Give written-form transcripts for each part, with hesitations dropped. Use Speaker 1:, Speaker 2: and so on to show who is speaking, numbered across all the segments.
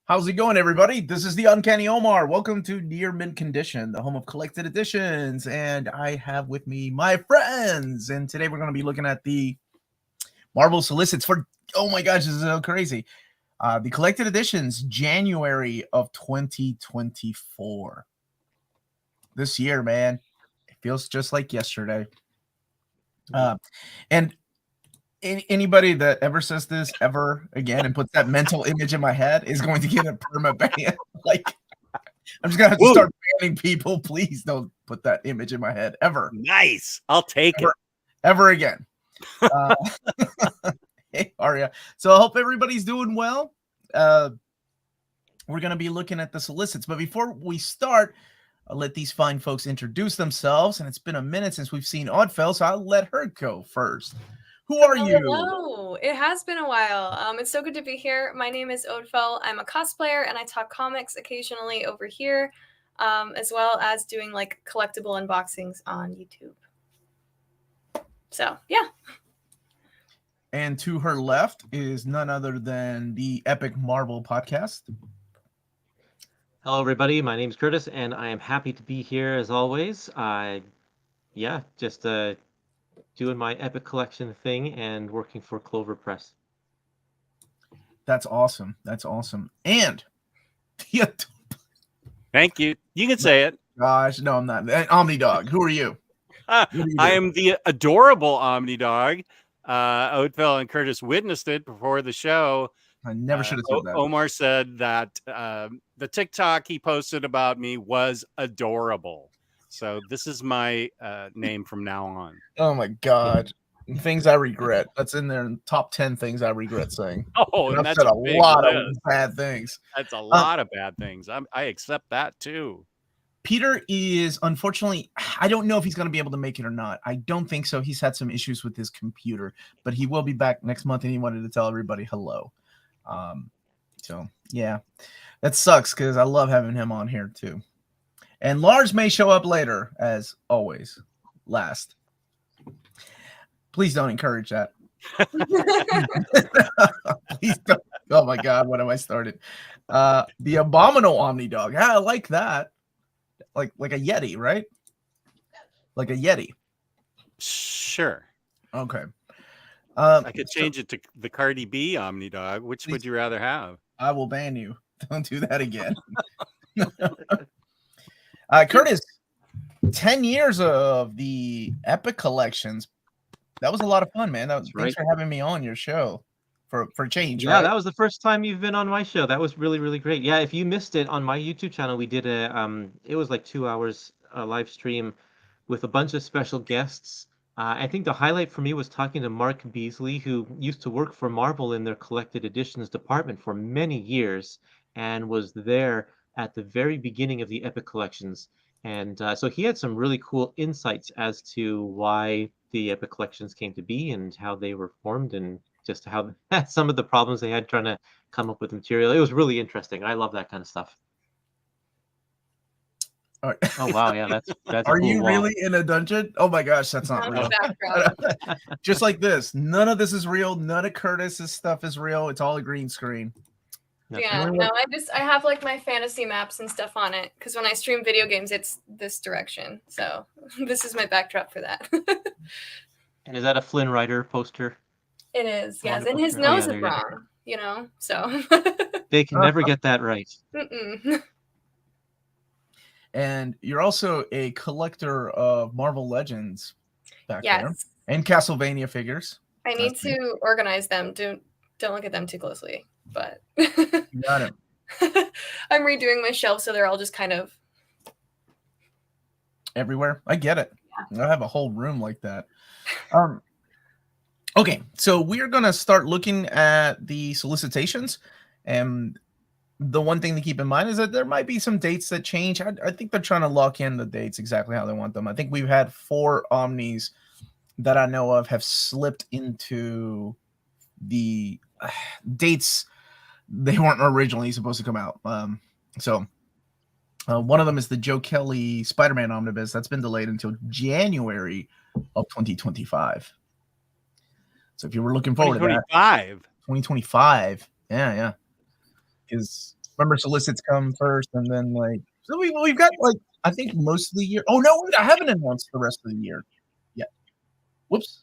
Speaker 1: How's it going, everybody? This is the Uncanny Omar. Welcome to Near Mint Condition, the home of collected editions. And I have with me my friends. And today we're going to be looking at the Marvel solicits for, oh my gosh, this is so crazy. The collected editions, January of 2024. This year, man, it feels just like yesterday. And anybody that ever says this ever again and puts that mental image in my head is going to get a perma ban. Like, I'm just gonna have to start banning people. Please don't put that image in my head ever.
Speaker 2: Nice. I'll take it.
Speaker 1: Ever again. Hey, Arya. So I hope everybody's doing well. We're gonna be looking at the solicits, but before we start, I'll let these fine folks introduce themselves. And it's been a minute since we've seen Ødfel, so I'll let her go first. Who are you?
Speaker 3: Hello. It has been a while. It's so good to be here. My name is Ødfel. I'm a cosplayer and I talk comics occasionally over here, as well as doing like collectible unboxings on YouTube. So, yeah.
Speaker 1: And to her left is none other than the Epic Marvel podcast.
Speaker 4: Hello, everybody. My name is Curtis, and I am happy to be here as always. Just doing my Epic Collection thing and working for Clover Press.
Speaker 1: That's awesome. That's awesome. And
Speaker 2: thank you. You can say it.
Speaker 1: Gosh, no, I'm not. Omnidog, who are you?
Speaker 2: I am the adorable Omnidog. Ødfel and Curtis witnessed it before the show.
Speaker 1: I never should have said that.
Speaker 2: Omar said that the TikTok he posted about me was adorable. So this is my name from now on.
Speaker 1: Oh my God. Things I regret. That's in there. Top 10 things I regret saying.
Speaker 2: Oh, and
Speaker 1: I've
Speaker 2: that's
Speaker 1: said a lot of bad things.
Speaker 2: That's a lot of bad things. I accept that too.
Speaker 1: Peter is, unfortunately, I don't know if he's going to be able to make it or not. I don't think so. He's had some issues with his computer, but he will be back next month, and he wanted to tell everybody hello. So yeah, that sucks because I love having him on here too. And Lars may show up later, as always. Last. Please don't encourage that. Please don't. Oh my God, what have I started? The Abominable Omnidog. Yeah, I like that. Like a Yeti, right? Like a Yeti.
Speaker 2: Sure.
Speaker 1: Okay.
Speaker 2: I could change it to the Cardi B Omnidog. Which would you rather have?
Speaker 1: I will ban you. Don't do that again. Curtis, 10 years of the Epic collections. That was a lot of fun, man. Thanks for having me on your show for change.
Speaker 4: Yeah, right? That was the first time you've been on my show. That was really, really great. Yeah, if you missed it on my YouTube channel, we did it was like 2 hours live stream with a bunch of special guests. I think the highlight for me was talking to Mark Beasley, who used to work for Marvel in their collected editions department for many years and was there at the very beginning of the Epic collections. And so he had some really cool insights as to why the Epic collections came to be and how they were formed and just how some of the problems they had trying to come up with material. It was really interesting. I love that kind of stuff.
Speaker 1: Right.
Speaker 4: Oh wow, yeah, that's
Speaker 1: Are you really in a dungeon? Oh my gosh, that's not real. Just like this, none of this is real. None of Curtis's stuff is real. It's all a green screen.
Speaker 3: Yeah, no, I have like my fantasy maps and stuff on it because when I stream video games, it's this direction. So this is my backdrop for that.
Speaker 4: And is that a Flynn Rider poster?
Speaker 3: It is, yes. And his nose is wrong, you know, so.
Speaker 4: They can never get that right.
Speaker 1: And you're also a collector of Marvel Legends back there. And Castlevania figures.
Speaker 3: I need to organize them. Don't look at them too closely, but
Speaker 1: got it.
Speaker 3: I'm redoing my shelf so they're all just kind of
Speaker 1: everywhere. I get it. Yeah. I have a whole room like that. Okay, so we're gonna start looking at the solicitations, and the one thing to keep in mind is that there might be some dates that change. I think they're trying to lock in the dates exactly how they want them. I think we've had 4 Omnis that I know of have slipped into the dates they weren't originally supposed to come out. So one of them is the Joe Kelly Spider-Man Omnibus. That's been delayed until January of 2025. So if you were looking forward to that.
Speaker 2: 2025.
Speaker 1: 2025. Yeah. Because Remember, solicits come first, and then like so we've got like I think most of the year. Oh no, I haven't announced the rest of the year yet. Whoops,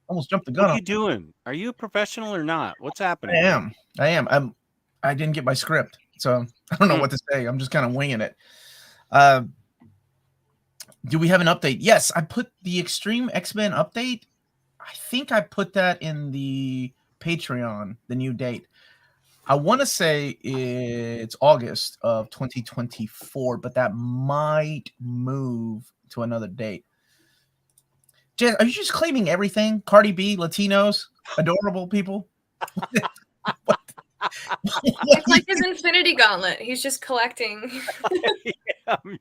Speaker 1: almost jumped the gun.
Speaker 2: What are you doing? Are you a professional or not? What's happening?
Speaker 1: I am. I didn't get my script, so I don't know what to say. I'm just kind of winging it. Do we have an update? Yes, I put the Extreme X-Men update. I think I put that in the Patreon, the new date. I want to say it's August of 2024, but that might move to another date. Jen, are you just claiming everything? Cardi B, Latinos, adorable people?
Speaker 3: It's like his Infinity Gauntlet. He's just collecting.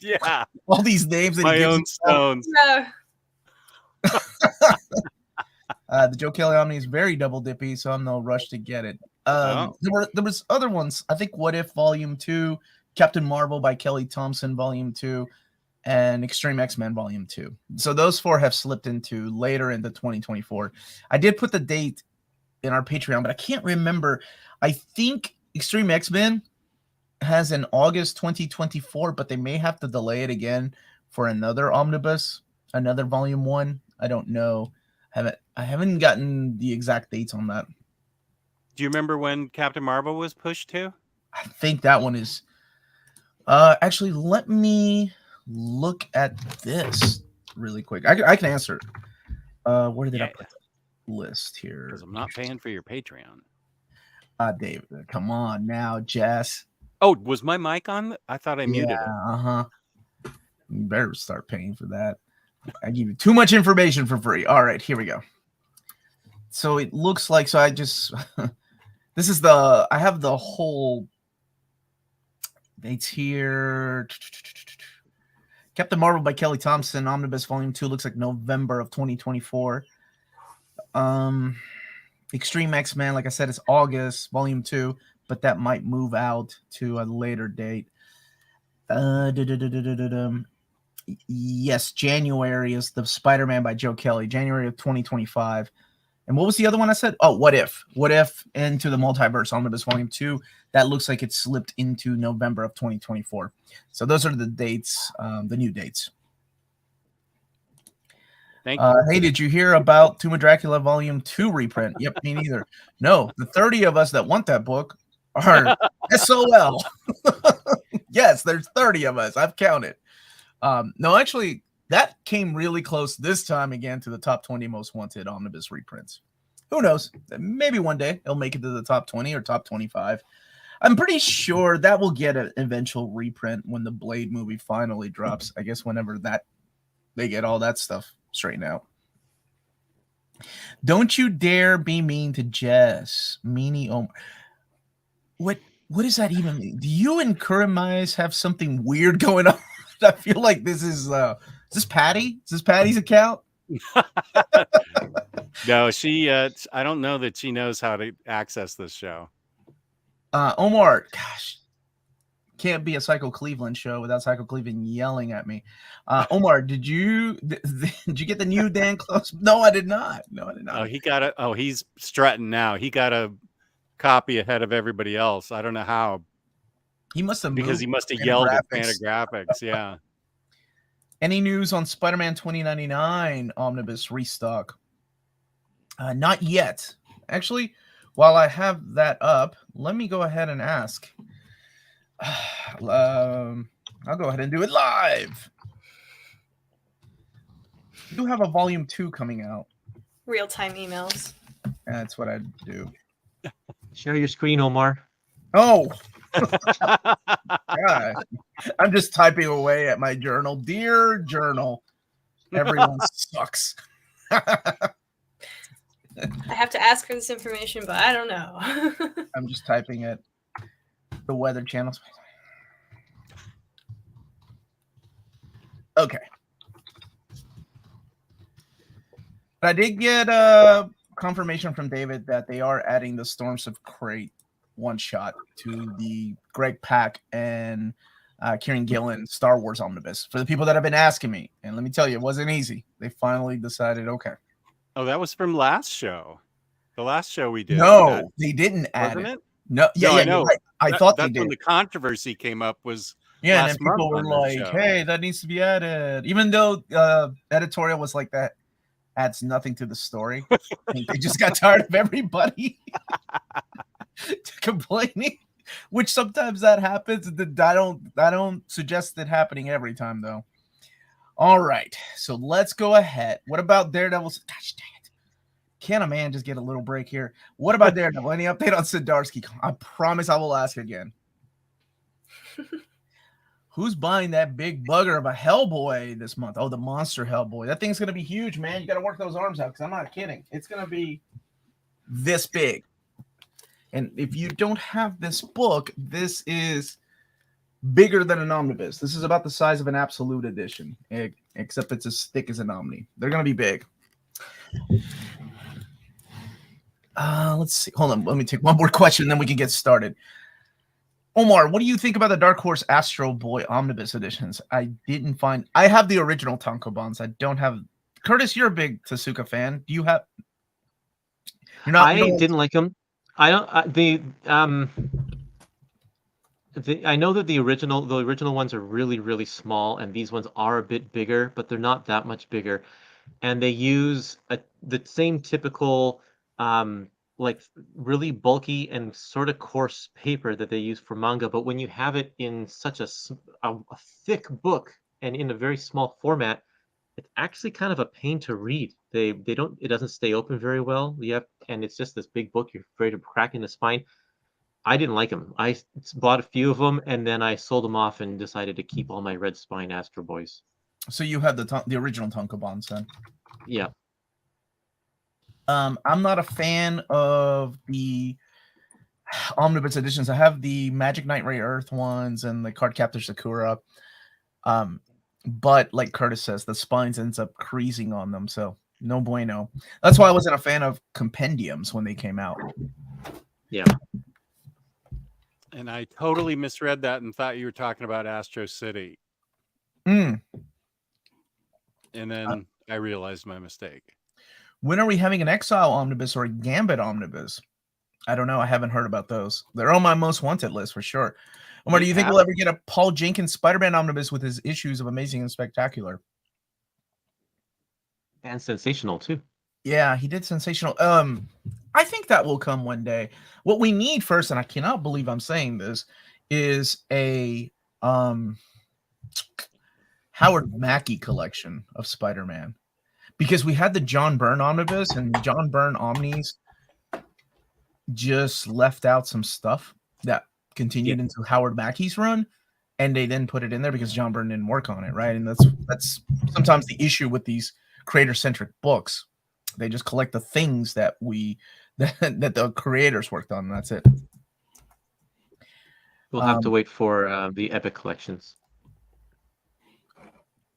Speaker 2: Yeah.
Speaker 1: All these names that
Speaker 2: My own stones.
Speaker 3: Yeah.
Speaker 1: The Joe Kelly Omni is very double dippy, so I'm no rush to get it. There was other ones. I think What If Volume 2, Captain Marvel by Kelly Thompson Volume 2, and Extreme X-Men Volume 2. So those 4 have slipped into later into 2024. I did put the date in our Patreon, but I can't remember. I think Extreme X-Men has an August 2024, but they may have to delay it again for another omnibus, another Volume 1. I don't know. I haven't gotten the exact dates on that.
Speaker 2: Do you remember when Captain Marvel was pushed to?
Speaker 1: I think that one is actually let me look at this really quick. I can answer it. Where did I put the list here?
Speaker 2: Because I'm not paying for your Patreon.
Speaker 1: David, come on now, Jess.
Speaker 2: Oh, was my mic on? I thought I muted it.
Speaker 1: Uh-huh. You better start paying for that. I give you too much information for free. All right, here we go. So it looks like, I just, I have the whole dates here. Captain Marvel by Kelly Thompson, Omnibus Volume 2 looks like November of 2024. Extreme X-Men, like I said, it's August, Volume 2, but that might move out to a later date. Yes, January is the Spider-Man by Joe Kelly, January of 2025. And what was the other one I said? Oh, What If? What If Into the Multiverse, Omnibus Volume 2. That looks like it slipped into November of 2024. So those are the dates, the new dates.
Speaker 2: Thank you.
Speaker 1: Hey, did you hear about Tomb of Dracula Volume 2 reprint? Yep, me neither. No, the 30 of us that want that book are SOL. Yes, there's 30 of us. I've counted. No, actually, that came really close this time again to the top 20 most wanted omnibus reprints. Who knows? Maybe one day it'll make it to the top 20 or top 25. I'm pretty sure that will get an eventual reprint when the Blade movie finally drops. I guess whenever that they get all that stuff straightened out. Don't you dare be mean to Jess. Meanie Omar. What does that even mean? Do you and Kuramais have something weird going on? I feel like this is this Patty? Is this Patty's account?
Speaker 2: No, she I don't know that she knows how to access this show.
Speaker 1: Omar, gosh, can't be a Psycho Cleveland show without Psycho Cleveland yelling at me. Omar, did you get the new Dan Close? No, I did not.
Speaker 2: Oh, he's strutting now. He got a copy ahead of everybody else. I don't know how.
Speaker 1: He must have
Speaker 2: because he must have yelled at Fantagraphics. Yeah.
Speaker 1: Any news on Spider-Man 2099 omnibus restock? Not yet. Actually, while I have that up, let me go ahead and ask. I'll go ahead and do it live. You have a volume 2 coming out.
Speaker 3: Real-time emails.
Speaker 1: That's what I do.
Speaker 4: Share your screen, Omar.
Speaker 1: Oh, God. I'm just typing away at my journal. Dear journal, everyone sucks.
Speaker 3: I have to ask for this information, but I don't know.
Speaker 1: I'm just typing it. The Weather Channel. Okay. But I did get confirmation from David that they are adding the Storms of Crate one-shot to the Greg Pak and Kieran Gillen Star Wars omnibus. For the people that have been asking me, and let me tell you, it wasn't easy. They finally decided, okay.
Speaker 2: Oh, that was from last show. The last show we did.
Speaker 1: No, they didn't add
Speaker 2: Wasn't
Speaker 1: it.
Speaker 2: it?
Speaker 1: No,
Speaker 2: No, I
Speaker 1: you're
Speaker 2: know.
Speaker 1: right. I thought they
Speaker 2: that's when
Speaker 1: did.
Speaker 2: the controversy came up. Was
Speaker 1: Yeah, and then
Speaker 2: last month
Speaker 1: people were
Speaker 2: on this
Speaker 1: like,
Speaker 2: show.
Speaker 1: "Hey, that needs to be added," even though editorial was like that adds nothing to the story. I think they just got tired of everybody complaining, which sometimes that happens. I don't suggest it happening every time though. All right, so let's go ahead. What about Daredevil's? Gosh dang it! Can a man just get a little break here? What about Daredevil? Any update on Zdarsky? I promise I will ask again. Who's buying that big bugger of a Hellboy this month? Oh, the monster Hellboy. That thing's going to be huge, man. You got to work those arms out because I'm not kidding. It's going to be this big. And if you don't have this book, this is bigger than an omnibus. This is about the size of an absolute edition, except it's as thick as an omni. They're going to be big. Let's see. Hold on. Let me take one more question, then we can get started. Omar, what do you think about the Dark Horse Astro Boy Omnibus editions? I have the original Tankobons. I don't have... Curtis, you're a big Tezuka fan. Do you have...
Speaker 4: I didn't like them. I don't... I know that the original ones are really, really small, and these ones are a bit bigger, but they're not that much bigger. And they use the same typical... like really bulky and sort of coarse paper that they use for manga, but when you have it in such a thick book and in a very small format, it's actually kind of a pain to read. It doesn't stay open very well. And it's just this big book. You're afraid of cracking the spine. I didn't like them. I bought a few of them and then I sold them off and decided to keep all my Red Spine Astro Boys.
Speaker 1: So you have the original Tankobons then?
Speaker 4: Yeah.
Speaker 1: I'm not a fan of the omnibus editions. I have the Magic Knight Ray Earth ones and the Card Captor Sakura. But like Curtis says, the spines ends up creasing on them, so no bueno. That's why I wasn't a fan of compendiums when they came out.
Speaker 4: Yeah.
Speaker 2: And I totally misread that and thought you were talking about Astro City.
Speaker 1: Mm.
Speaker 2: And then I realized my mistake.
Speaker 1: When are we having an Exile Omnibus or a Gambit Omnibus? I don't know. I haven't heard about those. They're on my most wanted list for sure. Omar, do you think we'll ever get a Paul Jenkins Spider-Man Omnibus with his issues of Amazing and Spectacular?
Speaker 4: And Sensational, too.
Speaker 1: Yeah, he did Sensational. I think that will come one day. What we need first, and I cannot believe I'm saying this, is a Howard Mackie collection of Spider-Man. Because we had the John Byrne Omnibus, and John Byrne Omnis just left out some stuff that continued into Howard Mackey's run, and they then put it in there because John Byrne didn't work on it, right? And that's sometimes the issue with these creator-centric books. They just collect the things that that the creators worked on, and that's it.
Speaker 4: We'll have to wait for the Epic collections.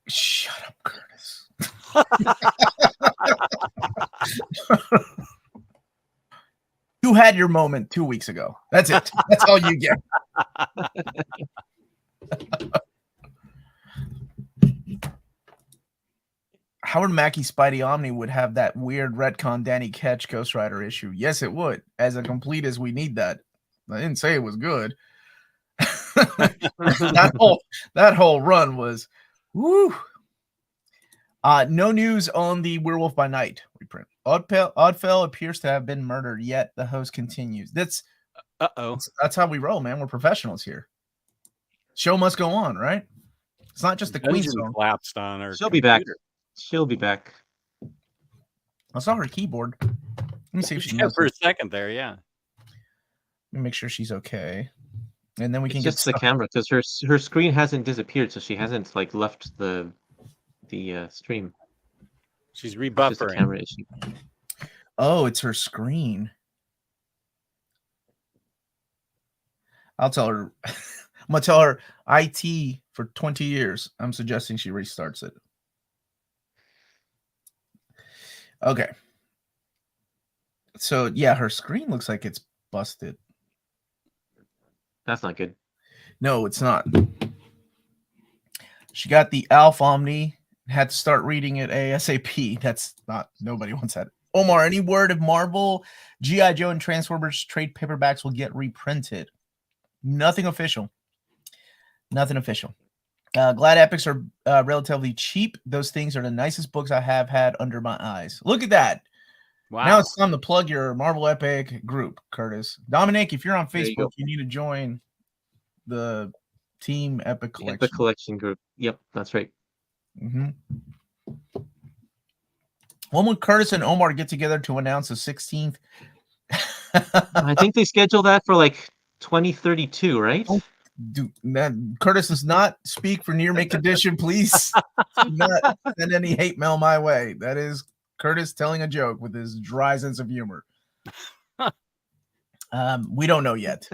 Speaker 1: Shut up, Curtis. You had your moment 2 weeks ago. That's it. That's all you get. Howard Mackie Spidey Omni would have that weird retcon Danny Ketch Ghost Rider issue. Yes, it would. As a complete as we need that. I didn't say it was good. that whole run was woo. No news on the Werewolf by Night reprint. Ødfel appears to have been murdered, yet the host continues. That's how we roll, man. We're professionals here. Show must go on, right? It's not just the Queen's song.
Speaker 2: Collapsed on her.
Speaker 4: She'll be back. She'll be back.
Speaker 1: I saw her keyboard. Let me see if she
Speaker 2: knows for a second there. Yeah.
Speaker 1: Let me make sure she's okay, and then we can
Speaker 4: get just the camera because her screen hasn't disappeared, so she hasn't like left the stream.
Speaker 2: She's rebuffering.
Speaker 4: Camera issue.
Speaker 1: Oh, it's her screen. I'll tell her. I'm gonna tell her IT for 20 years. I'm suggesting she restarts it. Okay. So yeah, her screen looks like it's busted.
Speaker 4: That's not good.
Speaker 1: No, it's not. She got the Alpha Omni. Had to start reading it ASAP. That's not. Nobody wants that Omar, any word if Marvel, G.I. Joe, and Transformers trade paperbacks will get reprinted? Nothing official. Nothing official. Glad Epics are relatively cheap. Those things are the nicest books I have had under my eyes. Look at that.
Speaker 2: Wow.
Speaker 1: Now it's time to plug your Marvel Epic group, Curtis. Dominic, if you're on
Speaker 4: There you
Speaker 1: Facebook,
Speaker 4: go.
Speaker 1: you need to join the Team Epic Collection.
Speaker 4: The collection group. Yep, that's right.
Speaker 1: Mm-hmm. When will Curtis and Omar get together to announce the 16th?
Speaker 4: I think they scheduled that for like 2032, right?
Speaker 1: Curtis does not speak for Near Mint Edition. Please do not send any hate mail my way. That is Curtis telling a joke with his dry sense of humor. We don't know yet.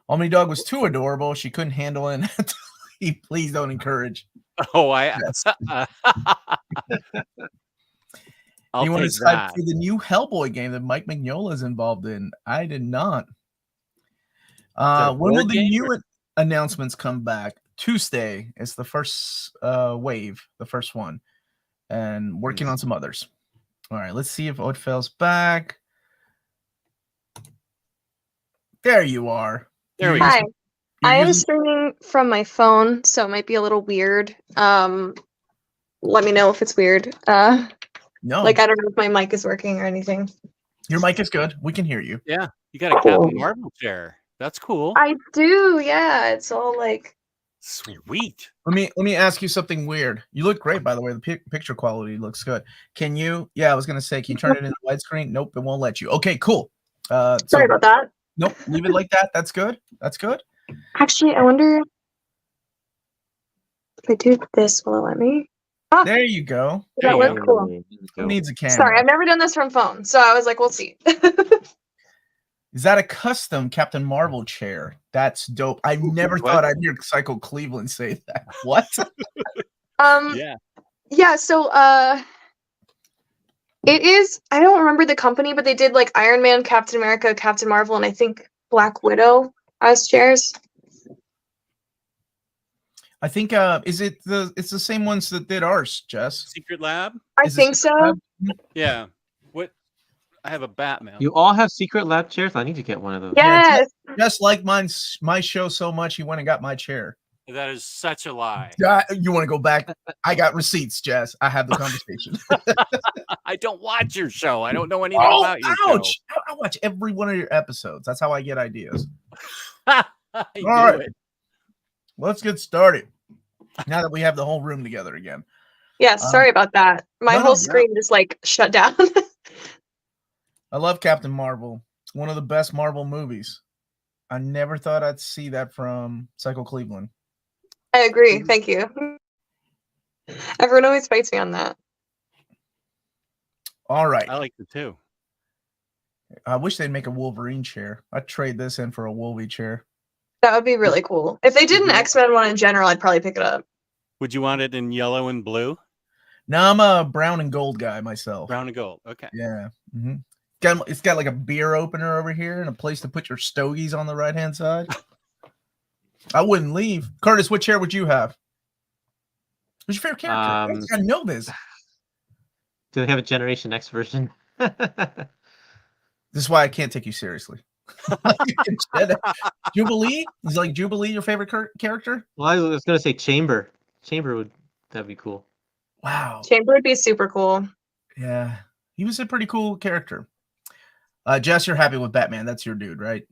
Speaker 1: Omni Dog was too adorable. She couldn't handle it. Please don't encourage.
Speaker 2: Oh,
Speaker 1: Yes.
Speaker 2: I'll
Speaker 1: Anyone
Speaker 2: take
Speaker 1: decide
Speaker 2: that.
Speaker 1: for the new Hellboy game that Mike Mignola is involved in? I did not. When will
Speaker 2: board
Speaker 1: the
Speaker 2: game
Speaker 1: new announcements come back? Tuesday is the first wave, the first one, and working on some others. All right, let's see if Ødfel's back. There you are.
Speaker 2: There we go.
Speaker 3: Hi.
Speaker 1: You're
Speaker 3: I am
Speaker 1: using-
Speaker 3: streaming from my phone, so it might be a little weird. Let me know if it's weird.
Speaker 1: No,
Speaker 3: Like I don't know if my mic is working or anything.
Speaker 1: your mic is good. We can hear you.
Speaker 2: Yeah, you got a Captain Marvel chair. That's cool.
Speaker 3: I do, yeah. It's all like
Speaker 2: Sweet.
Speaker 1: Let me ask you something weird. You look great, by the way. The picture quality looks good. Can you? Yeah, I was gonna say, can you turn it into widescreen? Nope, it won't let you. Okay, cool.
Speaker 3: sorry about that.
Speaker 1: Nope, leave it like that. That's good. That's good.
Speaker 3: Actually, I wonder if I do this, will it let me?
Speaker 1: There you go.
Speaker 3: That
Speaker 2: There you
Speaker 3: was cool.
Speaker 1: Who needs a camera?
Speaker 3: Sorry, I've never done this from phone, so I was like, we'll see.
Speaker 1: Is that a custom Captain Marvel chair? That's dope. I never
Speaker 2: what?
Speaker 1: thought I'd hear Psycho Cleveland say that. What?
Speaker 2: Yeah.
Speaker 3: Yeah, so it is, I don't remember the company, but they did like Iron Man, Captain America, Captain Marvel, and I think Black Widow as chairs.
Speaker 1: I think it's the same ones that did ours, Jess.
Speaker 2: Secret Lab.
Speaker 3: I
Speaker 1: Is it
Speaker 3: think
Speaker 1: Secret
Speaker 3: so.
Speaker 1: Lab?
Speaker 2: Yeah. What? I have a Batman.
Speaker 4: You all have Secret Lab chairs? I need to get one of those.
Speaker 1: Yeah,
Speaker 3: Yes.
Speaker 1: Just like my show so much, he went and got my chair.
Speaker 2: That is such a lie.
Speaker 1: You want to go back? I got receipts, Jess. I have the conversation.
Speaker 2: I don't watch your show. I don't know anything
Speaker 1: Oh,
Speaker 2: about your
Speaker 1: ouch! I watch every one of your episodes. That's how I get ideas.
Speaker 2: show. I
Speaker 1: All
Speaker 2: knew
Speaker 1: right.
Speaker 2: it.
Speaker 1: Let's get started. Now that we have the whole room together again.
Speaker 3: Yeah, sorry about that. My
Speaker 1: no, no,
Speaker 3: whole
Speaker 1: yeah.
Speaker 3: screen just like shut down.
Speaker 1: I love Captain Marvel. One of the best Marvel movies. I never thought I'd see that from Psycho Cleveland.
Speaker 3: I agree. Thank you. Everyone always fights me on that.
Speaker 1: All right.
Speaker 2: I like it too.
Speaker 1: I wish they'd make a Wolverine chair. I'd trade this in for a Wolvie chair.
Speaker 3: That would be really cool. If they did an X-Men one in general, I'd probably pick it up.
Speaker 2: Would you want it in yellow and blue?
Speaker 1: Now I'm a brown and gold guy myself.
Speaker 2: Brown and gold. Okay.
Speaker 1: Yeah. Mm-hmm. It's got like a beer opener over here and a place to put your stogies on the right-hand side. I wouldn't leave. Curtis, what chair would you have? Who's your favorite character? I know this.
Speaker 4: Do they have a Generation X version?
Speaker 1: This is why I can't take you seriously. Jubilee? Is like Jubilee your favorite character?
Speaker 4: Well, I was going to say Chamber. That'd be cool.
Speaker 1: Wow.
Speaker 3: Chamber would be super cool.
Speaker 1: Yeah. He was a pretty cool character. Jess, you're happy with Batman. That's your dude, right?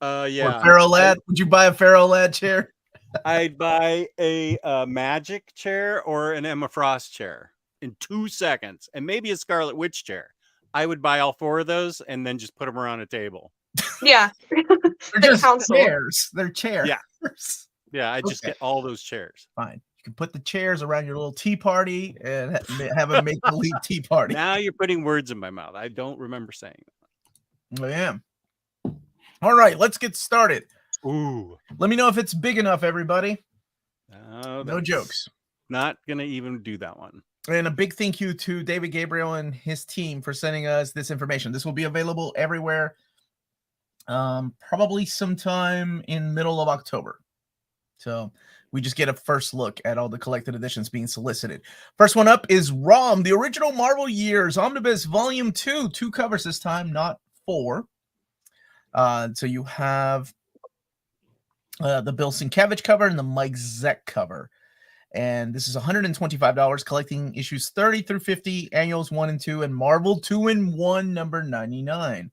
Speaker 2: Yeah.
Speaker 1: Or Pharaoh Lad? Would you buy a Pharaoh Lad chair?
Speaker 2: I'd buy a Magic chair or an Emma Frost chair in 2 seconds, and maybe a Scarlet Witch chair. I would buy all 4 of those and then just put them around a table.
Speaker 3: Yeah.
Speaker 1: They're just
Speaker 3: council.
Speaker 1: chairs. They're chairs.
Speaker 2: Yeah. Yeah, I just get all those chairs.
Speaker 1: Fine. You can put the chairs around your little tea party and have a make-believe tea party.
Speaker 2: Now you're putting words in my mouth. I don't remember saying that.
Speaker 1: I am. All right, let's get started.
Speaker 2: Ooh.
Speaker 1: Let me know if it's big enough, everybody.
Speaker 2: No
Speaker 1: No jokes.
Speaker 2: Not going to even do that one.
Speaker 1: And a big thank you to David Gabriel and his team for sending us this information. This will be available everywhere probably sometime in middle of October. So We just get a first look at all the collected editions being solicited. First one up is ROM, the original Marvel Years Omnibus Volume 2. 2 covers this time, not 4. So you have the Bill Sienkiewicz cover and the Mike Zeck cover. And this is $125, collecting issues 30 through 50, annuals 1 and 2, and Marvel 2-in-1 number 99.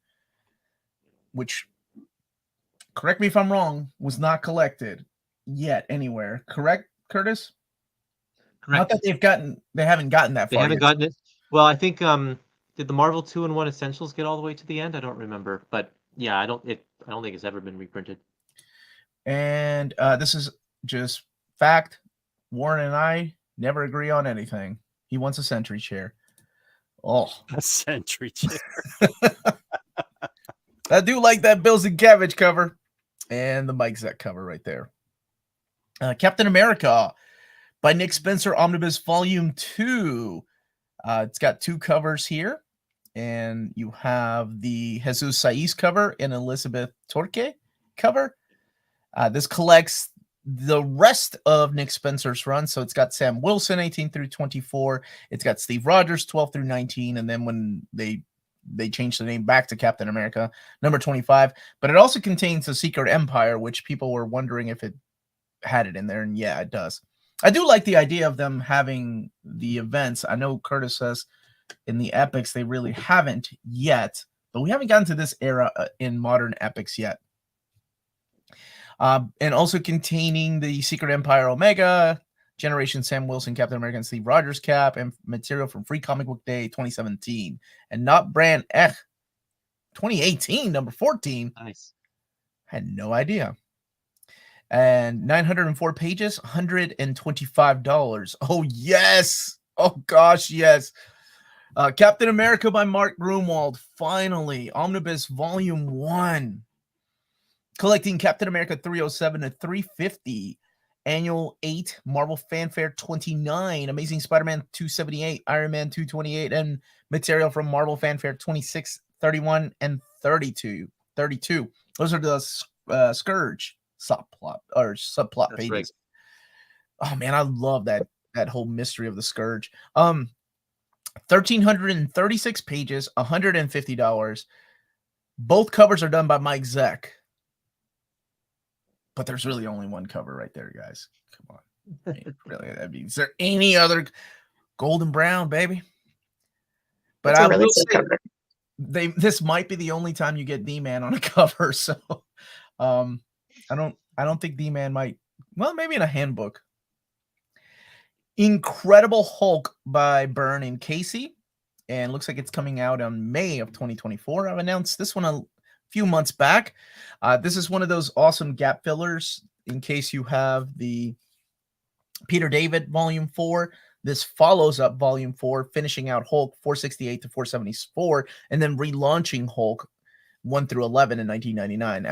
Speaker 1: Which, correct me if I'm wrong, was not collected yet anywhere. Correct, Curtis?
Speaker 4: Correct.
Speaker 1: Not that they haven't gotten that far.
Speaker 4: They haven't
Speaker 1: yet.
Speaker 4: gotten it. Well, I think did the Marvel 2-in-1 Essentials get all the way to the end? I don't remember, but yeah, I don't think it's ever been reprinted.
Speaker 1: And this is just fact. Warren and I never agree on anything. He wants a Sentry chair. Oh,
Speaker 2: A Sentry chair.
Speaker 1: I do like that Bill Sienkiewicz cover and the Mike Zeck cover right there. Captain America by Nick Spencer Omnibus Volume 2. It's got 2 covers here, and you have the Jesus Saiz cover and Elizabeth Torque cover. This collects the rest of Nick Spencer's run. So it's got Sam Wilson 18 through 24. It's got Steve Rogers 12 through 19. And then when they changed the name back to Captain America, number 25. But it also contains the Secret Empire, which people were wondering if it had it in there. And yeah, it does. I do like the idea of them having the events. I know Curtis says in the epics they really haven't yet, but we haven't gotten to this era in modern epics yet. And also containing the Secret Empire Omega, Generation Sam Wilson, Captain America, and Steve Rogers cap, and material from Free Comic Book Day 2017. And not Brand 2018, number 14.
Speaker 4: Nice.
Speaker 1: Had no idea. And 904 pages, $125. Oh, yes. Oh, gosh, yes. Captain America by Mark Grunwald. Finally, Omnibus Volume 1. Collecting Captain America 307 to 350, Annual 8, Marvel Fanfare 29, Amazing Spider-Man 278, Iron Man 228, and material from Marvel Fanfare 26, 31, and 32. Those are the Scourge subplot
Speaker 4: That's
Speaker 1: pages.
Speaker 4: right.
Speaker 1: Oh man, I love that whole mystery of the Scourge. 1,336 pages, $150. Both covers are done by Mike Zeck. But there's really only one cover right there, guys. Come on. I mean, really, I mean, is there any other golden brown, baby? But I will say this might be the only time you get D-Man on a cover. So I don't think D-Man might, well, maybe in a handbook. Incredible Hulk by Byrne and Casey. And looks like it's coming out on May of 2024. I've announced this one a few months back. This is one of those awesome gap fillers in case you have the Peter David Volume 4. This follows up Volume 4, finishing out Hulk 468 to 474, and then relaunching Hulk 1 through 11 in 1999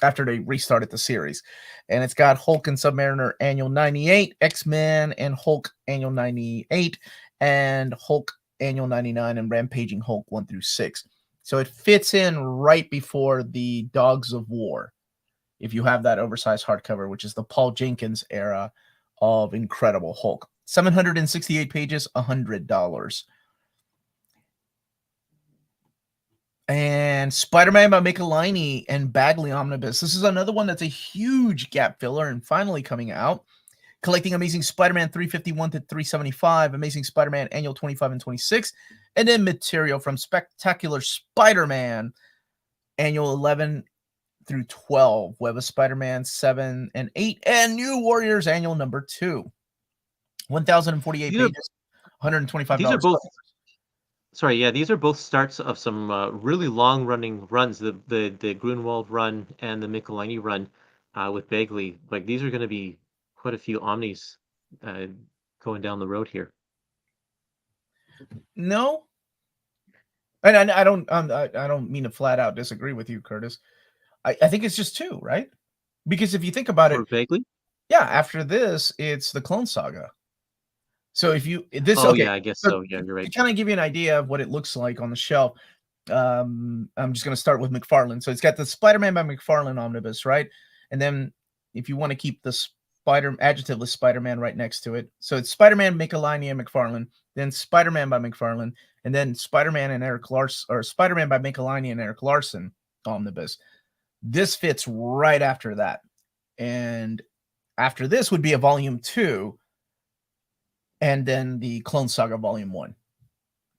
Speaker 1: after they restarted the series. And it's got Hulk and Submariner Annual 98, X-Men and Hulk Annual 98, and Hulk Annual 99, and Rampaging Hulk 1 through 6. So it fits in right before the Dogs of War, if you have that oversized hardcover, which is the Paul Jenkins era of Incredible Hulk. 768 pages, $100. And Spider-Man by Michelini and Bagley Omnibus. This is another one that's a huge gap filler and finally coming out. Collecting Amazing Spider-Man 351 to 375, Amazing Spider-Man Annual 25 and 26, and then material from Spectacular Spider-Man Annual 11 through 12, Web of Spider-Man 7 and 8, and New Warriors Annual number 2. 1,048 pages, $125.
Speaker 4: These are both. Sorry, yeah, these are both starts of some really long-running runs. The Grunwald run and the Michelini run with Bagley. Like these are going to be quite a few Omnis going down the road here.
Speaker 1: No, and I don't mean to flat out disagree with you, Curtis. I think it's just 2, right? Because if you think about it,
Speaker 4: Bagley,
Speaker 1: yeah, after this it's the Clone Saga. So if you
Speaker 4: yeah, I guess so. Yeah, you're right.
Speaker 1: To kind of give you an idea of what it looks like on the shelf, I'm just going to start with McFarlane. So it's got the Spider-Man by McFarlane Omnibus, right? And then if you want to keep this adjectiveless Spider-Man right next to it. So it's Spider-Man, Michelini and McFarlane, then Spider-Man by McFarlane, and then Spider-Man and Eric Larson, or Spider-Man by Michelini and Eric Larson omnibus. This fits right after that. And after this would be a volume 2, and then the Clone Saga volume 1.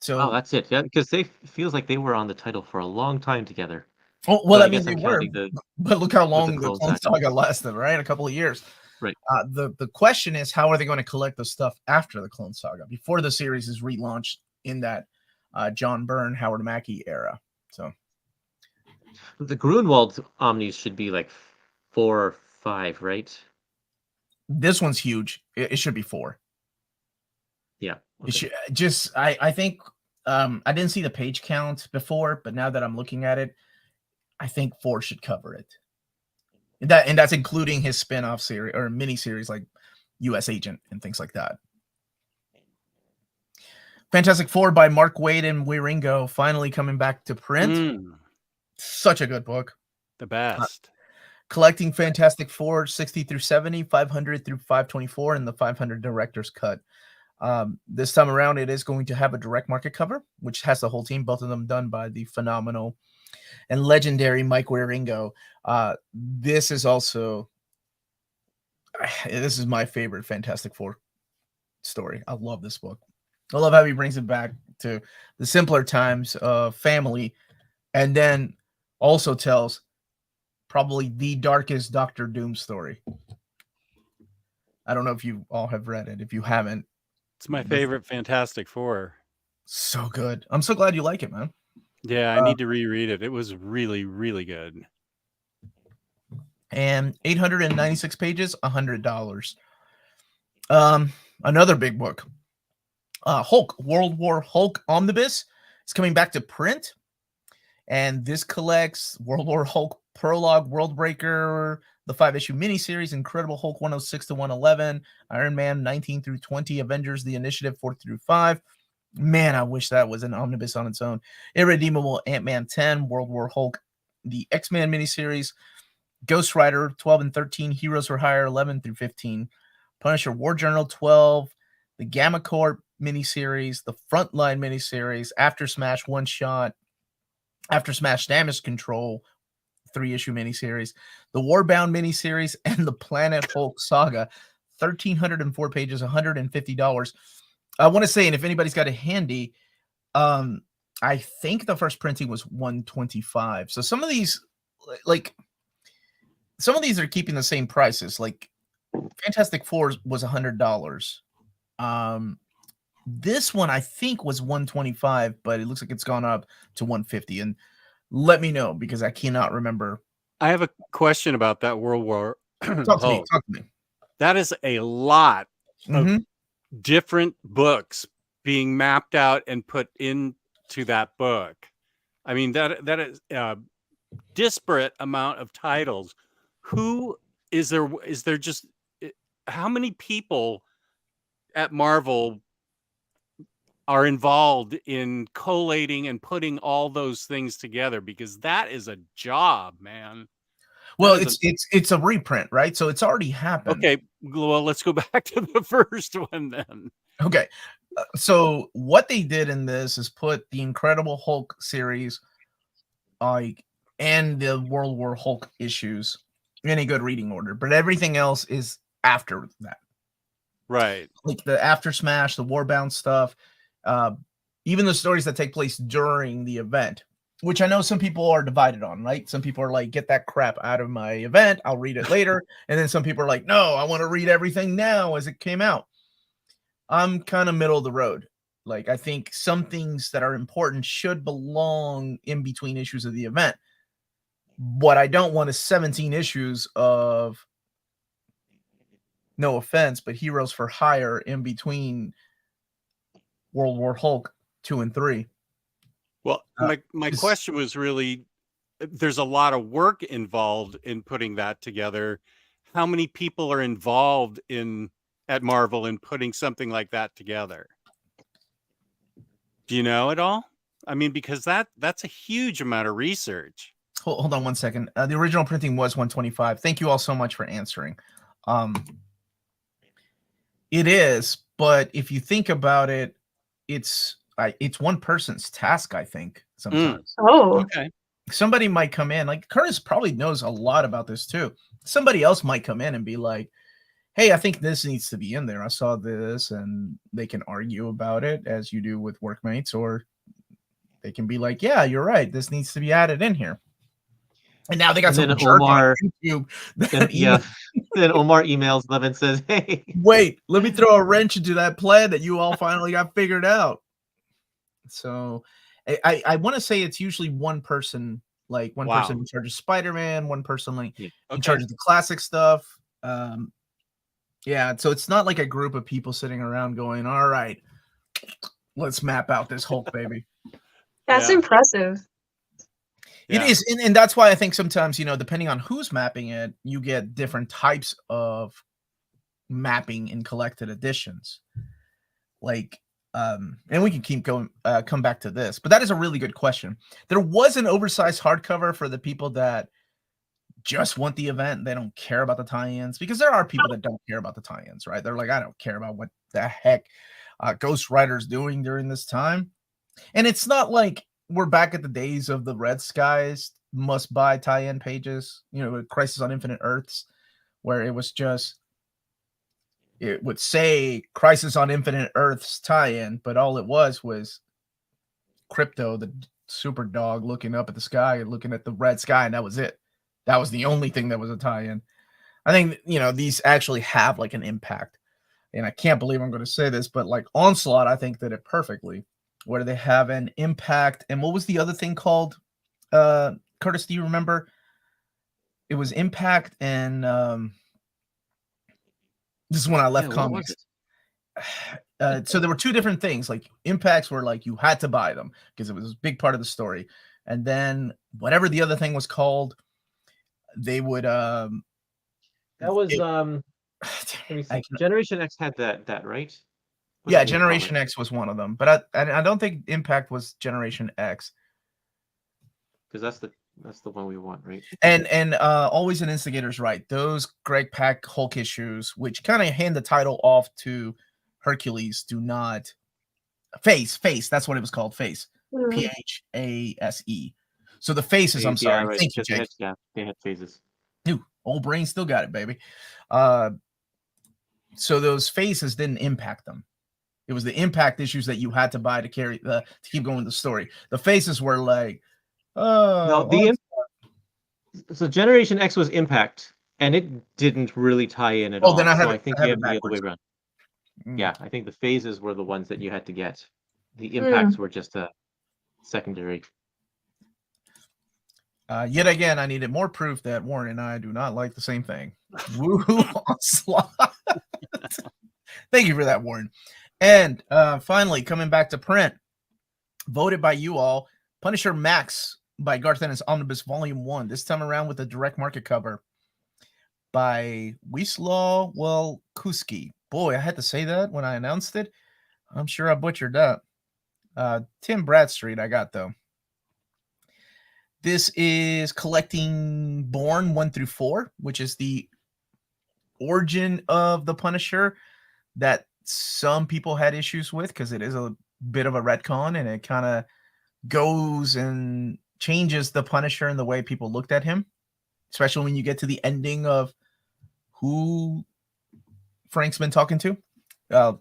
Speaker 1: So
Speaker 4: Oh, that's it. Yeah, because feels like they were on the title for a long time together.
Speaker 1: well,
Speaker 4: But
Speaker 1: I
Speaker 4: I
Speaker 1: mean
Speaker 4: guess
Speaker 1: they
Speaker 4: I'm
Speaker 1: were,
Speaker 4: counting
Speaker 1: but look how
Speaker 4: the
Speaker 1: long the
Speaker 4: Clone
Speaker 1: Clone
Speaker 4: Saga.
Speaker 1: Saga lasted, right? A couple of years.
Speaker 4: Right.
Speaker 1: The question is, how are they going to collect the stuff after the Clone Saga, before the series is relaunched in that John Byrne, Howard Mackie era? So
Speaker 4: The Grunwald Omnis should be like 4 or 5, right?
Speaker 1: this one's huge. It should be 4.
Speaker 4: Yeah.
Speaker 1: It should just. I think I didn't see the page count before, but now that I'm looking at it, I think 4 should cover it. And that's including his spin-off series or mini series like U.S. Agent and things like that. Fantastic Four by Mark Waid and Wieringo finally coming back to print. Such a good book.
Speaker 2: The best.
Speaker 1: Collecting Fantastic Four 60 through 70, 500 through 524, and the 500 director's cut. This time around, it is going to have a direct market cover, which has the whole team, both of them done by the phenomenal and legendary Mike Wieringo. This is my favorite Fantastic Four story. I love this book. I love how he brings it back to the simpler times of family, and then also tells probably the darkest Doctor Doom story. I don't know if you all have read it. If you haven't,
Speaker 2: it's my favorite Fantastic Four.
Speaker 1: So good. I'm so glad you like it, man.
Speaker 2: Yeah, I need to reread it. It was really, really good.
Speaker 1: And 896 pages, $100. Another big book. Hulk, World War Hulk Omnibus is coming back to print. And this collects World War Hulk Prologue, Worldbreaker, the 5-issue miniseries, Incredible Hulk 106 to 111, Iron Man 19 through 20, Avengers The Initiative 4 through 5. Man, I wish that was an omnibus on its own. Irredeemable Ant-Man 10, World War Hulk, the X-Men miniseries, Ghost Rider 12 and 13, Heroes for Hire 11 through 15, Punisher War Journal 12, the Gamma Corp miniseries, the Frontline miniseries, After Smash One Shot, After Smash Damage Control 3-issue miniseries, the Warbound miniseries, and the Planet Hulk Saga. 1,304 pages, $150. I want to say, and if anybody's got it handy, I think the first printing was $125. So some of these, are keeping the same prices. Like Fantastic Four was $100. This one I think was $125, but it looks like it's gone up to $150. And let me know, because I cannot remember.
Speaker 2: I have a question about that World War.
Speaker 1: Talk to me.
Speaker 2: That is a lot of different books being mapped out and put into that book. I mean, that is a disparate amount of titles. Who is there? Is there just how many people at Marvel are involved in collating and putting all those things together? Because that is a job, man.
Speaker 1: Well, it's a reprint, right? So it's already happened.
Speaker 2: Okay, well, let's go back to the first one then.
Speaker 1: Okay, so what they did in this is put the Incredible Hulk series, and the World War Hulk issues in a good reading order, but everything else is after that.
Speaker 2: Right.
Speaker 1: Like the After Smash, the Warbound stuff, even the stories that take place during the event, which I know some people are divided on, right? Some people are like, get that crap out of my event, I'll read it later. And then some people are like, no, I want to read everything now as it came out. I'm kind of middle of the road. Like, I think some things that are important should belong in between issues of the event. What I don't want is 17 issues of, no offense, but Heroes for Hire in between World War Hulk 2 and 3.
Speaker 2: Well, my question was really, there's a lot of work involved in putting that together. How many people are involved at Marvel in putting something like that together? Do you know at all? I mean, because that's a huge amount of research.
Speaker 1: Hold on one second. The original printing was $125. Thank you all so much for answering. It is, but if you think about it, it's one person's task, I think, sometimes.
Speaker 3: Oh,
Speaker 2: Okay.
Speaker 1: Somebody might come in, like Curtis probably knows a lot about this too. Somebody else might come in and be like, hey, I think this needs to be in there. I saw this, and they can argue about it as you do with workmates, or they can be like, yeah, you're right. This needs to be added in here. And now they got
Speaker 4: And
Speaker 1: some
Speaker 4: then
Speaker 1: jerk on
Speaker 4: Omar,
Speaker 1: YouTube that
Speaker 4: then, yeah, then Omar emails them and says, "Hey,
Speaker 1: wait, let me throw a wrench into that plan that you all finally got figured out." So I want to say it's usually one person, like one person
Speaker 2: Wow.
Speaker 1: in charge of Spider-Man, one person like
Speaker 4: Yeah.
Speaker 1: in
Speaker 2: Okay.
Speaker 1: charge of the classic stuff. Yeah, so it's not like a group of people sitting around going, all right, let's map out this Hulk, baby.
Speaker 3: that's
Speaker 2: Yeah.
Speaker 3: impressive.
Speaker 1: It
Speaker 2: Yeah.
Speaker 1: is, and that's why I think sometimes, depending on who's mapping it, you get different types of mapping in collected editions. Like, and we can keep going, come back to this, but that is a really good question. There was an oversized hardcover for the people that just want the event. They don't care about the tie-ins, because there are people that don't care about the tie-ins, right? They're like, I don't care about what the heck Ghost Rider's doing during this time. And it's not like we're back at the days of the Red Skies must-buy tie-in pages, Crisis on Infinite Earths, where it was just, it would say Crisis on Infinite Earths tie-in, but all it was Crypto, the super dog, looking up at the sky and looking at the red sky, and that was it. That was the only thing that was a tie-in. I think, these actually have like an impact. And I can't believe I'm going to say this, but like Onslaught, I think did it perfectly, where they have an impact. And what was the other thing called? Curtis, do you remember? It was Impact, and this is when I left
Speaker 4: what was
Speaker 1: comics.
Speaker 4: it?
Speaker 1: So there were two different things. Like impacts were like you had to buy them because it was a big part of the story. And then whatever the other thing was called, they would
Speaker 4: That was
Speaker 1: let
Speaker 4: me see. Generation X had that, right? What
Speaker 1: yeah,
Speaker 4: did they call
Speaker 1: Generation
Speaker 4: it?
Speaker 1: X was one of them, but I don't think Impact was Generation X.
Speaker 4: Because that's the one we want, right?
Speaker 1: And Always an Instigator's right. Those Greg Pak Hulk issues, which kind of hand the title off to Hercules, do not Face. That's what it was called. Face. Phase. So the faces, I'm sorry.
Speaker 4: Right.
Speaker 1: Thank you, Jake.
Speaker 4: They had phases.
Speaker 1: Ooh, old brain still got it, baby. So those faces didn't impact them. It was the impact issues that you had to buy to carry to keep going with the story. The faces were like,
Speaker 4: so Generation X was Impact, and it didn't really tie in at all.
Speaker 1: Then
Speaker 4: I think you have the other way around.
Speaker 1: Mm.
Speaker 4: Yeah, I think the phases were the ones that you had to get. The impacts were just a secondary.
Speaker 1: Yet again, I needed more proof that Warren and I do not like the same thing. Woohoo! Onslaught. Thank you for that, Warren. And finally, coming back to print, voted by you all, Punisher Max by Garth Ennis Omnibus Volume 1. This time around with a direct market cover by Wisław Welkuski. Boy, I had to say that when I announced it. I'm sure I butchered that. Tim Bradstreet I got, though. This is collecting Born 1 through 4, which is the origin of the Punisher that some people had issues with because it is a bit of a retcon, and it kind of goes and changes the Punisher and the way people looked at him, especially when you get to the ending of who Frank's been talking to. I'm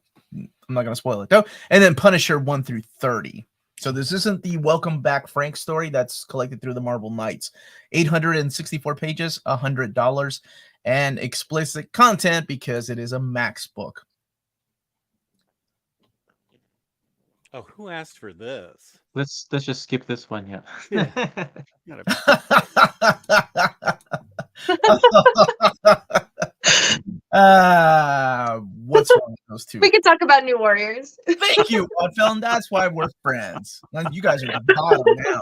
Speaker 1: not going to spoil it, though. And then Punisher 1 through 30. So this isn't the Welcome Back Frank story that's collected through the Marvel Knights. 864 pages, $100, and explicit content because it is a Max book.
Speaker 2: Oh, who asked for this?
Speaker 4: Let's just skip this one, yeah.
Speaker 1: What's wrong with those two?
Speaker 3: We could talk about New Warriors.
Speaker 1: Thank you, Ødfel, and that's why we're friends. You guys are at the bottom now.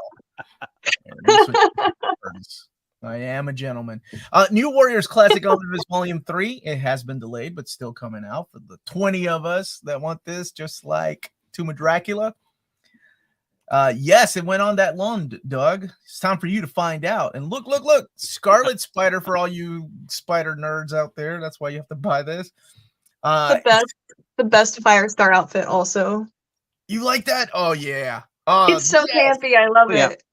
Speaker 1: I am a gentleman. New Warriors Classic Omnibus Volume 3. It has been delayed, but still coming out for the 20 of us that want this, just like Tomb of Dracula. Yes, it went on that long, Doug. It's time for you to find out. And look, Scarlet Spider for all you spider nerds out there. That's why you have to buy this.
Speaker 3: The best
Speaker 5: the best Firestar outfit also.
Speaker 1: You like that? Oh yeah.
Speaker 5: It's so
Speaker 1: yes.
Speaker 5: campy. I love
Speaker 4: Yeah.
Speaker 5: it.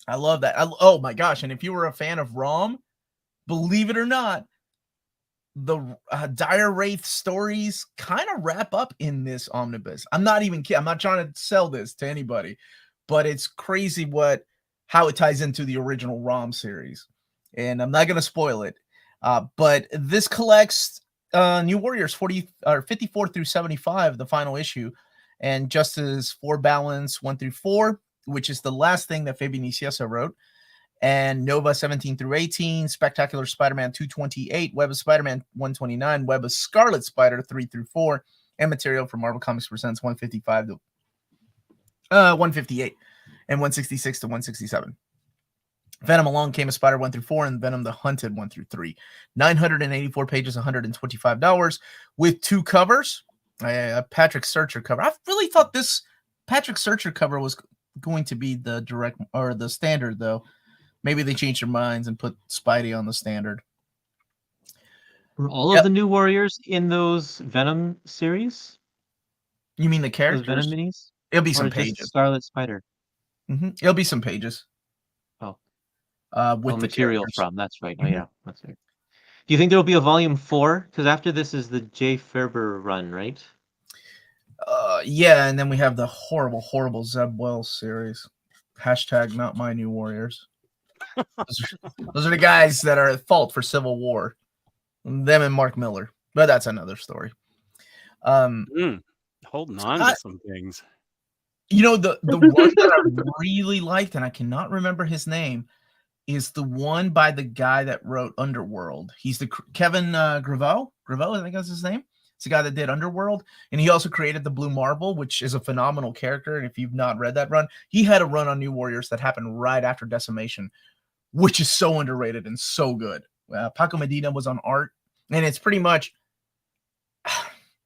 Speaker 1: I love that. Oh my gosh! And if you were a fan of ROM, believe it or not, the Dire Wraith stories kind of wrap up in this omnibus. I'm not even kidding. I'm not trying to sell this to anybody, but it's crazy how it ties into the original ROM series. And I'm not going to spoil it. But this collects New Warriors 54 through 75, the final issue, and Justice 4 Balance 1 through 4, which is the last thing that Fabian Nicieza wrote, and Nova 17 through 18, Spectacular Spider-Man 228, Web of Spider-Man 129, Web of Scarlet Spider 3 through 4, and material from Marvel Comics Presents 155 to 158, and 166 to 167. Venom Along Came a Spider 1 through 4, and Venom the Hunted 1 through 3. 984 pages, $125, with 2 covers. A Patrick Searcher cover. I really thought this Patrick Searcher cover was going to be the direct or the standard, though. Maybe they changed their minds and put Spidey on the standard.
Speaker 4: Were all of the New Warriors in those Venom series?
Speaker 1: You mean the characters?
Speaker 4: Those Venom minis?
Speaker 1: It'll be
Speaker 4: Or
Speaker 1: some
Speaker 4: just
Speaker 1: pages.
Speaker 4: Scarlet Spider.
Speaker 1: It'll be some pages.
Speaker 4: Oh.
Speaker 1: With the
Speaker 4: material
Speaker 1: characters.
Speaker 4: from. That's right. Oh, yeah. That's right. Do you think there will be a volume 4? Because after this is the Jay Ferber run, right?
Speaker 1: Yeah, and then we have the horrible, horrible Zeb Wells series. Hashtag not my New Warriors. Those are the guys that are at fault for Civil War. Them and Mark Miller. But that's another story.
Speaker 2: Holding on to some things.
Speaker 1: You know, the one that I really liked, and I cannot remember his name, is the one by the guy that wrote Underworld. He's the Kevin Graveau. Graveau, I think that's his name. It's the guy that did Underworld. And he also created the Blue Marble, which is a phenomenal character. And if you've not read that run, he had a run on New Warriors that happened right after Decimation, which is so underrated and so good. Paco Medina was on art, and it's pretty much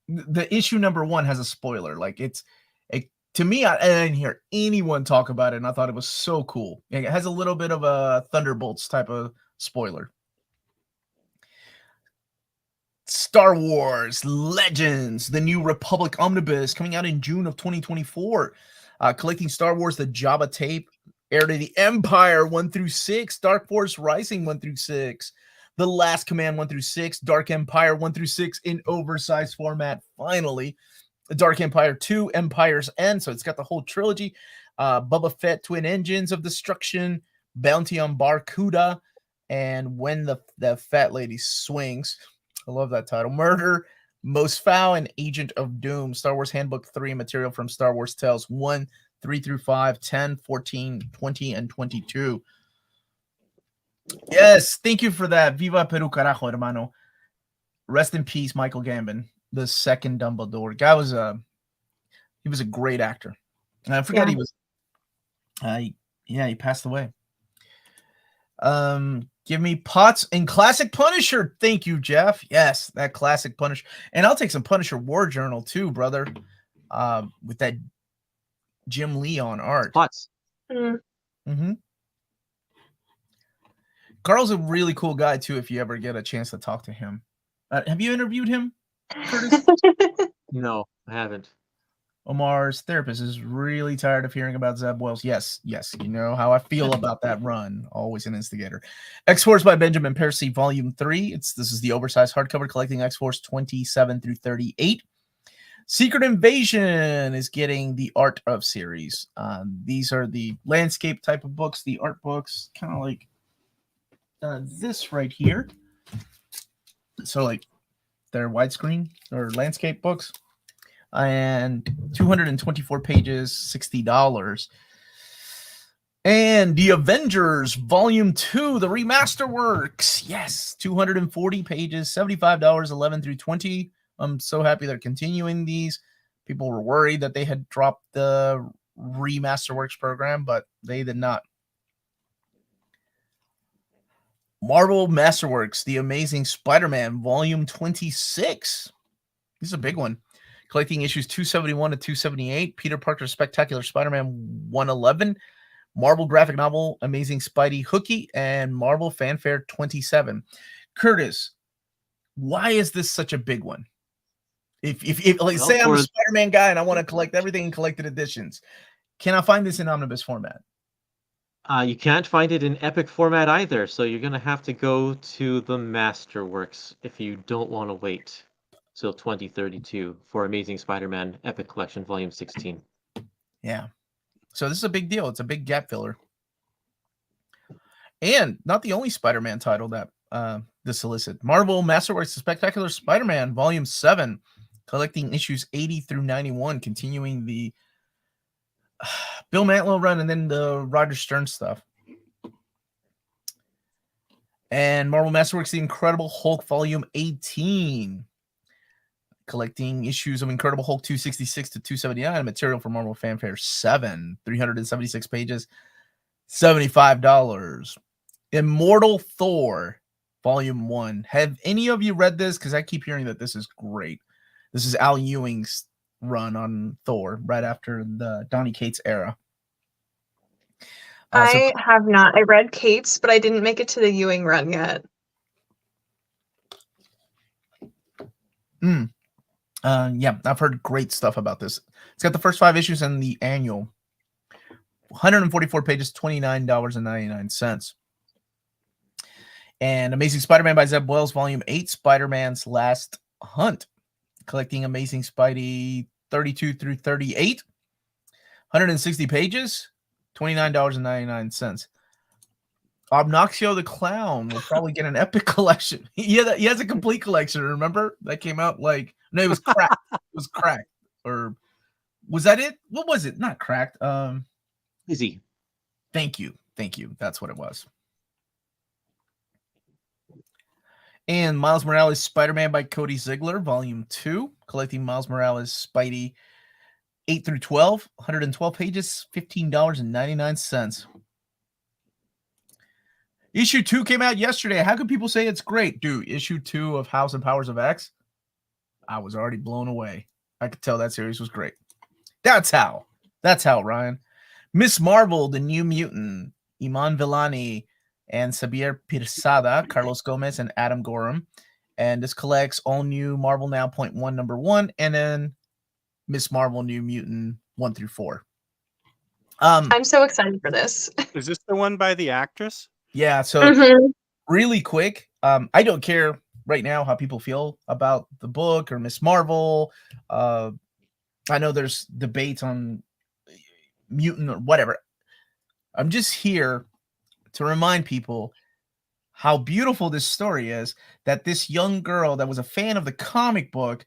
Speaker 1: the issue number 1 has a spoiler. Like to me, I didn't hear anyone talk about it, and I thought it was so cool. It has a little bit of a Thunderbolts type of spoiler. Star Wars Legends, the New Republic Omnibus, coming out in June of 2024. Collecting Star Wars, the Jabba tape, Heir to the Empire 1 through 6, Dark Force Rising 1 through 6, The Last Command 1 through 6, Dark Empire 1 through 6 in oversized format, finally. Dark Empire 2, Empire's End, so it's got the whole trilogy. Boba Fett, Twin Engines of Destruction, Bounty on Barracuda, and When the Fat Lady Swings. I love that title. Murder, Most Foul, and Agent of Doom. Star Wars Handbook 3, material from Star Wars Tales 1, 3 through 5, 10, 14, 20, and 22. Yes, thank you for that. Viva Peru carajo, hermano. Rest in peace, Michael Gambon, the second Dumbledore. Guy was he was a great actor. And I forgot he was he passed away. Give me Potts and Classic Punisher. Thank you, Jeff. Yes, that Classic Punisher. And I'll take some Punisher War Journal too, brother. With that Jim Lee on art.
Speaker 4: Potts.
Speaker 1: Carl's a really cool guy too, if you ever get a chance to talk to him. Have you interviewed him, Curtis?
Speaker 4: No, I haven't.
Speaker 1: Omar's therapist is really tired of hearing about Zeb Wells. Yes, you know how I feel about that run. Always an instigator. X-Force by Benjamin Percy, Volume 3. This is the oversized hardcover collecting X-Force 27 through 38. Secret Invasion is getting the Art of series. These are the landscape type of books, the art books, kind of like this right here. So like they're widescreen or landscape books. And 224 pages, $60. And The Avengers Volume 2, the remaster works. Yes, 240 pages, $75, 11 through 20. I'm so happy they're continuing these. People were worried that they had dropped the remaster works program, but they did not. Marvel Masterworks, The Amazing Spider-Man Volume 26. This is a big one. Collecting issues 271 to 278. Peter Parker's Spectacular Spider-Man 111. Marvel graphic novel Amazing Spidey Hooky, and Marvel Fanfare 27. Curtis, why is this such a big one? If like,
Speaker 4: Well,
Speaker 1: say I'm a
Speaker 4: for-
Speaker 1: Spider-Man guy and I want to collect everything in collected editions, can I find this in omnibus format?
Speaker 4: You can't find it in epic format either, so you're gonna have to go to the Masterworks if you don't want to wait till 2032 for Amazing Spider-Man Epic Collection Volume 16.
Speaker 1: Yeah. So this is a big deal. It's a big gap filler. And not the only Spider-Man title that this solicit. Marvel Masterworks Spectacular Spider-Man Volume 7, collecting issues 80 through 91, continuing the Bill Mantlo run and then the Roger Stern stuff. And Marvel Masterworks The Incredible Hulk Volume 18, collecting issues of Incredible Hulk 266 to 279, material for Marvel Fanfare 7, 376 pages, $75. Immortal Thor Volume 1. Have any of you read this? Because I keep hearing that this is great. This is Al Ewing's run on Thor right after the Donny Cates era.
Speaker 5: I have not. I read Kate's, but I didn't make it to the Ewing run yet.
Speaker 1: Yeah, I've heard great stuff about this. It's got the first 5 issues in the annual. 144 pages, $29.99. And Amazing Spider-Man by Zeb Wells, Volume 8, Spider-Man's Last Hunt, collecting Amazing Spidey 32 through 38. 160 pages, $29.99. Obnoxio the Clown will probably get an epic collection. He has a complete collection, remember? That came out like, no, it was cracked. It was cracked. Or was that it? What was it? Not cracked.
Speaker 4: Easy.
Speaker 1: Thank you. That's what it was. And Miles Morales Spider-Man by Cody Ziegler, Volume 2, collecting Miles Morales Spidey 8 through 12, 112 pages, $15.99. Issue 2 came out yesterday. How can people say it's great? Dude, issue 2 of House and Powers of X, I was already blown away. I could tell that series was great. That's how, Ryan. Miss Marvel, The New Mutant, Iman Vellani, and Sabir Pirzada, Carlos Gomez, and Adam Gorham. And this collects all new Marvel Now .1 number 1, and then Miss Marvel New Mutant 1 through 4.
Speaker 5: I'm so excited for this.
Speaker 2: Is this the one by the actress?
Speaker 1: Yeah, so really quick, I don't care right now how people feel about the book or Miss Marvel. I know there's debates on mutant or whatever. I'm just here to remind people how beautiful this story is, that this young girl that was a fan of the comic book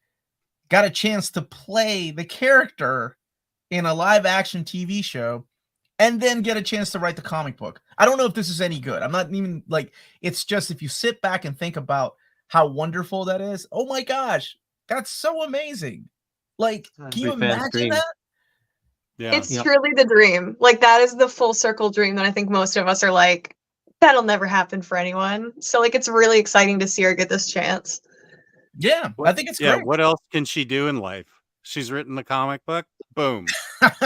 Speaker 1: got a chance to play the character in a live action TV show and then get a chance to write the comic book. I don't know if this is any good. I'm not even like, it's just if you sit back and think about how wonderful that is. Oh my gosh, that's so amazing. Like, can you imagine that?
Speaker 2: Yeah.
Speaker 5: It's truly the dream. Like, that is the full circle dream that I think most of us are like, that'll never happen for anyone. So, like, it's really exciting to see her get this chance.
Speaker 1: Yeah, I think it's great.
Speaker 2: What else can she do in life? She's written the comic book. Boom.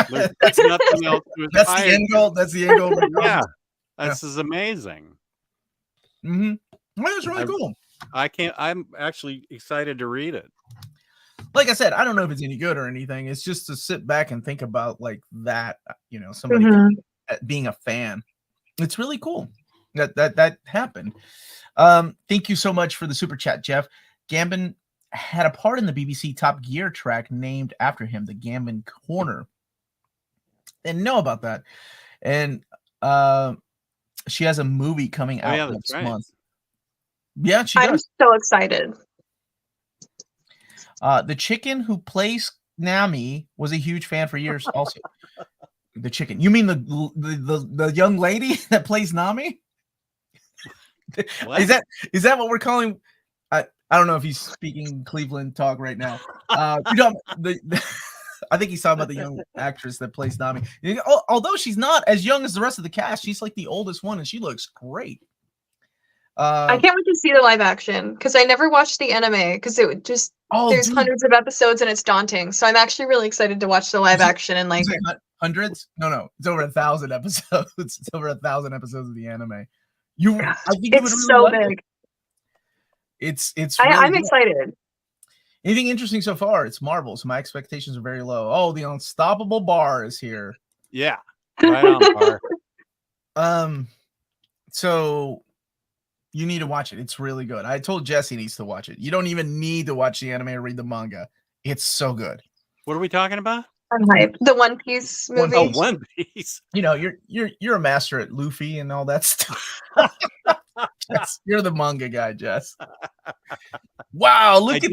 Speaker 2: There's nothing else to
Speaker 1: That's the end goal. That's the end goal.
Speaker 2: Yeah. This is amazing.
Speaker 1: Mm-hmm. Well, it's really cool.
Speaker 2: I'm actually excited to read it.
Speaker 1: Like I said, I don't know if it's any good or anything. It's just to sit back and think about like that, you know, somebody being a fan. It's really cool that happened. Thank you so much for the super chat, Jeff. Gambin had a part in the BBC Top Gear track named after him, the Gambin Corner. Didn't know about that. And she has a movie coming out next month. Yeah, she does.
Speaker 5: I'm so excited.
Speaker 1: The chicken who plays Nami was a huge fan for years. Also, the chicken. You mean the young lady that plays Nami? Is that what we're calling? I don't know if he's speaking Cleveland talk right now. I think he's talking about the young actress that plays Nami. Although she's not as young as the rest of the cast, she's like the oldest one, and she looks great.
Speaker 5: I can't wait to see the live action because I never watched the anime because it would just there's hundreds of episodes and it's daunting. So I'm actually really excited to watch the live action and like
Speaker 1: hundreds. No, it's over 1,000 episodes. It's over 1,000 episodes of the anime. I think you would really
Speaker 5: so
Speaker 1: like
Speaker 5: big.
Speaker 1: it. It's really
Speaker 5: I'm excited.
Speaker 1: Anything interesting so far? It's Marvel, so my expectations are very low. Oh, the unstoppable bar is here.
Speaker 2: Yeah, right on par.
Speaker 1: So you need to watch it. It's really good. I told Jesse needs to watch it. You don't even need to watch the anime or read the manga. It's so good.
Speaker 2: What are we talking about?
Speaker 5: I'm hyped. The One Piece movie.
Speaker 2: Oh, One Piece.
Speaker 1: You know, you're a master at Luffy and all that stuff. Jess, you're the manga guy, Jess. Wow, look at this.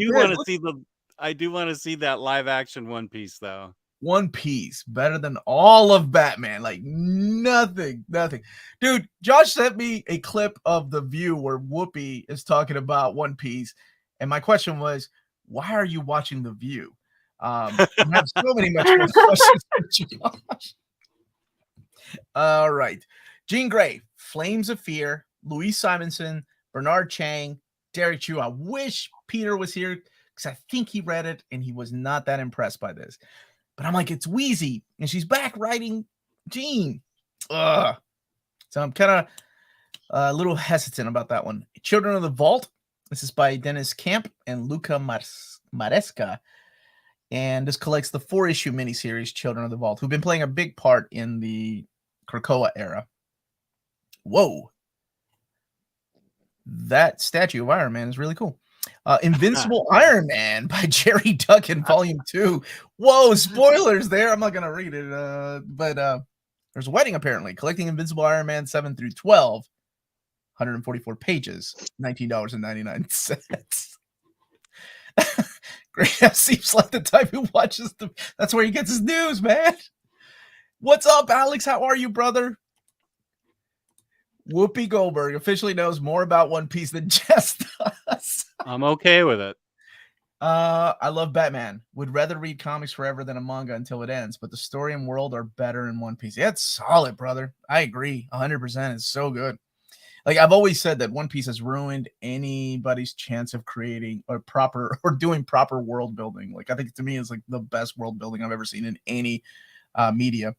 Speaker 2: I do want to see that live action One Piece though.
Speaker 1: One Piece better than all of Batman. Like nothing. Dude, Josh sent me a clip of The View where Whoopi is talking about One Piece. And my question was, why are you watching The View? I have so many much more questions for Josh. All right. Jean Grey, Flames of Fear, Louise Simonson, Bernard Chang, Derek Chu. I wish Peter was here because I think he read it and he was not that impressed by this. But I'm like, it's Wheezy, and she's back writing Jean. So I'm kind of a little hesitant about that one. Children of the Vault. This is by Dennis Camp and Luca Maresca. And this collects the 4-issue miniseries Children of the Vault, who've been playing a big part in the Krakoa era. Whoa. That statue of Iron Man is really cool. Invincible Iron Man by Jerry Duggan, Volume 2. Whoa, spoilers there. I'm not going to read it. But there's a wedding, apparently. Collecting Invincible Iron Man 7 through 12. 144 pages. $19.99. Graham seems like the type who watches the... That's where he gets his news, man. What's up, Alex? How are you, brother? Whoopi Goldberg officially knows more about One Piece than Jess does.
Speaker 2: I'm okay with it.
Speaker 1: I love Batman. Would rather read comics forever than a manga until it ends, but the story and world are better in One Piece. Yeah, it's solid, brother. I agree. 100%. It's so good. Like I've always said that One Piece has ruined anybody's chance of creating or doing proper world building. Like I think to me it's like the best world building I've ever seen in any media.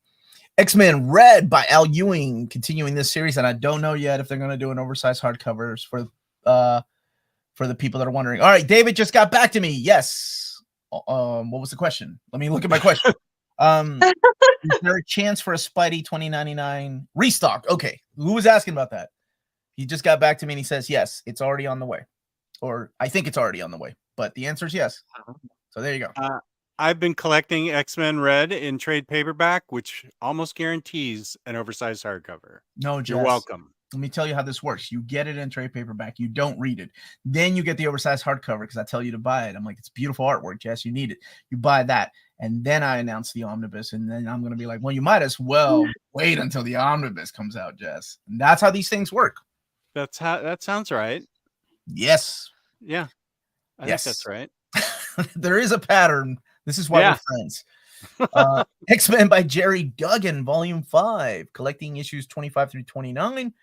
Speaker 1: X-Men Red by Al Ewing, continuing this series, and I don't know yet if they're going to do an oversized hardcovers for the people that are wondering. All right, David just got back to me. Yes. What was the question? Let me look at my question. Is there a chance for a Spidey 2099 restock? Okay, who was asking about that? He just got back to me and he says yes, it's already on the way, or I think it's already on the way. But the answer is yes. So there you go.
Speaker 2: I've been collecting X-Men Red in trade paperback, which almost guarantees an oversized hardcover.
Speaker 1: No, Jess,
Speaker 2: you're welcome.
Speaker 1: Let me tell you how this works. You get it in trade paperback. You don't read it. Then you get the oversized hardcover because I tell you to buy it. I'm like, it's beautiful artwork, Jess. You need it. You buy that. And then I announce the omnibus. And then I'm going to be like, well, you might as well wait until the omnibus comes out, Jess. And that's how these things work.
Speaker 2: That sounds right.
Speaker 1: Yes.
Speaker 2: Yeah. I think that's right.
Speaker 1: There is a pattern. This is why we're friends. X-Men by Jerry Duggan, Volume 5, collecting issues 25 through 29,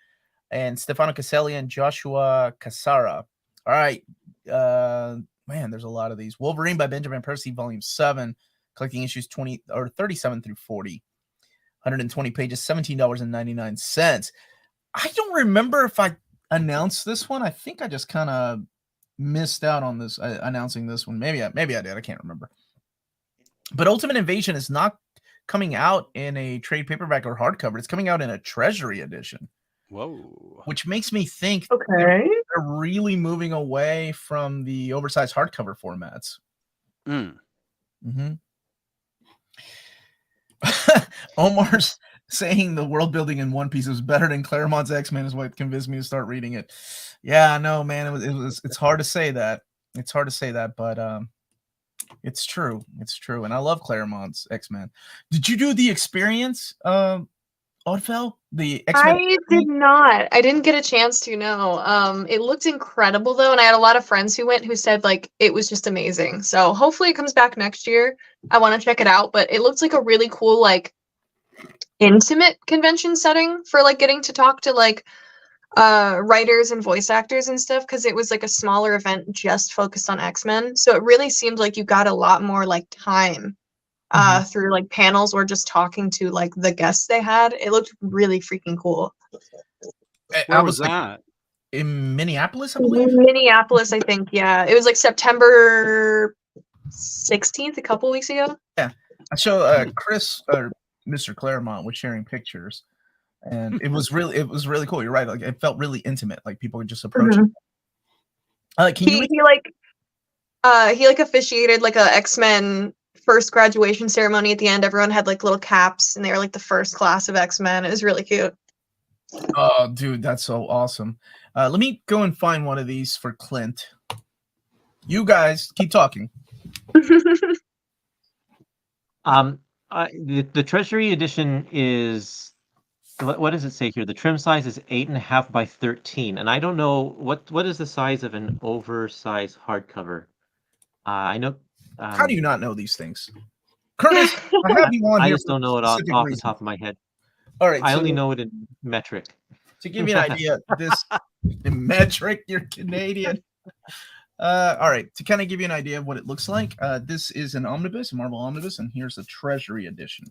Speaker 1: and Stefano Caselli and Joshua Cassara. All right. Man, there's a lot of these. Wolverine by Benjamin Percy, Volume 7, collecting issues 37 through 40. 120 pages, $17.99. I don't remember if I announced this one. I think I just kind of missed out on this announcing this one. Maybe I did. I can't remember. But Ultimate Invasion is not coming out in a trade paperback or hardcover. It's coming out in a Treasury edition.
Speaker 2: Whoa.
Speaker 1: Which makes me think
Speaker 5: they're
Speaker 1: really moving away from the oversized hardcover formats. Omar's saying the world building in One Piece is better than Claremont's X-Men is what convinced me to start reading it. Yeah, no, man, it's hard to say that. It's hard to say that, but it's true. It's true. And I love Claremont's X-Men. Did you do the experience, Ødfel? The X-Men?
Speaker 5: I did not. I didn't get a chance to, no. It looked incredible though, and I had a lot of friends who went who said like it was just amazing. So hopefully it comes back next year. I want to check it out, but it looks like a really cool like intimate convention setting for like getting to talk to like writers and voice actors and stuff, because it was like a smaller event just focused on X-Men. So it really seemed like you got a lot more like time through like panels or just talking to like the guests they had. It looked really freaking cool.
Speaker 2: Where was that?
Speaker 1: In Minneapolis, I believe.
Speaker 5: Minneapolis, I think. Yeah, it was like September 16th, a couple weeks ago.
Speaker 1: I show Chris or Mr. Claremont was sharing pictures, and it was really cool. You're right. Like it felt really intimate. Like people were just approaching. Can you?
Speaker 5: He like officiated like a X-Men first graduation ceremony at the end. Everyone had like little caps, and they were like the first class of X-Men. It was really cute.
Speaker 1: Oh, dude, that's so awesome. Let me go and find one of these for Clint. You guys keep talking.
Speaker 4: The Treasury Edition is, what does it say here? The trim size is 8.5 by 13, and I don't know what is the size of an oversized hardcover. I know.
Speaker 1: How do you not know these things, Curtis? I have you on
Speaker 4: I
Speaker 1: here
Speaker 4: just don't know it off the top of my head.
Speaker 1: All right,
Speaker 4: I only know it in metric.
Speaker 1: To give you an idea, this in metric, you're Canadian. All right, to kind of give you an idea of what it looks like, this is an omnibus, a Marvel Omnibus, and here's a Treasury Edition.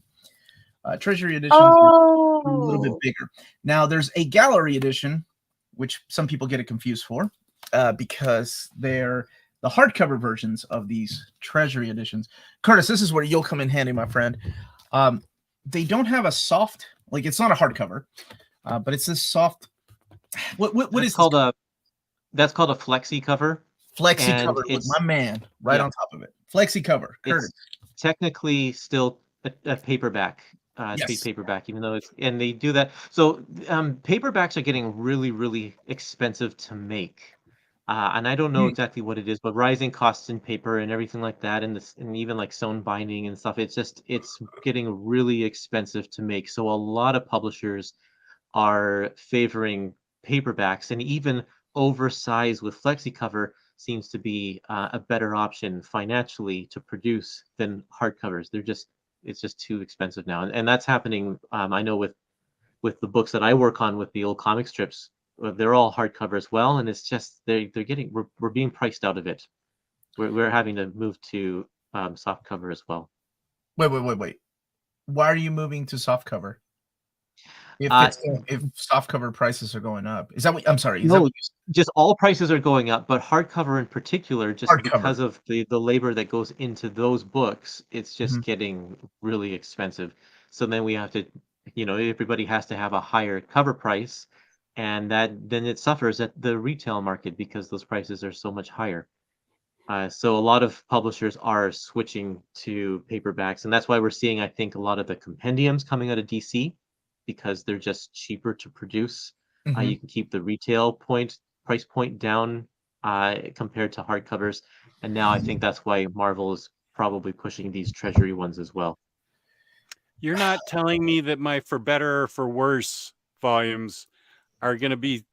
Speaker 1: Treasury Edition is a little bit bigger. Now, there's a Gallery Edition, which some people get it confused for, because they're the hardcover versions of these Treasury Editions. Curtis, this is where you'll come in handy, my friend. They don't have a soft, like it's not a hardcover, but it's this soft. What is
Speaker 4: called a? That's called a flexi cover.
Speaker 1: Flexi cover with my man right on top of it. Flexi cover, Curtis.
Speaker 4: It's technically still a paperback, speed paperback, even though and they do that. So paperbacks are getting really, really expensive to make. And I don't know exactly what it is, but rising costs in paper and everything like that, and even like sewn binding and stuff, it's getting really expensive to make. So a lot of publishers are favoring paperbacks, and even oversized with flexi cover seems to be a better option financially to produce than hardcovers. It's just too expensive now, and that's happening. I know with the books that I work on with the old comic strips. They're all hardcover as well, and it's just we're being priced out of it. We're having to move to soft cover as well.
Speaker 1: Wait. Why are you moving to soft cover? If soft cover prices are going up, is that what? I'm sorry.
Speaker 4: Just all prices are going up, but hardcover in particular, because of the labor that goes into those books, it's just getting really expensive. So then we have to, everybody has to have a higher cover price. And then it suffers at the retail market because those prices are so much higher. So a lot of publishers are switching to paperbacks, and that's why we're seeing, I think, a lot of the compendiums coming out of DC because they're just cheaper to produce. You can keep the retail price point down compared to hardcovers, and now I think that's why Marvel is probably pushing these Treasury ones as well.
Speaker 2: You're not telling me that my For Better or For Worse volumes are going to be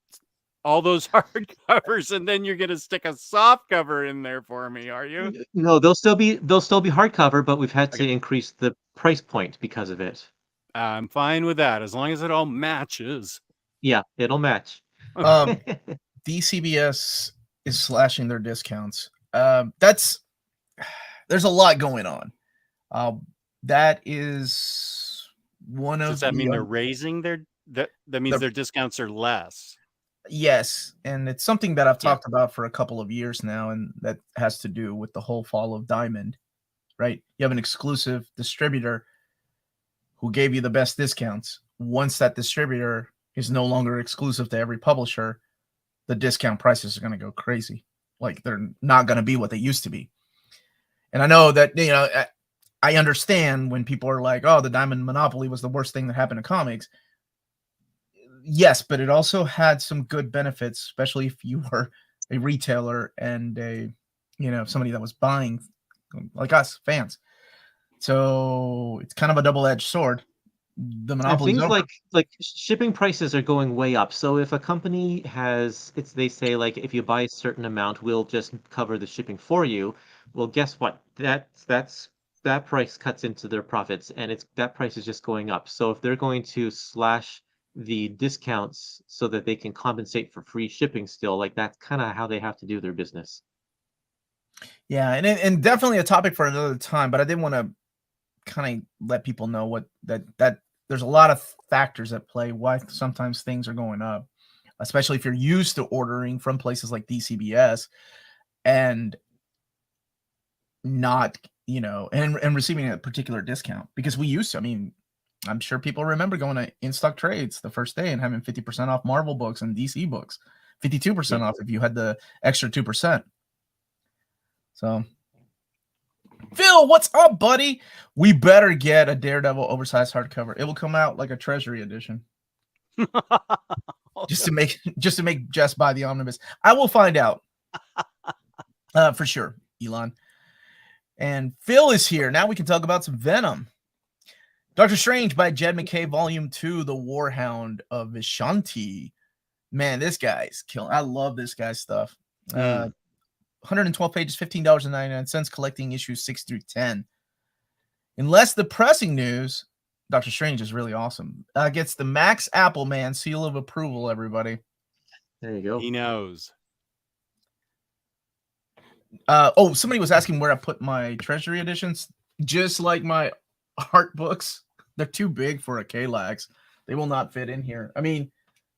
Speaker 2: all those hardcovers, and then you're going to stick a soft cover in there for me, are you?
Speaker 4: No, they'll still be hardcover, but we've had to increase the price point because of it.
Speaker 2: I'm fine with that as long as it all matches.
Speaker 4: Yeah, it'll match.
Speaker 1: DCBS is slashing their discounts. There's a lot going on. That is one of.
Speaker 2: Does that mean they're raising their? That means their discounts are less.
Speaker 1: Yes, and it's something that I've talked about for a couple of years now, and that has to do with the whole fall of Diamond, right? You have an exclusive distributor who gave you the best discounts. Once that distributor is no longer exclusive to every publisher, the discount prices are going to go crazy. Like they're not going to be what they used to be. And I know that, I understand when people are like, oh, the Diamond monopoly was the worst thing that happened to comics. Yes, but it also had some good benefits, especially if you were a retailer and somebody that was buying like us, fans. So it's kind of a double-edged sword. The monopoly
Speaker 4: things like shipping prices are going way up. So if a company they say like if you buy a certain amount, we'll just cover the shipping for you. Well, guess what? That price cuts into their profits, and that price is just going up. So if they're going to slash the discounts so that they can compensate for free shipping still, like that's kind of how they have to do their business.
Speaker 1: Yeah, and definitely a topic for another time, but I did want to kind of let people know that there's a lot of factors at play why sometimes things are going up, especially if you're used to ordering from places like DCBS. And not, and receiving a particular discount, because we used to, I mean, I'm sure people remember going to in-stock trades the first day and having 50% off Marvel books and DC books, 52% off if you had the extra 2%. So, Phil, what's up, buddy? We better get a Daredevil oversized hardcover. It will come out like a Treasury edition. just to make Jess buy the omnibus. I will find out. For sure, Elon. And Phil is here. Now we can talk about some Venom. Doctor Strange by Jed MacKay, Volume 2, The Warhound of Vishanti. Man, this guy's killing. I love this guy's stuff. 112 pages, $15.99, collecting issues 6 through 10. In less depressing news, Doctor Strange is really awesome. Gets the Max Appleman seal of approval, everybody.
Speaker 4: There you go.
Speaker 2: He knows.
Speaker 1: Somebody was asking where I put my Treasury editions. Just like my art books, they're too big for a K-Lax. They will not fit in here. I mean,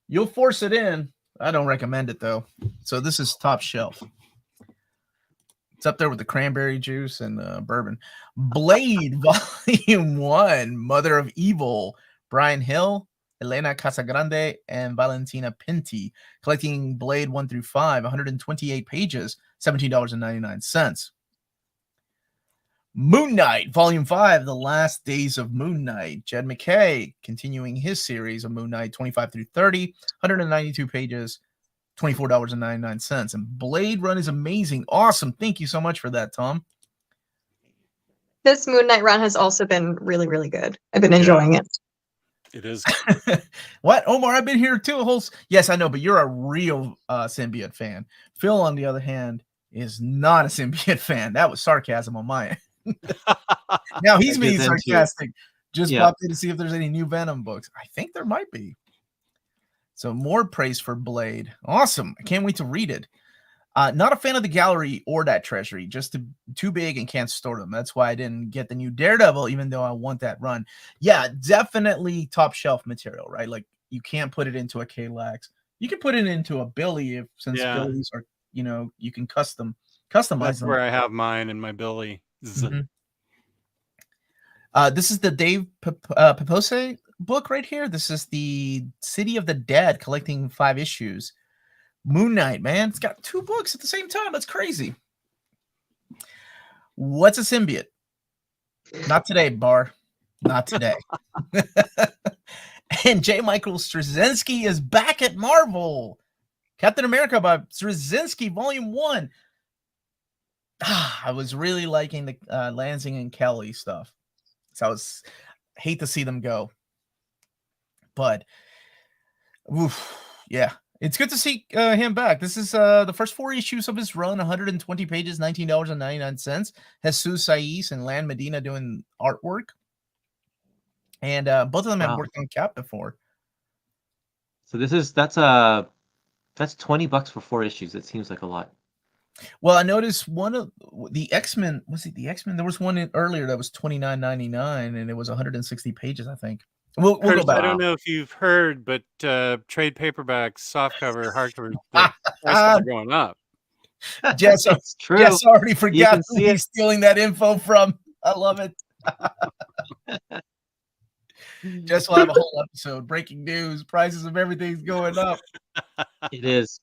Speaker 1: you'll force it in. I don't recommend it, though. So this is top shelf. It's up there with the cranberry juice and bourbon. Blade, Volume 1, Mother of Evil, Brian Hill, Elena Casagrande, and Valentina Pinti. Collecting Blade 1 through 5, 128 pages, $17.99. Moon Knight, Volume 5, The Last Days of Moon Knight. Jed MacKay, continuing his series of Moon Knight, 25 through 30, 192 pages, $24.99. And Blade Run is amazing. Awesome. Thank you so much for that, Tom.
Speaker 5: This Moon Knight run has also been really, really good. I've been enjoying it.
Speaker 2: It is.
Speaker 1: What, Omar? I've been here too. Yes, I know, but you're a real symbiote fan. Phil, on the other hand, is not a symbiote fan. That was sarcasm on my end. Now he's being sarcastic. Just popped in to see if there's any new Venom books. I think there might be. So more praise for Blade. Awesome. I can't wait to read it. Not a fan of the gallery or that Treasury. Just too big and can't store them. That's why I didn't get the new Daredevil, even though I want that run. Yeah, definitely top shelf material, right? Like, you can't put it into a K-Lax. You can put it into a Billy since Billies are, you can customize
Speaker 2: That's
Speaker 1: them.
Speaker 2: where I have mine in my Billy.
Speaker 1: Mm-hmm. This is the Dave Pepose book right here. This is the City of the Dead, collecting 5 issues. Moon Knight, man, it's got 2 books at the same time. That's crazy. What's a symbiote? Not today, Bar. Not today. And J. Michael Straczynski is back at Marvel. Captain America by Straczynski, Volume 1. I was really liking the Lansing and Kelly stuff. So hate to see them go. But, yeah. It's good to see him back. This is the first 4 issues of his run, 120 pages, $19.99. Jesus Saiz and Lan Medina doing artwork. And both of them have worked on Cap before.
Speaker 4: So that's $20 for 4 issues. It seems like a lot.
Speaker 1: Well, I noticed one of the X-Men, was it the X-Men? There was one earlier that was $29.99 and it was 160 pages, I think. We'll go back.
Speaker 2: I don't know if you've heard, but trade paperbacks, softcover, hardcover, the prices are going up.
Speaker 1: Jess,
Speaker 4: it's true.
Speaker 1: Jess already forgot who he's stealing that info from. I love it. Jess will have a whole episode. Breaking news. Prices of everything's going up.
Speaker 4: It is.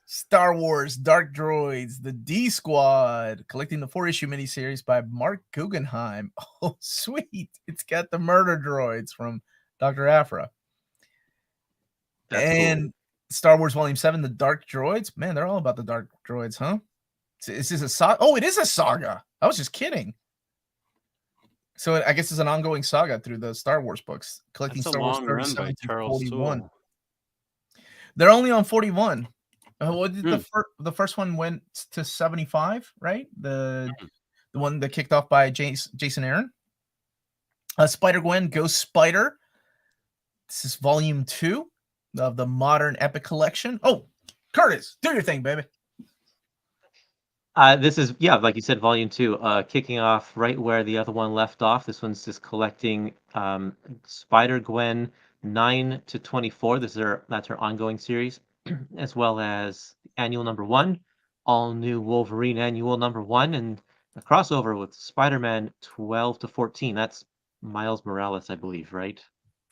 Speaker 1: Star Wars, Dark Droids, the D Squad, collecting the 4-issue miniseries by Mark Guggenheim. Oh, sweet. It's got the murder droids from Dr. Aphra. That's cool. Star Wars Volume 7, the Dark Droids. Man, they're all about the Dark Droids, huh? Is this a saga? Oh, it is a saga. I was just kidding. So I guess it's an ongoing saga through the Star Wars books. Collecting Star Wars 37 to 41. They're only on 41. What did the first one went to 75, right? The one that kicked off by Jason Aaron. Spider-Gwen, Ghost Spider. This is Volume 2 of the Modern Epic Collection. Oh, Curtis, do your thing, baby.
Speaker 4: This is, like you said, Volume 2, kicking off right where the other one left off. This one's just collecting Spider-Gwen 9 to 24. That's her ongoing series, as well as Annual Number 1, all new Wolverine Annual Number 1, and a crossover with Spider-Man 12 to 14. That's Miles Morales, I believe, right?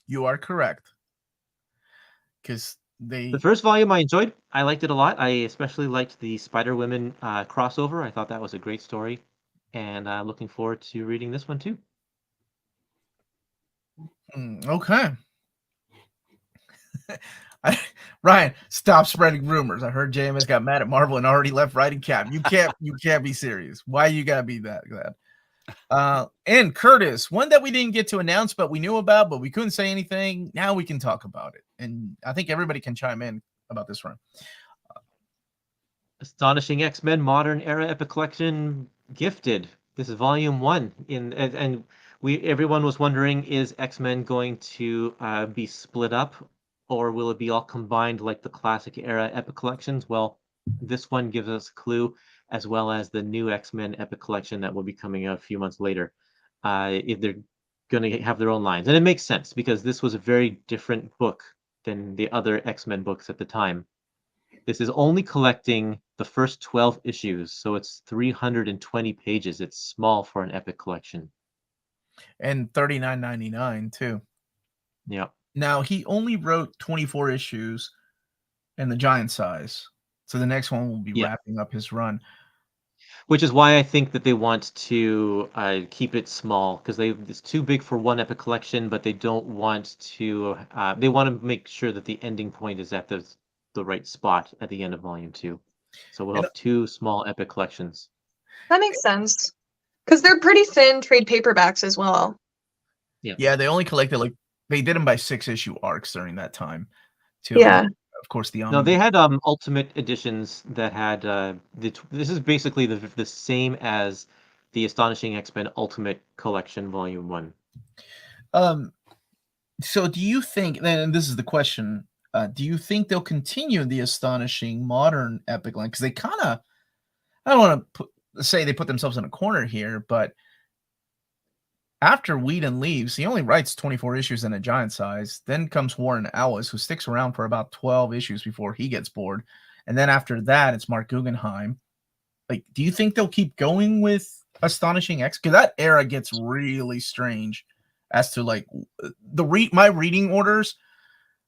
Speaker 1: You are correct. Because
Speaker 4: The first volume I enjoyed. I liked it a lot. I especially liked the Spider-Women crossover. I thought that was a great story. And looking forward to reading this one too.
Speaker 1: Okay. Ryan, stop spreading rumors. I heard JMS got mad at Marvel and already left writing cap. You can't be serious. Why you gotta be that glad? And Curtis, one that we didn't get to announce, but we knew about, but we couldn't say anything. Now we can talk about it, and I think everybody can chime in about this run.
Speaker 4: Astonishing X-Men Modern Era Epic Collection Gifted. This is volume 1 and everyone was wondering, is X-Men going to be split up, or will it be all combined like the classic era Epic Collections? Well, this one gives us a clue, as well as the new X-Men Epic Collection that will be coming out a few months later. If they're going to have their own lines, and it makes sense because this was a very different book than the other X-Men books at the time. This is only collecting the first 12 issues, so it's 320 pages. It's small for an Epic collection.
Speaker 1: And $39.99 too.
Speaker 4: Yeah.
Speaker 1: Now, he only wrote 24 issues in the giant size. So the next one will be wrapping up his run.
Speaker 4: Which is why I think that they want to keep it small, because it's too big for one Epic collection, but they don't want to. They want to make sure that the ending point is at the right spot at the end of volume 2. So we'll have 2 small Epic collections.
Speaker 5: That makes sense. Because they're pretty thin trade paperbacks as well.
Speaker 1: Yeah, they only collected they did them by 6-issue arcs during that time too.
Speaker 5: Yeah.
Speaker 1: Of course, the
Speaker 4: No, they had ultimate editions that had this is basically the same as the Astonishing X-Men Ultimate Collection Volume 1.
Speaker 1: So do you think, and this is the question, do you think they'll continue the Astonishing Modern Epic line? Because they kind of, I don't want to say they put themselves in a corner here, but after Whedon leaves, he only writes 24 issues in a giant size. Then comes Warren Ellis, who sticks around for about 12 issues before he gets bored. And then after that, it's Mark Guggenheim. Do you think they'll keep going with Astonishing X? Because that era gets really strange as to my reading orders.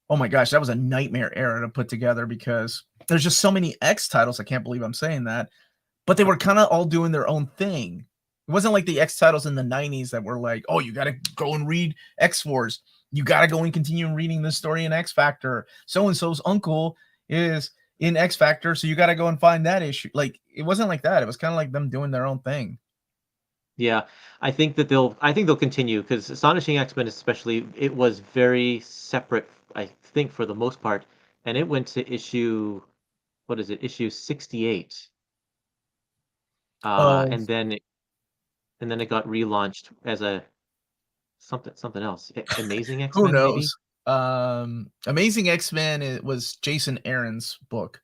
Speaker 1: Oh my gosh, that was a nightmare era to put together because there's just so many X titles. I can't believe I'm saying that. But they were kind of all doing their own thing. It wasn't like the X titles in the 90s that were like, oh, you got to go and read X-Force. You got to go and continue reading this story in X Factor. So-and-so's uncle is in X Factor, so you got to go and find that issue. It wasn't like that. It was kind of like them doing their own thing.
Speaker 4: Yeah, I think they'll continue, because Astonishing X-Men especially, it was very separate, I think, for the most part, and it went to issue 68. And then it got relaunched as a something else. Amazing X-Men.
Speaker 1: Who knows? Maybe? Amazing X-Men, it was Jason Aaron's book.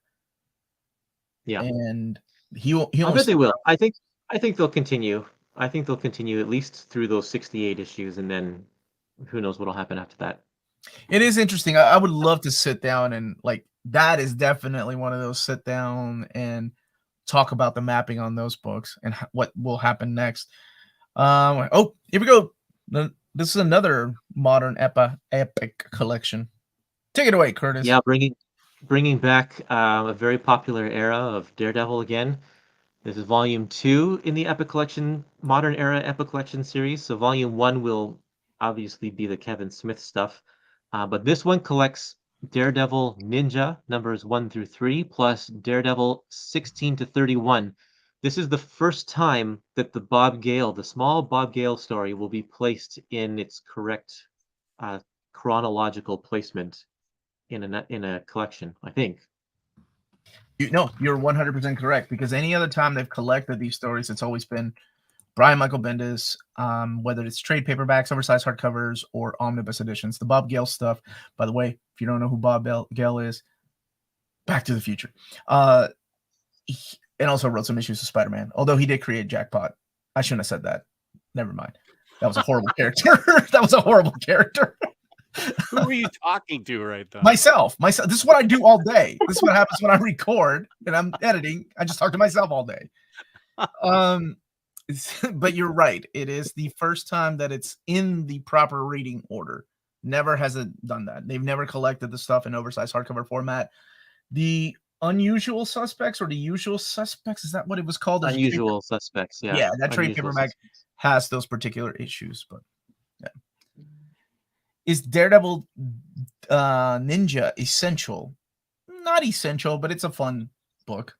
Speaker 4: Yeah,
Speaker 1: and he
Speaker 4: I bet they will. I think they'll continue. I think they'll continue at least through those 68 issues, and then who knows what'll happen after that.
Speaker 1: It is interesting. I would love to sit down and that is definitely one of those sit down and talk about the mapping on those books and what will happen next. Here we go. This is another modern epic collection. Take it away, Curtis.
Speaker 4: Yeah, bringing back a very popular era of Daredevil again. This is volume 2 in the Epic Collection, Modern Era Epic Collection series. So volume 1 will obviously be the Kevin Smith stuff. But this one collects Daredevil Ninja numbers 1 through 3, plus Daredevil 16 to 31. This is the first time that the small Bob Gale story, will be placed in its correct chronological placement in a collection, I think.
Speaker 1: You're 100% correct, because any other time they've collected these stories, it's always been Brian Michael Bendis, whether it's trade paperbacks, oversized hardcovers, or omnibus editions. The Bob Gale stuff, by the way, if you don't know who Bob Gale is, Back to the Future. And also wrote some issues of Spider-Man, although he did create Jackpot. I shouldn't have said that. Never mind. That was a horrible character. That was a horrible character.
Speaker 2: Who are you talking to right now?
Speaker 1: Myself. This is what I do all day. This is what happens when I record and I'm editing. I just talk to myself all day. But you're right. It is the first time that it's in the proper reading order. Never has it done that. They've never collected the stuff in oversized hardcover format. The Unusual Suspects or the Usual Suspects, is that what it was called?
Speaker 4: Unusual Suspects, yeah.
Speaker 1: Yeah, that trade
Speaker 4: Unusual
Speaker 1: paperback
Speaker 4: Suspects.
Speaker 1: has those particular issues, but yeah. Is Daredevil Ninja essential? Not essential, but it's a fun book.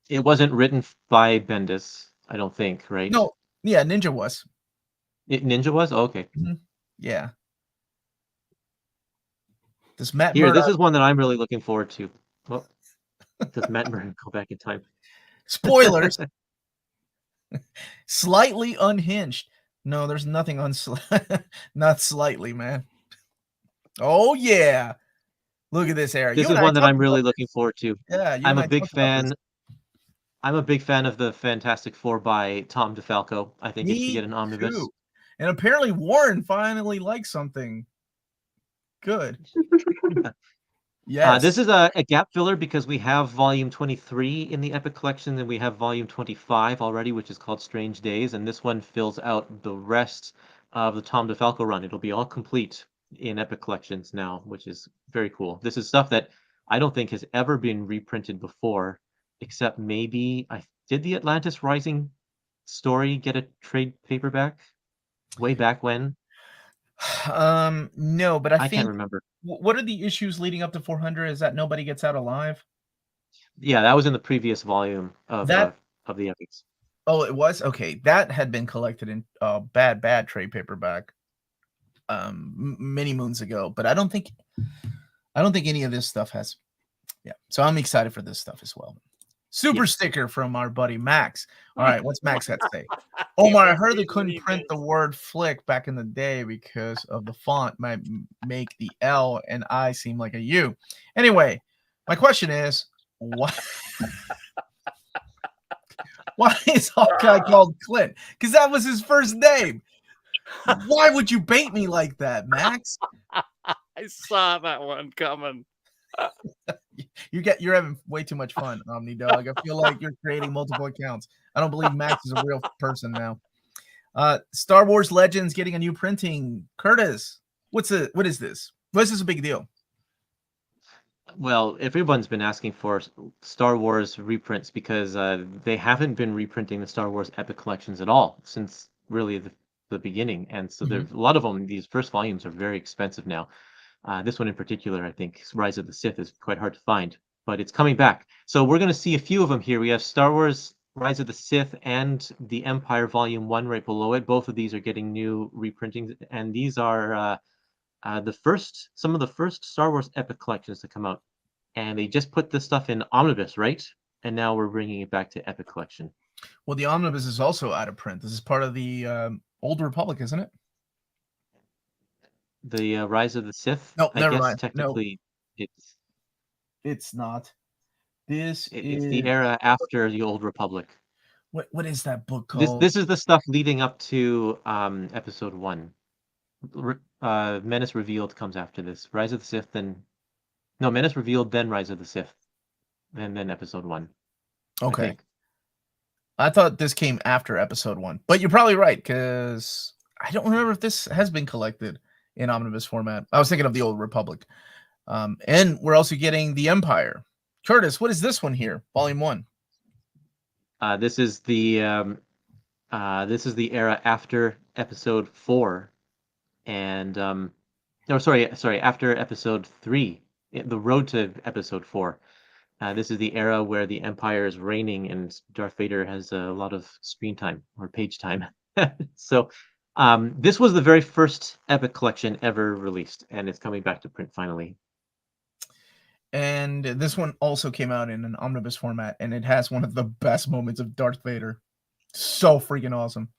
Speaker 4: It wasn't written by Bendis, I don't think, right?
Speaker 1: No, yeah, Ninja was.
Speaker 4: Ninja was? Oh, okay.
Speaker 1: Yeah. Does Matt
Speaker 4: Here, this
Speaker 1: Murdock...
Speaker 4: is one that I'm really looking forward to. Well, does Matt Murdock go back in time?
Speaker 1: Spoilers. Slightly unhinged. No, there's nothing on not slightly, man. Oh yeah. Look at this area.
Speaker 4: This is one that I'm really looking forward to.
Speaker 1: Yeah,
Speaker 4: I'm a big fan. I'm a big fan of the Fantastic Four by Tom DeFalco. I think it should get an omnibus.
Speaker 1: Too. And apparently Warren finally likes something good. Yes.
Speaker 4: This is a gap filler because we have volume 23 in the Epic Collection and we have volume 25 already, which is called Strange Days. And this one fills out the rest of the Tom DeFalco run. It'll be all complete in Epic Collections now, which is very cool. This is stuff that I don't think has ever been reprinted before, except maybe did the Atlantis Rising story get a trade paperback way back when?
Speaker 1: No, but I think
Speaker 4: can't remember.
Speaker 1: What are the issues leading up to 400? Is that nobody gets out alive?
Speaker 4: Yeah, that was in the previous volume of the Epics.
Speaker 1: Oh, it was? Okay. That had been collected in bad trade paperback many moons ago, but I don't think any of this stuff has. Yeah. So I'm excited for this stuff as well. Super sticker from our buddy Max. All right, what's Max had to say? Omar, I heard they couldn't print the word flick back in the day because of the font might make the L and I seem like a U. Anyway, my question is, why is Hawkeye called Clint? Because that was his first name. Why would you bait me like that, Max?
Speaker 2: I saw that one coming.
Speaker 1: You're having way too much fun, Omni Dog. I feel like you're creating multiple accounts. I don't believe Max is a real person now. Star Wars Legends getting a new printing. Curtis, what is this? This is a big deal.
Speaker 4: Well, everyone's been asking for Star Wars reprints because they haven't been reprinting the Star Wars Epic Collections at all since really the beginning. And so there's a lot of them. These first volumes are very expensive now. This one in particular, I think, Rise of the Sith, is quite hard to find, but it's coming back. So we're going to see a few of them here. We have Star Wars Rise of the Sith and the Empire Volume 1 right below it. Both of these are getting new reprintings, and these are some of the first Star Wars Epic Collections to come out. And they just put this stuff in Omnibus, right? And now we're bringing it back to Epic Collection.
Speaker 1: Well, the Omnibus is also out of print. This is part of the Old Republic, isn't it?
Speaker 4: The Rise of the Sith?
Speaker 1: No,
Speaker 4: I
Speaker 1: never
Speaker 4: guess
Speaker 1: mind.
Speaker 4: technically
Speaker 1: it's not. It's
Speaker 4: the era after the Old Republic.
Speaker 1: What is that book called?
Speaker 4: This is the stuff leading up to Episode 1. Menace Revealed comes after this. Rise of the Sith, Menace Revealed, then Rise of the Sith, and then Episode 1.
Speaker 1: Okay. I thought this came after Episode 1, but you're probably right, because I don't remember if this has been collected in omnibus format. I was thinking of the Old Republic. And we're also getting the Empire. Curtis, what is this one here? Volume 1.
Speaker 4: This is the era after Episode 4, and after Episode 3, the road to Episode 4. This is the era where the Empire is reigning and Darth Vader has a lot of screen time or page time. So this was the very first Epic Collection ever released, and it's coming back to print finally.
Speaker 1: And this one also came out in an omnibus format, and it has one of the best moments of Darth Vader. So freaking awesome.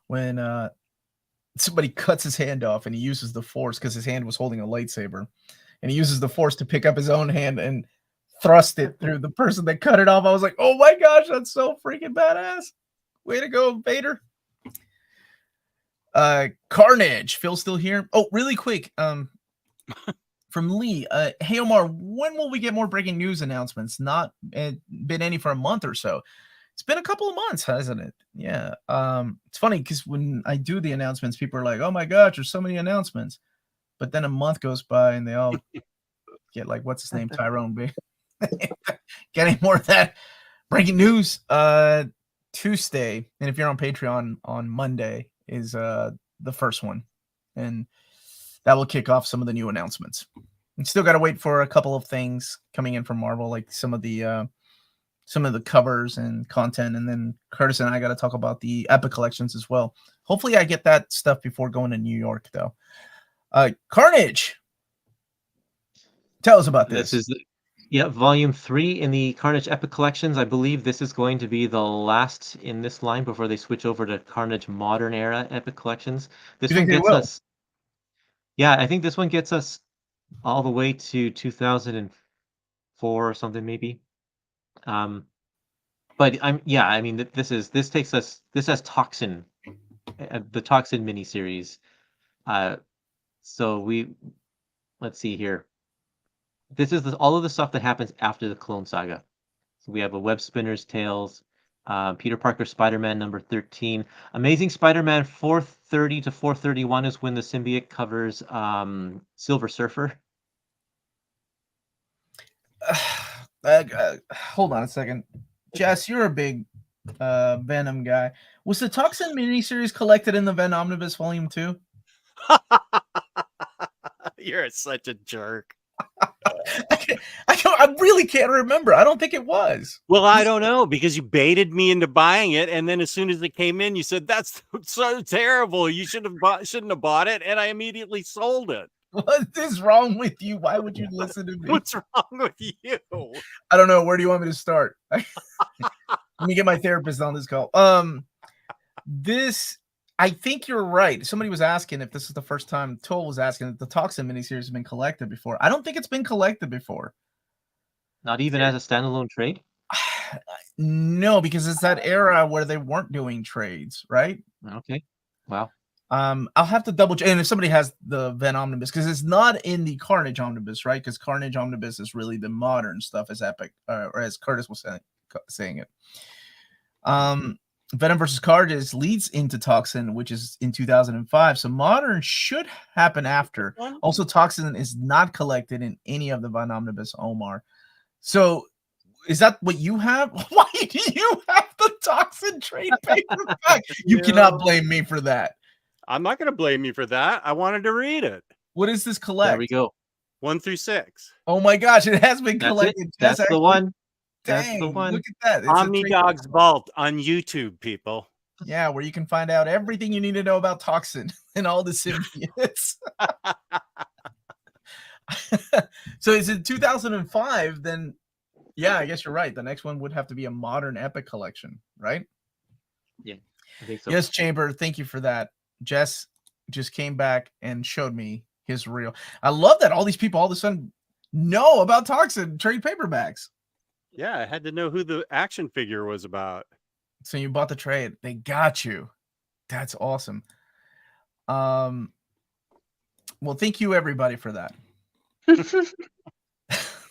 Speaker 1: When somebody cuts his hand off and he uses the Force because his hand was holding a lightsaber, and he uses the Force to pick up his own hand and thrust it through the person that cut it off. I was like, oh my gosh, that's so freaking badass. Way to go, Vader. Carnage. Phil's still here. Oh, really quick. From Lee. Hey, Omar, when will we get more breaking news announcements? Not been any for a month or so. It's been a couple of months, hasn't it? Yeah. It's funny because when I do the announcements, people are like, "Oh my gosh, there's so many announcements," but then a month goes by and they all get like, what's his name, Tyrone B. Getting more of that breaking news. Tuesday, and if you're on Patreon on Monday, is the first one, and that will kick off some of the new announcements. And still got to wait for a couple of things coming in from Marvel, like some of the covers and content, and then Curtis and I got to talk about the Epic collections as well. Hopefully, I get that stuff before going to New York, though. Carnage, tell us about this.
Speaker 4: This is volume 3 in the Carnage Epic collections. I believe this is going to be the last in this line before they switch over to Carnage Modern Era Epic collections. This one gets us. Yeah, I think this one gets us all the way to 2004 or something, maybe. But I mean, this takes us. This has Toxin, the Toxin miniseries. So let's see here. This is all of the stuff that happens after the Clone Saga. So we have a Web Spinner's Tales, Peter Parker Spider-Man number 13, Amazing Spider-Man 430 to 431 is when the symbiote covers Silver Surfer.
Speaker 1: Hold on a second. Jess, you're a big Venom guy. Was the Toxin miniseries collected in the Venom Omnibus Volume 2?
Speaker 2: You're such a jerk.
Speaker 1: I really can't remember. I don't think it was.
Speaker 2: Well, I don't know, because you baited me into buying it, and then as soon as it came in, you said, "That's so terrible. You shouldn't have bought it," and I immediately sold it.
Speaker 1: What is wrong with you? Why would you listen to me?
Speaker 2: What's wrong with you?
Speaker 1: I don't know. Where do you want me to start? Let me get my therapist on this call. I think you're right. Somebody was asking if this is the first time. Toll was asking if the Toxin miniseries has been collected before. I don't think it's been collected before.
Speaker 4: Not even as a standalone trade?
Speaker 1: No, because it's that era where they weren't doing trades, right?
Speaker 4: Okay. Wow.
Speaker 1: I'll have to double check. And if somebody has the Venom Omnibus, because it's not in the Carnage Omnibus, right? Because Carnage Omnibus is really the modern stuff, as Epic, or as Curtis was saying it. Venom versus Carnage leads into Toxin, which is in 2005. So modern should happen after. Also, Toxin is not collected in any of the Venom Omnibus Omar. So is that what you have? Why do you have the Toxin trade paperback? You cannot blame me for that.
Speaker 2: I'm not going to blame you for that. I wanted to read it.
Speaker 1: What is this collect?
Speaker 4: There we go.
Speaker 2: 1 through 6.
Speaker 1: Oh my gosh, it has been collected.
Speaker 4: That's the one.
Speaker 1: Dang,
Speaker 4: that's the one.
Speaker 1: Look at that. It's
Speaker 2: Omni Dog's Vault on YouTube, people.
Speaker 1: Yeah, where you can find out everything you need to know about Toxin and all the symbiotes. So it's in 2005, then yeah, I guess you're right. The next one would have to be a modern Epic collection, right?
Speaker 4: Yeah, I think so.
Speaker 1: Yes, Chamber, thank you for that. Jess just came back and showed me his reel. I love that all these people all of a sudden know about Toxin trade paperbacks.
Speaker 2: Yeah, I had to know who the action figure was about.
Speaker 1: So you bought the trade. They got you. That's awesome. Well, thank you everybody for that.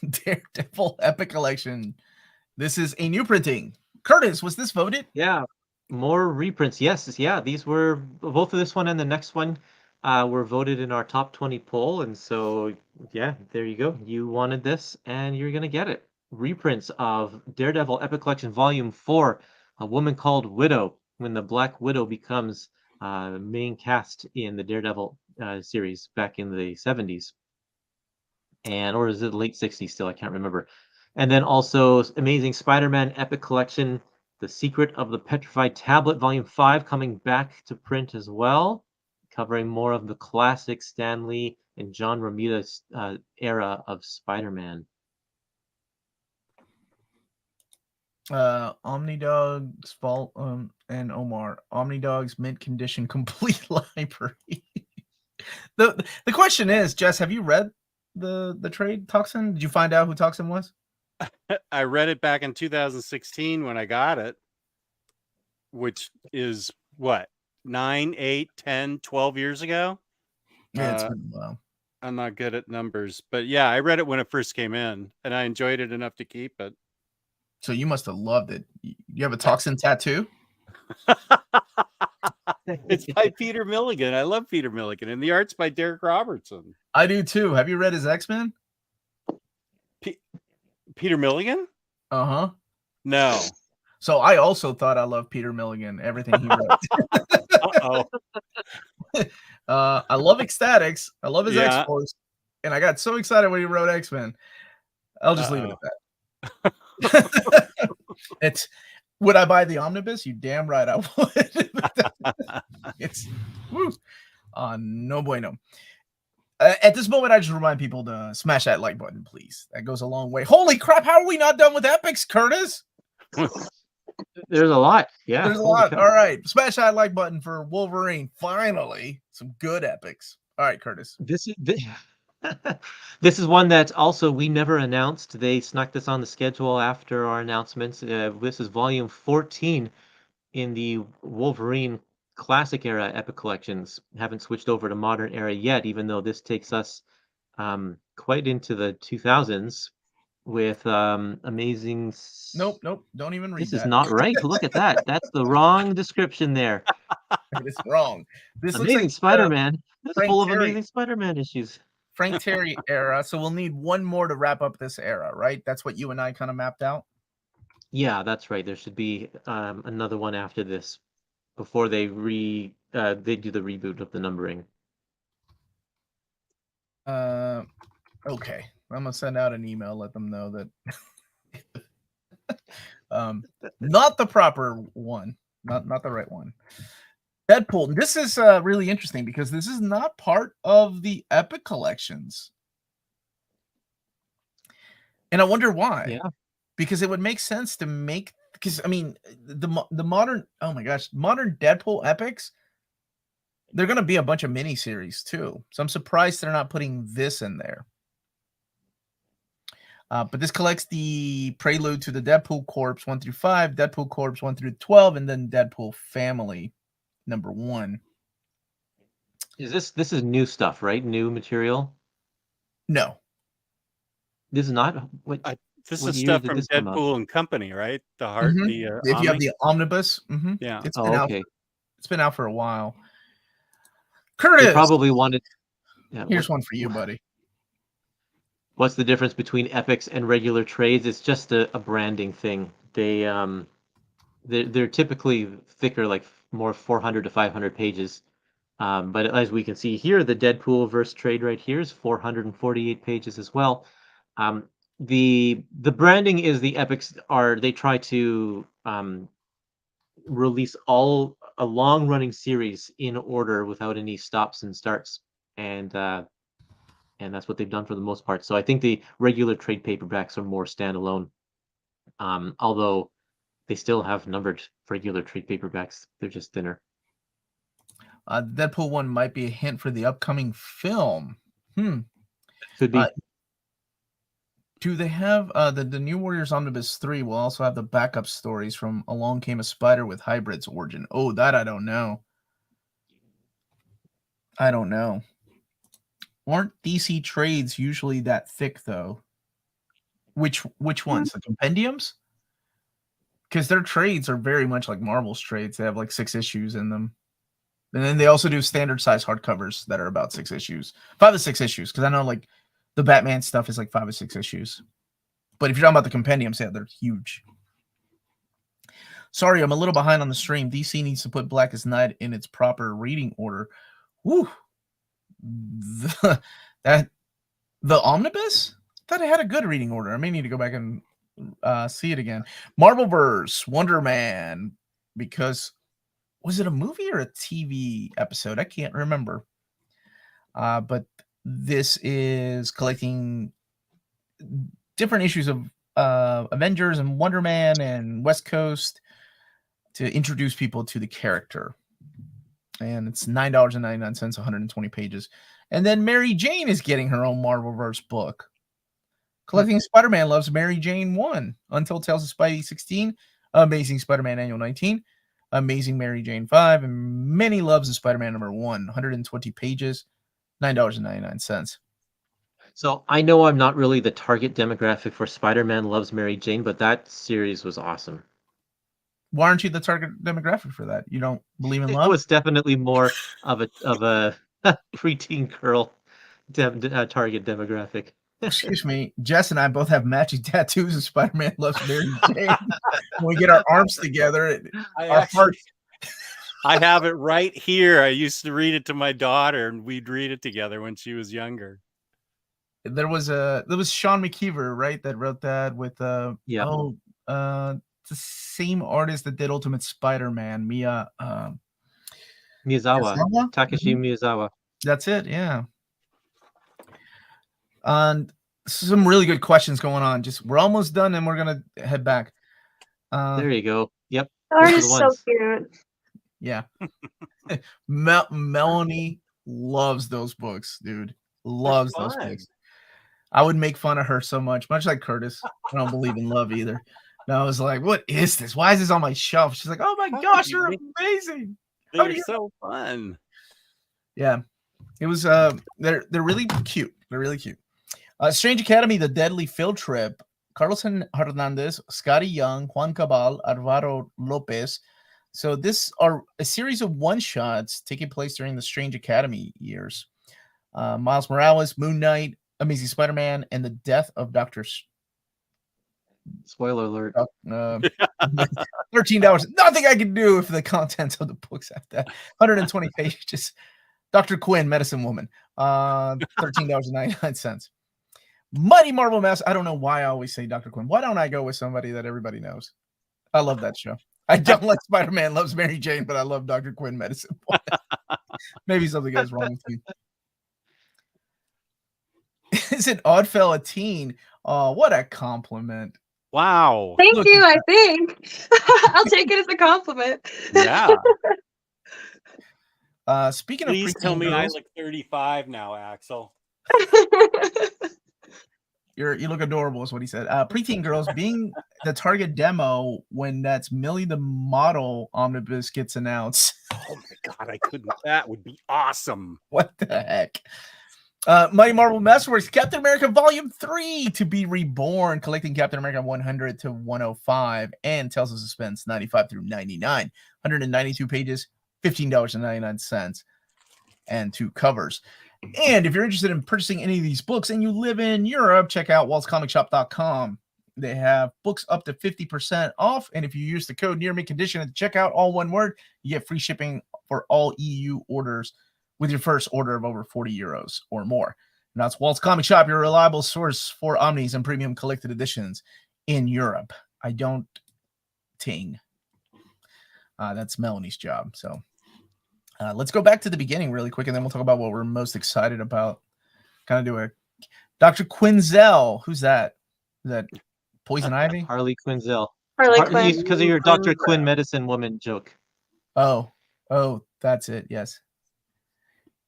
Speaker 1: Daredevil Epic Collection. This is a new printing. Curtis, was this voted?
Speaker 4: Yeah, more reprints. Yes, yeah. These were both of this one and the next one were voted in our top 20 poll, and so yeah, there you go. You wanted this, and you're gonna get it. Reprints of Daredevil Epic Collection Volume 4, A Woman Called Widow, when the Black Widow becomes main cast in the Daredevil series back in the 70s. Or is it late 60s still? I can't remember. And then also Amazing Spider-Man Epic Collection, The Secret of the Petrified Tablet, Volume 5, coming back to print as well, covering more of the classic Stan Lee and John Romita's era of Spider-Man.
Speaker 1: Omnidog's Vault and Omar. Omnidog's mint condition complete library. The question is, Jess, have you read the trade Toxin? Did you find out who Toxin was?
Speaker 2: I read it back in 2016 when I got it, which is what, 9, 8, 10, 12 years ago?
Speaker 1: Yeah, it's been a while.
Speaker 2: I'm not good at numbers, but yeah, I read it when it first came in, and I enjoyed it enough to keep it.
Speaker 1: So you must have loved it. You have a toxin tattoo?
Speaker 2: It's by Peter Milligan. I love Peter Milligan, and the art's by Derek Robertson.
Speaker 1: I do too. Have you read his X-Men?
Speaker 2: Peter Milligan?
Speaker 1: Uh-huh.
Speaker 2: No.
Speaker 1: So I also thought I loved Peter Milligan, everything he wrote.
Speaker 2: Uh-oh.
Speaker 1: I love Ecstatics. I love his
Speaker 2: Yeah.
Speaker 1: X-Force. And I got so excited when he wrote X-Men. I'll just leave it at that. It's would I buy the omnibus? You damn right I would. It's woo. No bueno. At this moment, I just remind people to smash that like button, please. That goes a long way. Holy crap! How are we not done with epics, Curtis?
Speaker 4: There's a lot. Yeah,
Speaker 1: There's a lot. All right, smash that like button for Wolverine. Finally, some good epics. All right, Curtis.
Speaker 4: This is one that also we never announced. They snuck this on the schedule after our announcements. This is volume 14 in the Wolverine Classic Era Epic Collections. Haven't switched over to Modern Era yet, even though this takes us quite into the 2000s with amazing.
Speaker 1: Nope. Don't even read
Speaker 4: This
Speaker 1: that.
Speaker 4: is not right. Look at that. That's the wrong description there.
Speaker 1: It's wrong. This
Speaker 4: Amazing
Speaker 1: looks like
Speaker 4: Spider-Man. It's
Speaker 1: Frank
Speaker 4: full of
Speaker 1: Terry.
Speaker 4: Amazing Spider-Man issues.
Speaker 1: Frank Terry era. So we'll need one more to wrap up this era, right? That's what you and I kind of mapped out.
Speaker 4: Yeah, that's right. There should be another one after this before they do the reboot of the numbering.
Speaker 1: Okay. I'm gonna send out an email, let them know that not the proper one, not the right one. Deadpool. This is really interesting because this is not part of the Epic collections, and I wonder why.
Speaker 4: Yeah,
Speaker 1: because it would make sense to make. Because I mean, the modern modern Deadpool epics. They're going to be a bunch of miniseries too, so I'm surprised they're not putting this in there. But this collects the prelude to the Deadpool Corps 1 through 5, Deadpool Corps 1 through 12, and then Deadpool Family number 1.
Speaker 4: this is new stuff, right? New material.
Speaker 1: No,
Speaker 4: This is not. What
Speaker 2: This
Speaker 4: what
Speaker 2: is
Speaker 4: year
Speaker 2: stuff
Speaker 4: did
Speaker 2: from
Speaker 4: this come out?
Speaker 2: Deadpool and Company, right? The heart,
Speaker 1: Mhm.
Speaker 2: the
Speaker 1: if you have
Speaker 2: Omni?
Speaker 1: the omnibus,
Speaker 2: Yeah.
Speaker 1: it's
Speaker 4: Oh,
Speaker 1: been out.
Speaker 4: okay.
Speaker 1: It's been out for a while.
Speaker 4: They
Speaker 1: Curtis,
Speaker 4: probably wanted. Yeah,
Speaker 1: here's one for you, buddy.
Speaker 4: What's the difference between epics and regular trades? It's just a branding thing. They're typically thicker, like more 400 to 500 pages. But as we can see here, the Deadpool verse trade right here is 448 pages as well. The branding is the epics they try to release a long running series in order without any stops and starts, and that's what they've done for the most part. So I think the regular trade paperbacks are more standalone, although they still have numbered regular trade paperbacks. They're just thinner.
Speaker 1: Deadpool 1 might be a hint for the upcoming film.
Speaker 4: Could be.
Speaker 1: Do they have the New Warriors Omnibus 3 will also have the backup stories from Along Came a Spider with Hybrid's origin? Oh, that I don't know. Aren't DC trades usually that thick though? Which ones? The compendiums? Because their trades are very much like Marvel's trades. They have like 6 issues in them. And then they also do standard size hardcovers that are about 6 issues. 5 to 6 issues. Because I know like the Batman stuff is like 5 or 6 issues. But if you're talking about the compendiums, yeah, they're huge. Sorry, I'm a little behind on the stream. DC needs to put Blackest Night in its proper reading order. Woo. The Omnibus? I thought it had a good reading order. I may need to go back and see it again. Marvelverse, Wonder Man, because was it a movie or a TV episode? I can't remember. But this is collecting different issues of Avengers and Wonder Man and West Coast to introduce people to the character. And it's $9.99, 120 pages. And then Mary Jane is getting her own Marvelverse book. Collecting Spider-Man Loves Mary Jane 1, Untold Tales of Spidey 16, Amazing Spider-Man Annual 19, Amazing Mary Jane 5, and Many Loves of Spider-Man number 1, 120 pages, $9.99.
Speaker 4: So I know I'm not really the target demographic for Spider-Man Loves Mary Jane, but that series was awesome.
Speaker 1: Why aren't you the target demographic for that? You don't believe in
Speaker 4: It
Speaker 1: love?
Speaker 4: was definitely more of a preteen girl target demographic.
Speaker 1: Excuse me. Jess and I both have matching tattoos of Spider-Man Loves Mary Jane. When we get our arms together, our hearts.
Speaker 2: I have it right here. I used to read it to my daughter, and we'd read it together when she was younger.
Speaker 1: There was Sean McKeever, right, that wrote that with the same artist that did Ultimate Spider-Man,
Speaker 4: Miyazawa,
Speaker 1: Miyazawa?
Speaker 4: Takashi Miyazawa.
Speaker 1: That's it, yeah. And some really good questions going on. Just we're almost done, and we're gonna head back.
Speaker 4: There you go. Yep.
Speaker 5: The art
Speaker 4: those are
Speaker 5: is
Speaker 4: the
Speaker 5: so
Speaker 4: ones.
Speaker 5: cute.
Speaker 1: Yeah. Melanie loves those books, dude. Loves those books. I would make fun of her so much like Curtis. I don't believe in love either. And I was like, what is this? Why is this on my shelf? She's like, oh my gosh, you're amazing.
Speaker 2: They're so fun.
Speaker 1: Yeah. It was they're really cute. They're really cute. Strange Academy, The Deadly Field Trip, Carlos Hernandez, Scotty Young, Juan Cabal, Alvaro Lopez. So this are a series of one-shots taking place during the Strange Academy years. Miles Morales, Moon Knight, Amazing Spider-Man, and the death of Dr.
Speaker 4: Spoiler alert.
Speaker 1: $13. Nothing I can do if the contents of the books have that. 120 pages. Dr. Quinn, Medicine Woman. $13.99. Mighty Marvel Mass. I don't know why I always say Dr. Quinn. Why don't I go with somebody that everybody knows? I love that show. I don't like Spider-Man Loves Mary Jane, but I love Dr. Quinn, Medicine Woman. Maybe something goes wrong with me. Is it Ødfel a teen? Oh, what a compliment.
Speaker 2: Wow.
Speaker 5: Thank you, I think. I'll take it as a compliment.
Speaker 2: Yeah.
Speaker 1: Speaking
Speaker 2: Please
Speaker 1: of
Speaker 2: tell me I
Speaker 1: girls,
Speaker 2: look 35 now, Axel.
Speaker 1: you look adorable is what he said. Preteen girls being the target demo when that's Millie the Model Omnibus gets announced.
Speaker 2: Oh my God, I couldn't. That would be awesome.
Speaker 1: What the heck? Mighty Marvel Masterworks, Captain America Volume 3 to be reborn, collecting Captain America 100 to 105 and Tales of Suspense 95 through 99. 192 pages, $15.99, and 2 covers. And if you're interested in purchasing any of these books and you live in Europe, check out waltzcomicshop.com. They have books up to 50% off. And if you use the code nearmintcon at the checkout, all one word, you get free shipping for all EU orders with your first order of over 40 euros or more. And that's Walt's Comic Shop, your reliable source for omnis and premium collected editions in Europe. I don't ting. That's Melanie's job. So let's go back to the beginning really quick, and then we'll talk about what we're most excited about. Kind of do a Dr. Quinzel. Who's that? Is that Poison Ivy?
Speaker 4: Harley Quinzel.
Speaker 5: Harley Quinn.
Speaker 4: Because of your Dr. Quinn Medicine Woman joke.
Speaker 1: Oh, that's it. Yes.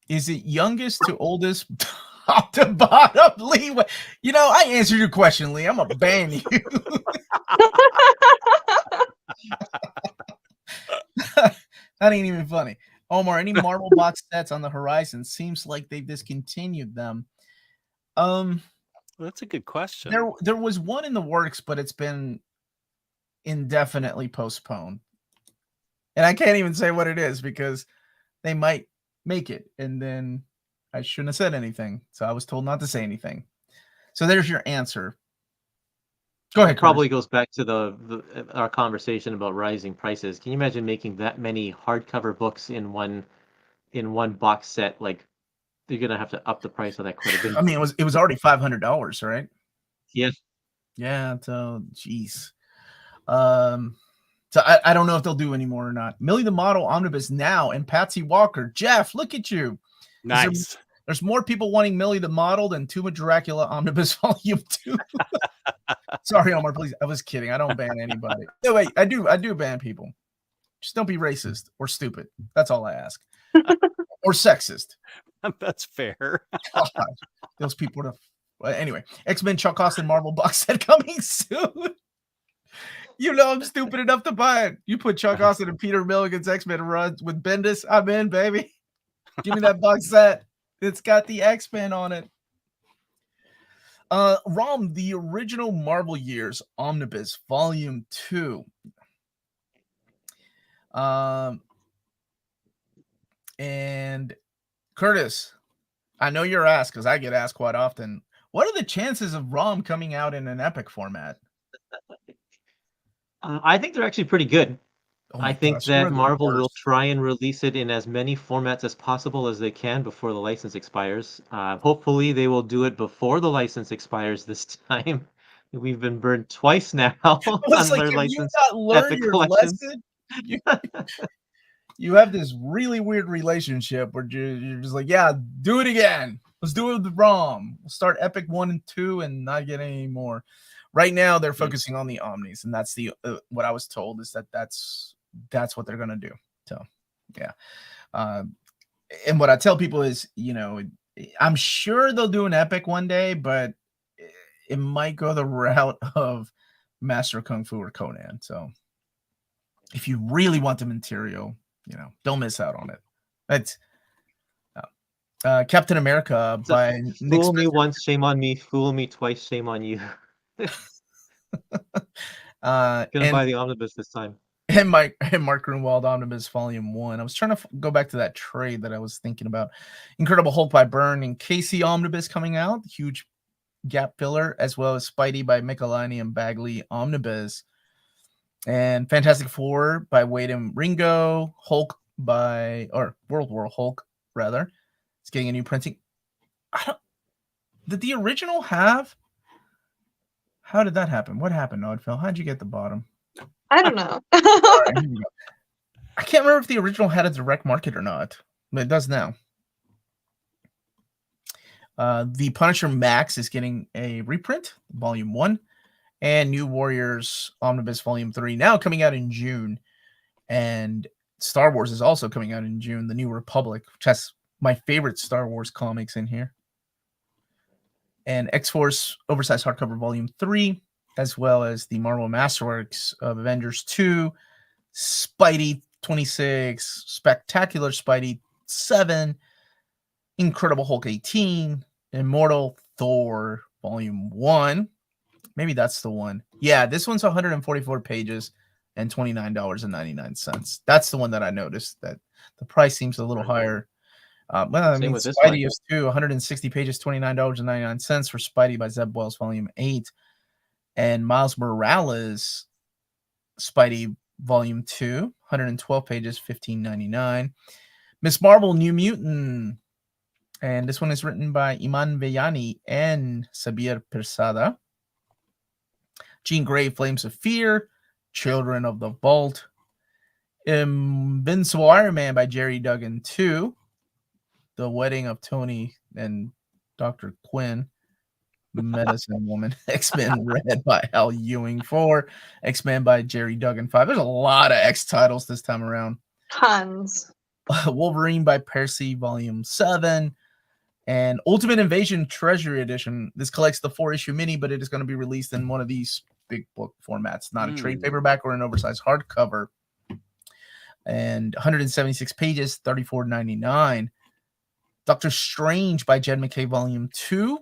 Speaker 1: Is it youngest to oldest? Top to bottom, Lee. You know, I answered your question, Lee. I'm gonna ban you. That ain't even funny. Omar, any Marvel box sets on the horizon? Seems like they've discontinued them.
Speaker 2: That's a good question.
Speaker 1: There was one in the works, but it's been indefinitely postponed. And I can't even say what it is because they might make it, and then I shouldn't have said anything. So I was told not to say anything. So there's your answer. Go ahead.
Speaker 4: It probably goes back to our conversation about rising prices. Can you imagine making that many hardcover books in one box set? Like, you're gonna have to up the price of that quite a bit.
Speaker 1: I mean, it was already $500, right?
Speaker 4: Yeah.
Speaker 1: Yeah. So, geez. So I don't know if they'll do any more or not. Millie the Model Omnibus now and Patsy Walker. Jeff, look at you.
Speaker 2: Nice.
Speaker 1: There's more people wanting Millie the Model than Tomb of Dracula Omnibus Volume 2. Sorry, Omar, please. I was kidding. I don't ban anybody. No, wait, I do ban people. Just don't be racist or stupid. That's all I ask. Or sexist.
Speaker 2: That's fair.
Speaker 1: God, those people are. Anyway, X-Men Chuck Austin Marvel box set coming soon. You know I'm stupid enough to buy it. You put Chuck Austin and Peter Milligan's X-Men runs with Bendis, I'm in, baby. Give me that box set. It's got the X-Men on it. Rom, the original Marvel Years Omnibus Volume 2. And Curtis, I know you're asked because I get asked quite often. What are the chances of ROM coming out in an epic format?
Speaker 4: I think they're actually pretty good.
Speaker 1: Oh
Speaker 4: I
Speaker 1: my
Speaker 4: think
Speaker 1: gosh, you
Speaker 4: that
Speaker 1: are the
Speaker 4: Marvel will
Speaker 1: worst.
Speaker 4: try and release it in as many formats as possible as they can before the license expires. Hopefully, they will do it before the license expires this time. We've been burned twice now
Speaker 1: It's
Speaker 4: on
Speaker 1: like,
Speaker 4: their
Speaker 1: if you
Speaker 4: license
Speaker 1: not learn
Speaker 4: epic
Speaker 1: your
Speaker 4: collections.
Speaker 1: lesson, you have this really weird relationship where you're just like, yeah, do it again. Let's do it with ROM. We'll start Epic 1 and 2 and not get any more. Right now, they're focusing on the Omnis, and that's the what I was told is that's what they're gonna do. So, yeah. And what I tell people is, I'm sure they'll do an Epic one day, but it might go the route of Master of Kung Fu or Conan. So, if you really want the material, don't miss out on it. That's Captain America
Speaker 4: So,
Speaker 1: by Nick
Speaker 4: fool me
Speaker 1: Spencer.
Speaker 4: once, shame on me. Fool me twice, shame on you. Gonna
Speaker 1: And
Speaker 4: buy the omnibus this time.
Speaker 1: and Mark Grunwald Omnibus Volume 1. I was trying to go back to that trade that I was thinking about. Incredible Hulk by Byrne and Casey Omnibus coming out. Huge gap filler, as well as Spidey by Michelini and Bagley Omnibus. And Fantastic Four by Wade and Ringo. Hulk World War Hulk, rather. It's getting a new printing. Did the original have? How did that happen? What happened, Ødfel? How'd you get the bottom?
Speaker 5: I don't know.
Speaker 1: All right, here we go. I can't remember if the original had a direct market or not, but it does now. The Punisher Max is getting a reprint, Volume 1, and New Warriors Omnibus Volume 3, now coming out in June. And Star Wars is also coming out in June, The New Republic, which has my favorite Star Wars comics in here. And X-Force Oversized Hardcover Volume 3, as well as the Marvel Masterworks of Avengers 2, Spidey 26, Spectacular Spidey 7, Incredible Hulk 18, Immortal Thor Volume 1. Maybe that's the one. Yeah, this one's 144 pages and $29.99. That's the one that I noticed, that the price seems a little higher.
Speaker 4: Same with this
Speaker 1: Spidey
Speaker 4: one.
Speaker 1: is too, 160 pages, $29.99 for Spidey by Zeb Wells, Volume 8. And Miles Morales, Spidey Volume 2, 112 pages, $15.99. Miss Marvel, New Mutant. And this one is written by Iman Vellani and Sabir Persada. Jean Grey, Flames of Fear. Children of the Vault. Invincible Iron Man by Jerry Duggan 2. The Wedding of Tony and Dr. Quinn. Medicine Woman. X-Men Red by Al Ewing 4. X-Men by Jerry Duggan 5. There's a lot of X titles this time around.
Speaker 5: Tons.
Speaker 1: Wolverine by Percy Volume 7. And Ultimate Invasion Treasury Edition. This collects the 4-issue mini, but it is going to be released in one of these big book formats, not a trade paperback or an oversized hardcover. And 176 pages, $34.99. Doctor Strange by Jed McKay Volume 2.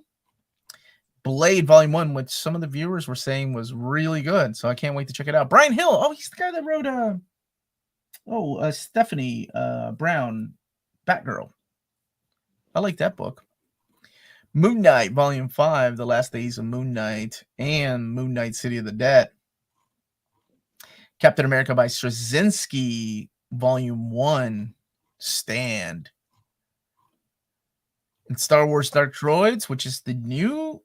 Speaker 1: Blade Volume 1, which some of the viewers were saying was really good, so I can't wait to check it out. Brian Hill. Oh, he's the guy that wrote Stephanie Brown, Batgirl. I like that book. Moon Knight Volume 5, The Last Days of Moon Knight, and Moon Knight City of the Dead. Captain America by Straczynski Volume 1, Stand. And Star Wars Dark Droids, which is the new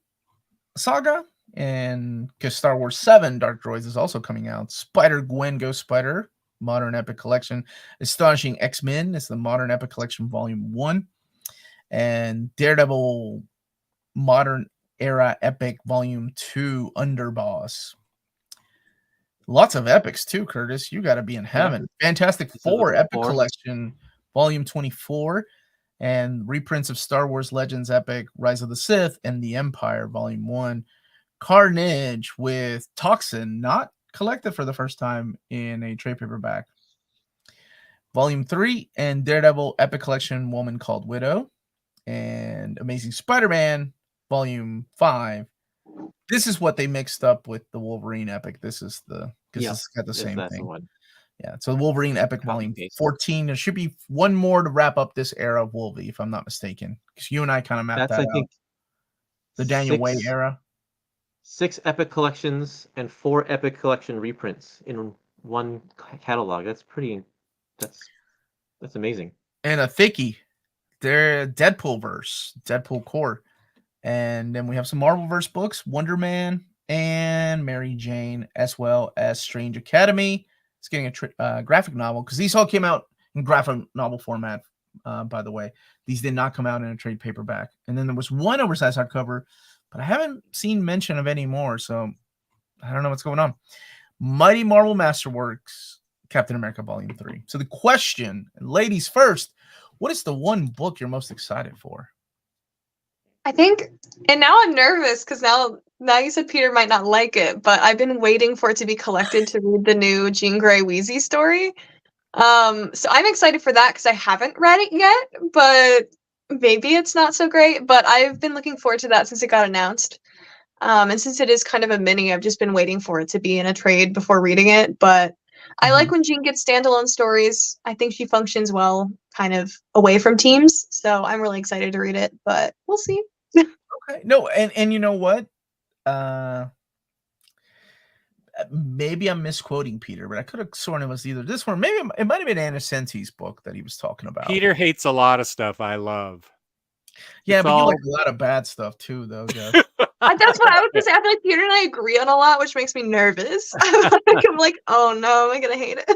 Speaker 1: saga, and because Star Wars 7 Dark Droids is also coming out. Spider-Gwen Ghost Spider, Modern Epic Collection. Astonishing X-Men is the Modern Epic Collection Volume 1. And Daredevil Modern Era Epic Volume 2 Underboss. Lots of epics too, Curtis. You got to be in heaven. Yeah. Fantastic Four Epic Collection Volume 24. And reprints of Star Wars Legends Epic, Rise of the Sith, and The Empire, Volume 1. Carnage with Toxin, not collected for the first time in a trade paperback. Volume 3, and Daredevil Epic Collection, Woman Called Widow. And Amazing Spider-Man, Volume 5. This is what they mixed up with the Wolverine Epic. This is the because
Speaker 4: Yeah,
Speaker 1: it's got the same
Speaker 4: that's the
Speaker 1: thing.
Speaker 4: one.
Speaker 1: Yeah, so Wolverine Epic
Speaker 4: Copy
Speaker 1: Volume
Speaker 4: paste.
Speaker 1: 14. There should be one more to wrap up this era of Wolvie, if I'm not mistaken. Because you and I kind of mapped
Speaker 4: That's
Speaker 1: that
Speaker 4: I
Speaker 1: out.
Speaker 4: think
Speaker 1: The Daniel Way
Speaker 4: six-
Speaker 1: era.
Speaker 4: 6 Epic collections and 4 Epic collection reprints in one catalog. That's pretty. That's amazing.
Speaker 1: And a thickie. They're Deadpool verse, Deadpool core. And then we have some Marvelverse books, Wonder Man and Mary Jane, as well as Strange Academy. It's getting a graphic novel because these all came out in graphic novel format, by the way. These did not come out in a trade paperback. And then there was one oversized hardcover, but I haven't seen mention of any more, so I don't know what's going on. Mighty Marvel Masterworks, Captain America Volume 3. So the question, ladies first, what is the one book you're most excited for?
Speaker 5: I think, and now I'm nervous because now you said Peter might not like it, but I've been waiting for it to be collected to read the new Jean Grey Wheezy story. So I'm excited for that because I haven't read it yet, but maybe it's not so great. But I've been looking forward to that since it got announced. And since it is kind of a mini, I've just been waiting for it to be in a trade before reading it. But I like when Jean gets standalone stories. I think she functions well kind of away from teams. So I'm really excited to read it, but we'll see.
Speaker 1: Okay. No, and you know what? Maybe I'm misquoting Peter, but I could have sworn it was either this one, maybe it might have been Anna Senti's book that he was talking about.
Speaker 2: Peter hates a lot of stuff I love.
Speaker 1: Yeah,
Speaker 2: It's
Speaker 1: but
Speaker 2: all-
Speaker 1: you like a lot of bad stuff too, though, Jeff.
Speaker 5: That's what I was gonna say. I feel like Peter and I agree on a lot, which makes me nervous. I'm like, oh no, am I gonna hate it?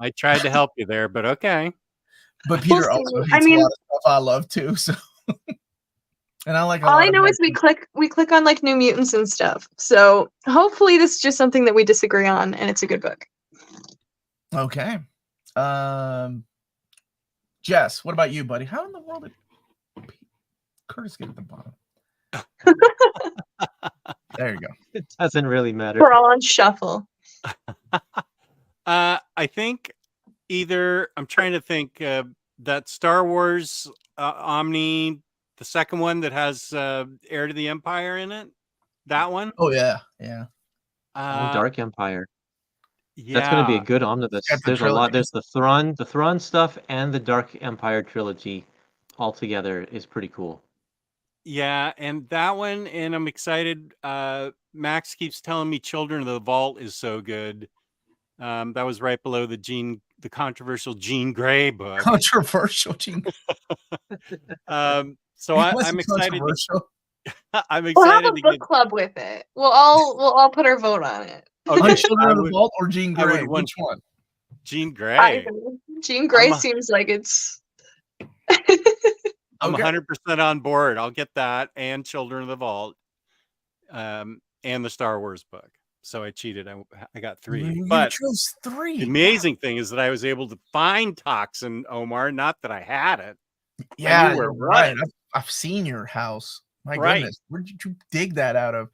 Speaker 2: I tried to help you there, but okay.
Speaker 1: But Peter
Speaker 5: see.
Speaker 1: also hates
Speaker 5: I mean-
Speaker 1: a lot of stuff I love too. So, and I like.
Speaker 5: All I know is we click on like New Mutants and stuff. So hopefully this is just something that we disagree on, and it's a good book.
Speaker 1: Okay. Jess, what about you, buddy? How in the world did Curtis get at the bottom? There you go.
Speaker 4: It doesn't really matter.
Speaker 5: We're all on shuffle.
Speaker 2: I think either I'm trying to think that Star Wars Omni, the second one that has Heir to the Empire in it, that one.
Speaker 1: Oh yeah.
Speaker 4: Dark Empire.
Speaker 2: Yeah,
Speaker 4: That's going to be a good omnibus.
Speaker 1: Got the
Speaker 4: There's a lot.
Speaker 1: trilogy.
Speaker 4: There's the Thrawn stuff, and the Dark Empire trilogy all together is pretty cool.
Speaker 2: Yeah, and that one, and I'm excited. Max keeps telling me Children of the Vault is so good. That was right below the controversial Jean Grey book.
Speaker 1: Controversial, Gene.
Speaker 2: So I'm excited. I'm
Speaker 5: We'll have
Speaker 2: excited
Speaker 5: a
Speaker 2: to
Speaker 5: book
Speaker 2: get.
Speaker 5: club with it. We'll all put our vote on it.
Speaker 1: On
Speaker 2: Okay,
Speaker 1: Children
Speaker 2: I
Speaker 1: of the
Speaker 2: would-
Speaker 1: Vault or Jean
Speaker 2: I would
Speaker 1: Grey?
Speaker 2: want-
Speaker 1: Which one?
Speaker 2: Jean Grey.
Speaker 5: Jean Grey
Speaker 2: I'm a-
Speaker 5: seems like it's.
Speaker 2: I'm
Speaker 1: Okay.
Speaker 2: 100% on board. I'll get that and Children of the Vault, and the Star Wars book. So I cheated. I got 3.
Speaker 1: You
Speaker 2: But
Speaker 1: chose 3.
Speaker 2: the amazing thing is that I was able to find Toxin Omar. Not that I had it.
Speaker 1: Yeah,
Speaker 2: knew where
Speaker 1: you're
Speaker 2: it
Speaker 1: right.
Speaker 2: was.
Speaker 1: I've seen your house. My
Speaker 2: Right.
Speaker 1: goodness, where did you dig that out of?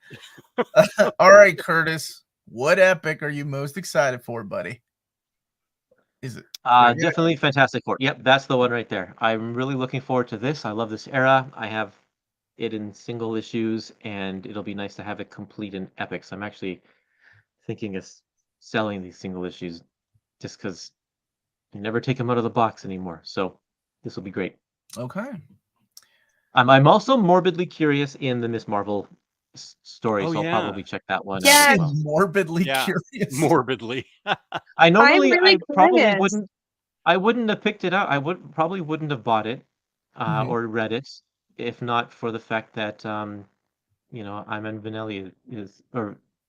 Speaker 1: All right, Curtis, what epic are you most excited for, buddy? Is it? Yeah.
Speaker 4: Definitely Fantastic Four. Yep, that's the one right there. I'm really looking forward to this. I love this era. I have it in single issues, and it'll be nice to have it complete in epics. I'm actually thinking of selling these single issues just because you never take them out of the box anymore. So this will be great.
Speaker 1: Okay.
Speaker 4: I'm also morbidly curious in the Miss Marvel story,
Speaker 2: Oh,
Speaker 4: so
Speaker 2: yeah.
Speaker 4: I'll probably check that one
Speaker 5: Yeah.
Speaker 4: out.
Speaker 1: I'm
Speaker 4: as well.
Speaker 1: morbidly
Speaker 2: Yeah.
Speaker 1: curious.
Speaker 2: Morbidly.
Speaker 4: I normally
Speaker 5: really
Speaker 4: probably
Speaker 5: curious.
Speaker 4: wouldn't have picked it up. I probably wouldn't have bought it
Speaker 1: Mhm.
Speaker 4: or read it if not for the fact that Iman Vellani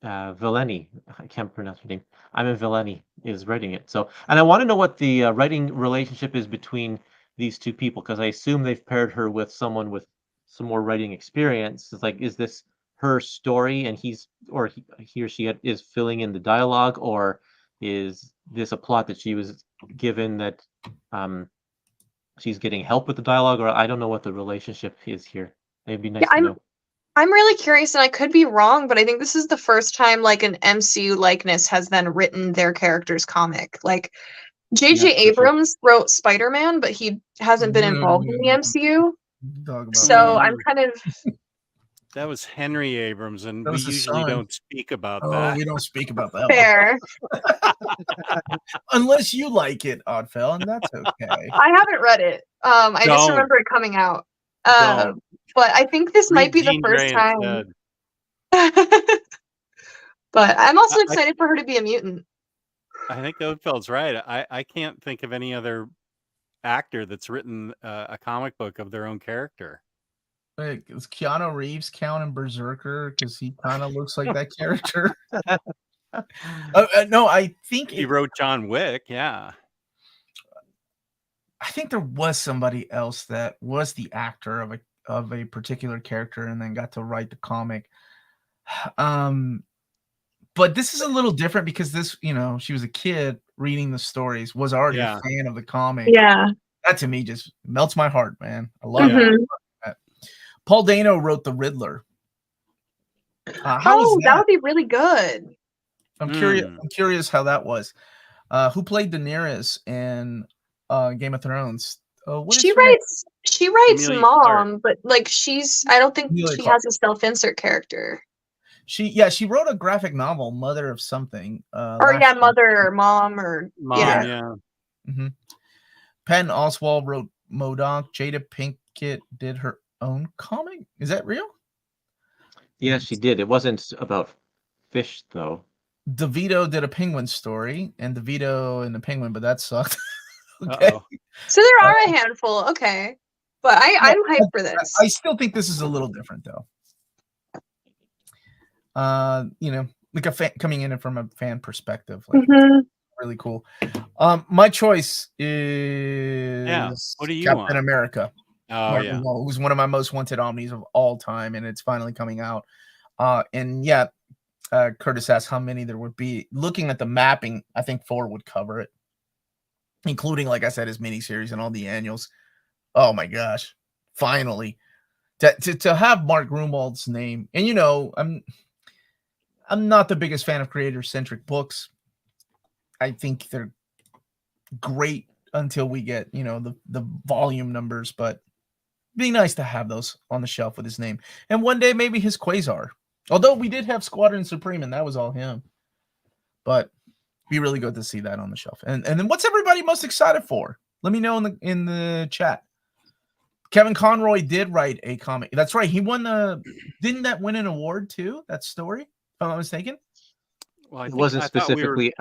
Speaker 4: Vellani, I can't pronounce her name. Iman Vellani is writing it. So, and I want to know what the writing relationship is between these two people, because I assume they've paired her with someone with some more writing experience. It's like, is this her story and he or she is filling in the dialogue, or is this a plot that she was given that she's getting help with the dialogue, or I don't know what the relationship is here. It'd be nice to know.
Speaker 5: I'm really curious, and I could be wrong, but I think this is the first time like an MCU likeness has then written their character's comic. Like J.J.
Speaker 4: Yeah, for sure.
Speaker 5: Abrams wrote Spider-Man, but he hasn't been involved in the MCU.
Speaker 1: Talk about
Speaker 5: So
Speaker 1: that.
Speaker 5: I'm kind of
Speaker 2: That was Henry Abrams, and
Speaker 1: That
Speaker 2: we
Speaker 1: was his
Speaker 2: usually
Speaker 1: son.
Speaker 2: don't speak about
Speaker 1: Oh,
Speaker 2: that.
Speaker 1: we don't speak about that one.
Speaker 5: Fair.
Speaker 1: Unless you like it, Ødfel, and that's okay.
Speaker 5: I haven't read it. I just
Speaker 2: Don't.
Speaker 5: remember it coming out.
Speaker 2: Don't.
Speaker 5: But I think this might
Speaker 2: Read
Speaker 5: be the
Speaker 2: Jean
Speaker 5: first
Speaker 2: Grey
Speaker 5: time.
Speaker 2: instead.
Speaker 5: But I'm also excited for her to be a mutant.
Speaker 2: I think Ødfel's right. I can't think of any other actor that's written a comic book of their own character.
Speaker 1: Like, does Keanu Reeves count in Berserker? Because he kind of looks like that character. No, I think
Speaker 2: He wrote John Wick. Yeah.
Speaker 1: I think there was somebody else that was the actor of a particular character and then got to write the comic. But this is a little different because this, she was a kid reading the stories, was already a fan of the comic.
Speaker 5: Yeah.
Speaker 1: That to me just melts my heart, man. I love that. Paul Dano wrote the Riddler. How was
Speaker 5: that would be really good.
Speaker 1: I'm curious how that was. Who played Daenerys in Game of Thrones?
Speaker 5: She writes
Speaker 2: Amelia
Speaker 5: Mom, but like I don't think
Speaker 1: Amelia
Speaker 5: she
Speaker 1: Clark.
Speaker 5: has a self-insert character.
Speaker 1: She wrote a graphic novel, Mother of Something.
Speaker 5: Mother or Mom or
Speaker 2: Mom, yeah.
Speaker 1: Mm-hmm. Patton Oswalt wrote MODOK. Jada Pinkett did her own comic. Is that real?
Speaker 4: Yeah, she did. It wasn't about fish, though.
Speaker 1: DeVito did a Penguin story, and DeVito and the Penguin, but that sucked. Okay.
Speaker 2: Uh-oh.
Speaker 5: So there are a handful. Okay. But I'm hyped for this.
Speaker 1: I still think this is a little different, though. Like a fan coming in from a fan perspective. Like, really cool. My choice is
Speaker 2: What do you
Speaker 1: Captain
Speaker 2: want?
Speaker 1: America.
Speaker 2: Oh, yeah.
Speaker 1: It was one of my most wanted omnis of all time, and it's finally coming out. Curtis asked how many there would be. Looking at the mapping, I think 4 would cover it, including, like I said, his miniseries and all the annuals. Oh my gosh! Finally, to have Mark Grunwald's name, and I'm not the biggest fan of creator-centric books. I think they're great until we get, the volume numbers, but it'd be nice to have those on the shelf with his name. And one day, maybe his Quasar. Although we did have Squadron Supreme, and that was all him. But it'd be really good to see that on the shelf. And then what's everybody most excited for? Let me know in the chat. Kevin Conroy did write a comic. That's right. He won didn't that win an award too? That story, if I'm not mistaken.
Speaker 2: Well,
Speaker 4: it wasn't specifically.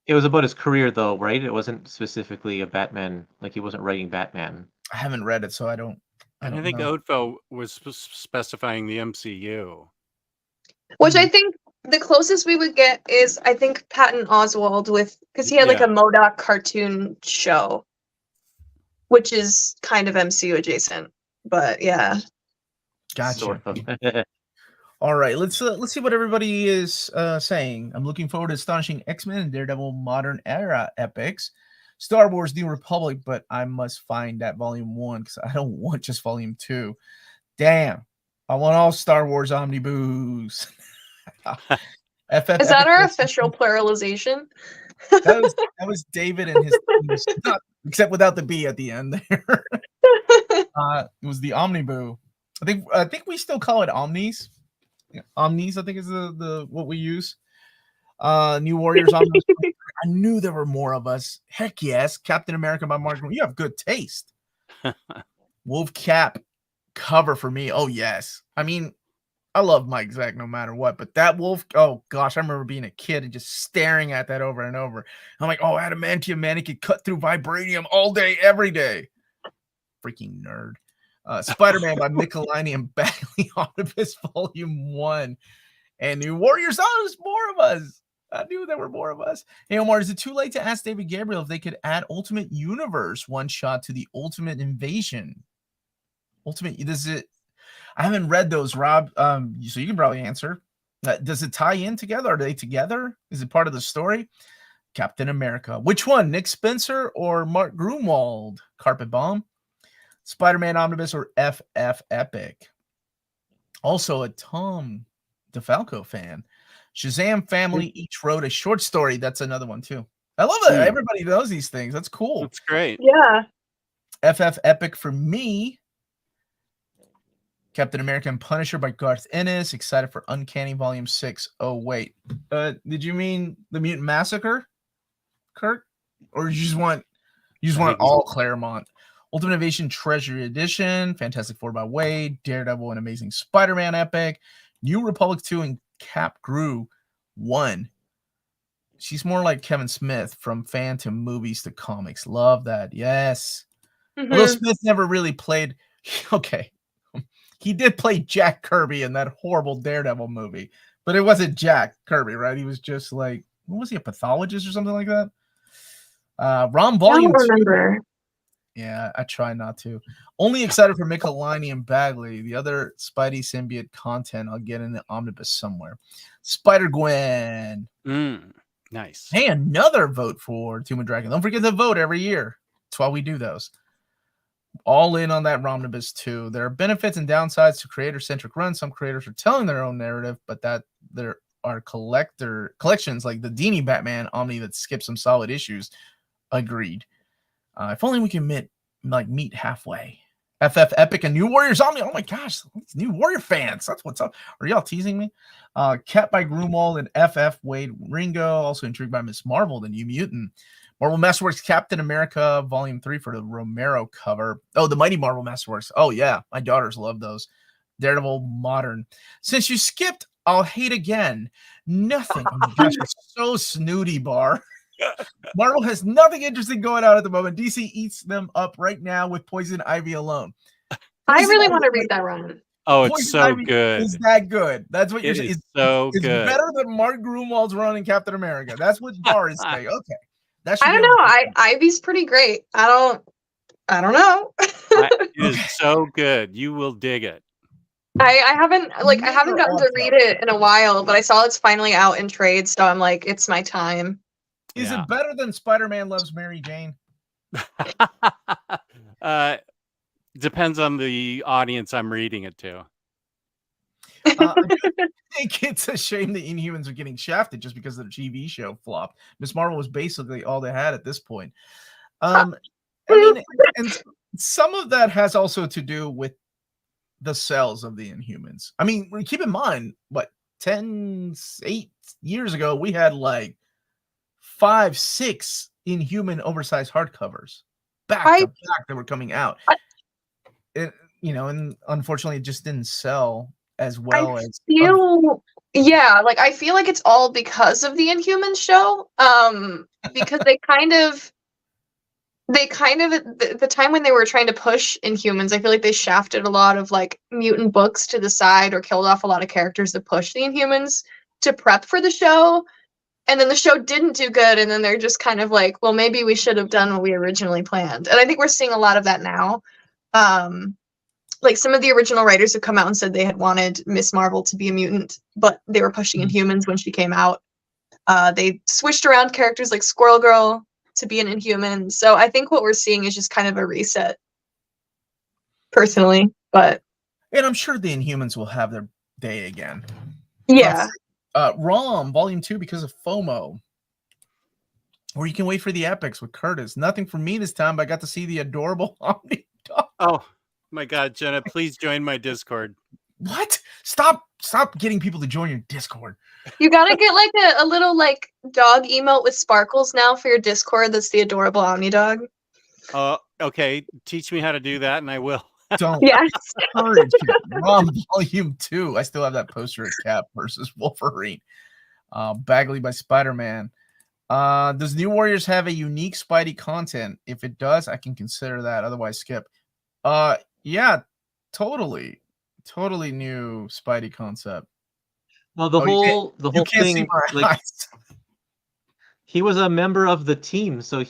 Speaker 4: It was about his career, though, right? It wasn't specifically a Batman. Like, he wasn't writing Batman.
Speaker 1: I haven't read it, so I don't.
Speaker 2: I think Ødfel was specifying the MCU.
Speaker 5: Which I think the closest we would get is, I think, Patton Oswalt because he had like a MODOK cartoon show, which is kind of MCU adjacent. But yeah.
Speaker 1: Gotcha.
Speaker 4: Sort of.
Speaker 1: All right, let's see what everybody is saying. I'm looking forward to Astonishing X-Men and Daredevil Modern Era epics. Star Wars New Republic, but I must find that Volume 1 because I don't want just Volume 2. Damn. I want all Star Wars Omnibus.
Speaker 5: Is that our official pluralization?
Speaker 1: That was David and his team, except without the B at the end there. It was the Omnibus. I think we still call it Omnis. Omnis, I think is the what we use. New Warriors Omnibus. I knew there were more of us. Heck yes. Captain America by Mark. You have good taste. Wolf Cap cover for me. Oh yes. I mean, I love Mike Zeck no matter what, but that wolf, oh gosh, I remember being a kid and just staring at that over and over. I'm like, oh, adamantium, man, it could cut through vibranium all day, every day. Freaking nerd. Spider-Man by Michelini and Bagley Omnibus Volume 1. And New Warriors, there's more of us. I knew there were more of us. Hey, Omar, is it too late to ask David Gabriel if they could add Ultimate Universe one-shot to the Ultimate Invasion? I haven't read those, Rob, so you can probably answer. Does it tie in together? Are they together? Is it part of the story? Captain America. Which one, Nick Spencer or Mark Grunwald? Carpet Bomb. Spider-Man Omnibus or FF Epic. Also a Tom DeFalco fan. Shazam family each wrote a short story. That's another one too. I love that. Everybody knows these things. That's cool.
Speaker 2: That's great.
Speaker 5: Yeah.
Speaker 1: FF Epic for me. Captain America and Punisher by Garth Ennis. Excited for Uncanny Volume 6. Oh, wait. Did you mean the Mutant Massacre, Kurt? Or you just want all Claremont? Ultimate Invasion Treasury Edition, Fantastic Four by Wade, Daredevil and Amazing Spider-Man Epic, New Republic 2 and Cap Grew 1. She's more like Kevin Smith, from fan to movies to comics. Love that. Yes.
Speaker 5: Mm-hmm.
Speaker 1: Although Smith never really played. Okay. He did play Jack Kirby in that horrible Daredevil movie, but it wasn't Jack Kirby, right? He was just like, what was he, a pathologist or something like that? Rom Volume 2.
Speaker 5: I don't remember.
Speaker 1: Yeah, I try not to. Only excited for Michelini and Bagley. The other Spidey symbiote content I'll get in the omnibus somewhere. Spider-Gwen.
Speaker 2: Nice.
Speaker 1: Hey, another vote for Tomb of Dragon. Don't forget to vote every year. That's why we do those. All in on that Omnibus too. There are benefits and downsides to creator-centric runs. Some creators are telling their own narrative, but that there are collections like the Dini Batman Omni that skip some solid issues. Agreed. If only we can meet halfway. FF Epic and New Warriors Omni. Oh my gosh, these New Warrior fans. That's what's up. Are y'all teasing me? Cat by Grumwald and FF Wade Ringo. Also intrigued by Miss Marvel, the New Mutant. Marvel Masterworks Captain America Volume 3 for the Romero cover. Oh, the Mighty Marvel Masterworks. Oh, yeah. My daughters love those. Daredevil Modern. Since you skipped, I'll hate again. Nothing. Oh my gosh, it's so snooty, Bar. Marvel has nothing interesting going on at the moment. DC eats them up right now with Poison Ivy alone.
Speaker 5: I really want to read that run.
Speaker 2: Oh,
Speaker 1: Poison
Speaker 2: it's so
Speaker 1: Ivy
Speaker 2: good.
Speaker 1: Is that good? That's what you're saying.
Speaker 2: It's so
Speaker 1: it's
Speaker 2: good.
Speaker 1: better than Mark Grunwald's run in Captain America. That's what Bar is saying. Okay.
Speaker 5: I don't know. Ivy's pretty great. I don't know.
Speaker 2: It is so good. You will dig it.
Speaker 5: I haven't gotten to read it in a while, but I saw it's finally out in trade, so I'm like, it's my time.
Speaker 1: Is it better than Spider-Man Loves Mary Jane?
Speaker 2: Depends on the audience I'm reading it to.
Speaker 1: I think it's a shame the Inhumans are getting shafted just because the TV show flopped. Miss Marvel was basically all they had at this point. I mean, and some of that has also to do with the cells of the Inhumans. I mean, keep in mind, 8 years ago, we had like 5, 6 Inhuman oversized hardcovers back to back that were coming out. And unfortunately, it just didn't sell as well
Speaker 5: I feel like it's all because of the Inhumans show. Because they kind of at the time when they were trying to push Inhumans, I feel like they shafted a lot of like mutant books to the side or killed off a lot of characters to push the Inhumans to prep for the show. And then the show didn't do good, and then they're just kind of like, well, maybe we should have done what we originally planned. And I think we're seeing a lot of that now. Like some of the original writers have come out and said they had wanted Miss Marvel to be a mutant, but they were pushing Inhumans when she came out. They switched around characters like Squirrel Girl to be an Inhuman. So I think what we're seeing is just kind of a reset, personally. And
Speaker 1: I'm sure the Inhumans will have their day again.
Speaker 5: Yeah.
Speaker 1: ROM Volume 2 because of FOMO. Or you can wait for the epics with Curtis. Nothing for me this time, but I got to see the adorable Omni dog.
Speaker 2: Oh my God, Jenna, please join my Discord.
Speaker 1: What? Stop getting people to join your Discord.
Speaker 5: You gotta get like a little like dog emote with sparkles now for your Discord. That's the adorable Omni dog.
Speaker 2: Okay. Teach me how to do that, and I will.
Speaker 1: Don't.
Speaker 5: Yes.
Speaker 1: ROM Volume 2. I still have that poster of Cap versus Wolverine. Bagley by Spider-Man. Does New Warriors have a unique Spidey content? If it does, I can consider that. Otherwise, skip. Yeah, totally new Spidey concept.
Speaker 4: Well, the whole thing, like, he was a member of the team, so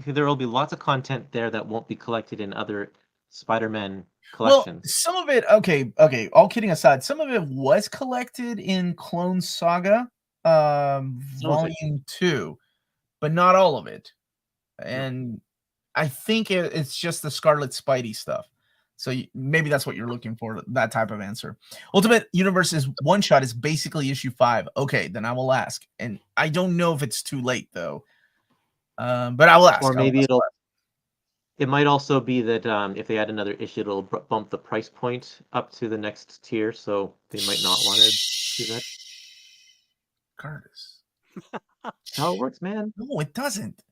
Speaker 4: there will be lots of content there that won't be collected in other Spider-Man collections.
Speaker 1: Well, some of it, okay. All kidding aside, some of it was collected in Clone Saga, Volume 2, but not all of it. And I think it's just the Scarlet Spidey stuff. So maybe that's what you're looking for, that type of answer. Ultimate Universe's one shot is basically issue 5. Okay, then I will ask. And I don't know if it's too late, though. But I will ask.
Speaker 4: Or maybe It might also be that if they add another issue, it'll bump the price point up to the next tier, so they might not want to do that.
Speaker 1: Curtis.
Speaker 4: That's how it works, man.
Speaker 1: No, it doesn't.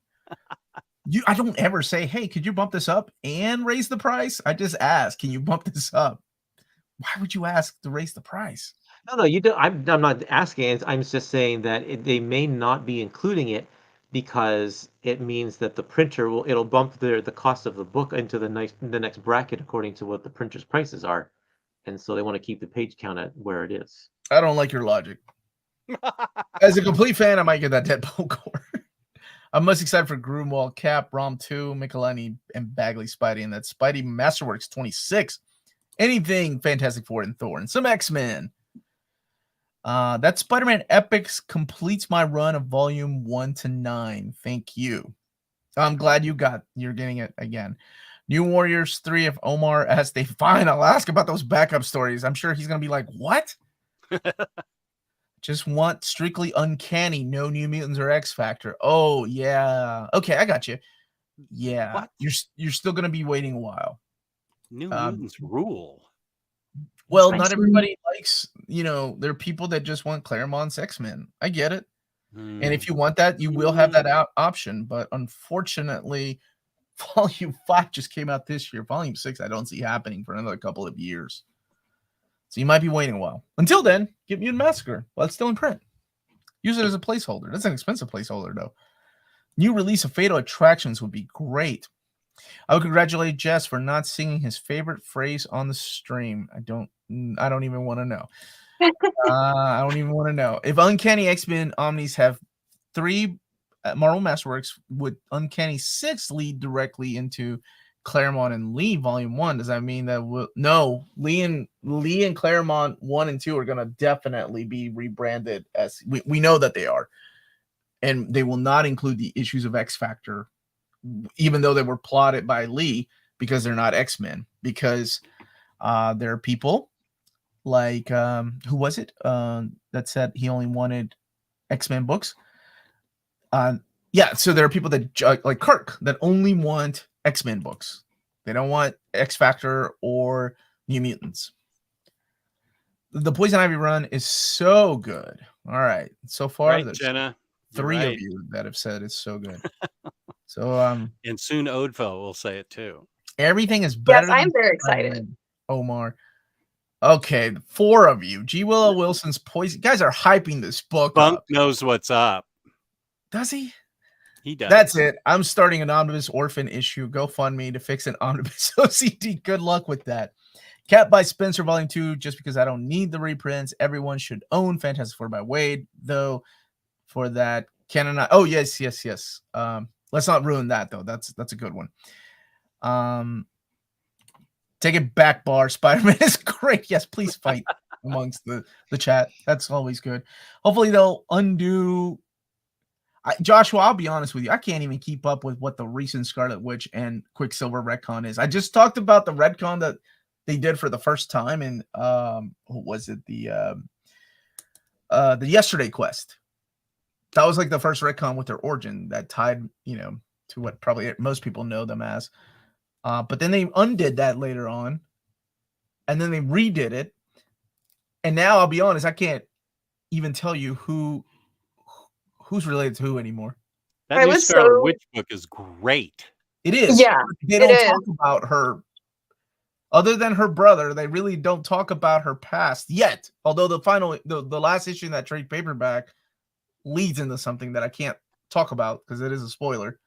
Speaker 1: I don't ever say, hey, could you bump this up and raise the price? I just ask, can you bump this up? Why would you ask to raise the price?
Speaker 4: No, you don't. I'm not asking. I'm just saying that they may not be including it because it means that the printer it'll bump the cost of the book into the next bracket according to what the printer's prices are, and so they want to keep the page count at where it is.
Speaker 1: I don't like your logic. As a complete fan, I might get that Deadpool core. I'm most excited for Grunwald, Cap, Rom 2, Michelini, and Bagley Spidey, and that Spidey Masterworks 26. Anything Fantastic Four and Thor, and some X-Men. That Spider-Man Epics completes my run of volume 1 to 9. Thank you. I'm glad you're getting it again. New Warriors 3 of Omar as they fine. I'll ask about those backup stories. I'm sure he's gonna be like, what? Just want strictly Uncanny, no New Mutants or X Factor. Oh yeah. Okay, I got you. Yeah.
Speaker 2: What?
Speaker 1: You're still gonna be waiting a while.
Speaker 2: New Mutants rule.
Speaker 1: Well,
Speaker 5: X-Men.
Speaker 1: not everybody likes, there are people that just want Claremont's X-Men. I get it. And if you want that, you will have that option. But unfortunately, Volume 5 just came out this year. Volume 6, I don't see happening for another couple of years. So you might be waiting a while. Until then, get Mutant Massacre while it's still in print. Use it as a placeholder. That's an expensive placeholder, though. New release of Fatal Attractions would be great. I would congratulate Jess for not singing his favorite phrase on the stream. I don't even want to know. I don't even want to know. If Uncanny X-Men Omnis have 3 Marvel Masterworks, would Uncanny 6 lead directly into Claremont and Lee Volume 1? Does that mean that no, Lee and Claremont 1 and 2 are going to definitely be rebranded as we know that they are. And they will not include the issues of X Factor, even though they were plotted by Lee, because they're not X-Men. Because there are people like who was it that said he only wanted X-Men books? Yeah, so there are people that like Kirk that only want X-Men books. They don't want X Factor or New Mutants. The Poison Ivy run is so good. All right, so far
Speaker 2: Right,
Speaker 1: there's
Speaker 2: Jenna.
Speaker 1: 3
Speaker 2: right.
Speaker 1: of you that have said it's so good. So
Speaker 2: and soon Ødfel will say it too.
Speaker 1: Everything is better.
Speaker 5: Yes, I'm very excited.
Speaker 1: Omar. Okay, 4 of you. G. Willow Wilson's Poison. You guys are hyping this book
Speaker 2: Bunk
Speaker 1: up.
Speaker 2: knows what's up.
Speaker 1: Does he?
Speaker 2: He does.
Speaker 1: That's it. I'm starting an omnibus orphan issue. GoFundMe to fix an omnibus OCD. Good luck with that. Cat by Spencer Volume 2, just because I don't need the reprints. Everyone should own Fantastic Four by Wade, though. For that, canon. Oh yes. Let's not ruin that though. That's a good one. Take it back, Bar. Spider-Man is great. Yes, please fight amongst the chat. That's always good. Hopefully they'll undo. Joshua, I'll be honest with you. I can't even keep up with what the recent Scarlet Witch and Quicksilver retcon is. I just talked about the retcon that they did for the first time in what was it? The Yesterday Quest. That was like the first retcon with their origin that tied, to what probably most people know them as. But then they undid that later on, and then they redid it. And now I'll be honest, I can't even tell you who's related to who anymore.
Speaker 2: That new Scarlet Witch book is great.
Speaker 1: It is.
Speaker 5: Yeah,
Speaker 1: they don't talk about her. Other than her brother, they really don't talk about her past yet. Although the last issue in that trade paperback leads into something that I can't talk about because it is a spoiler.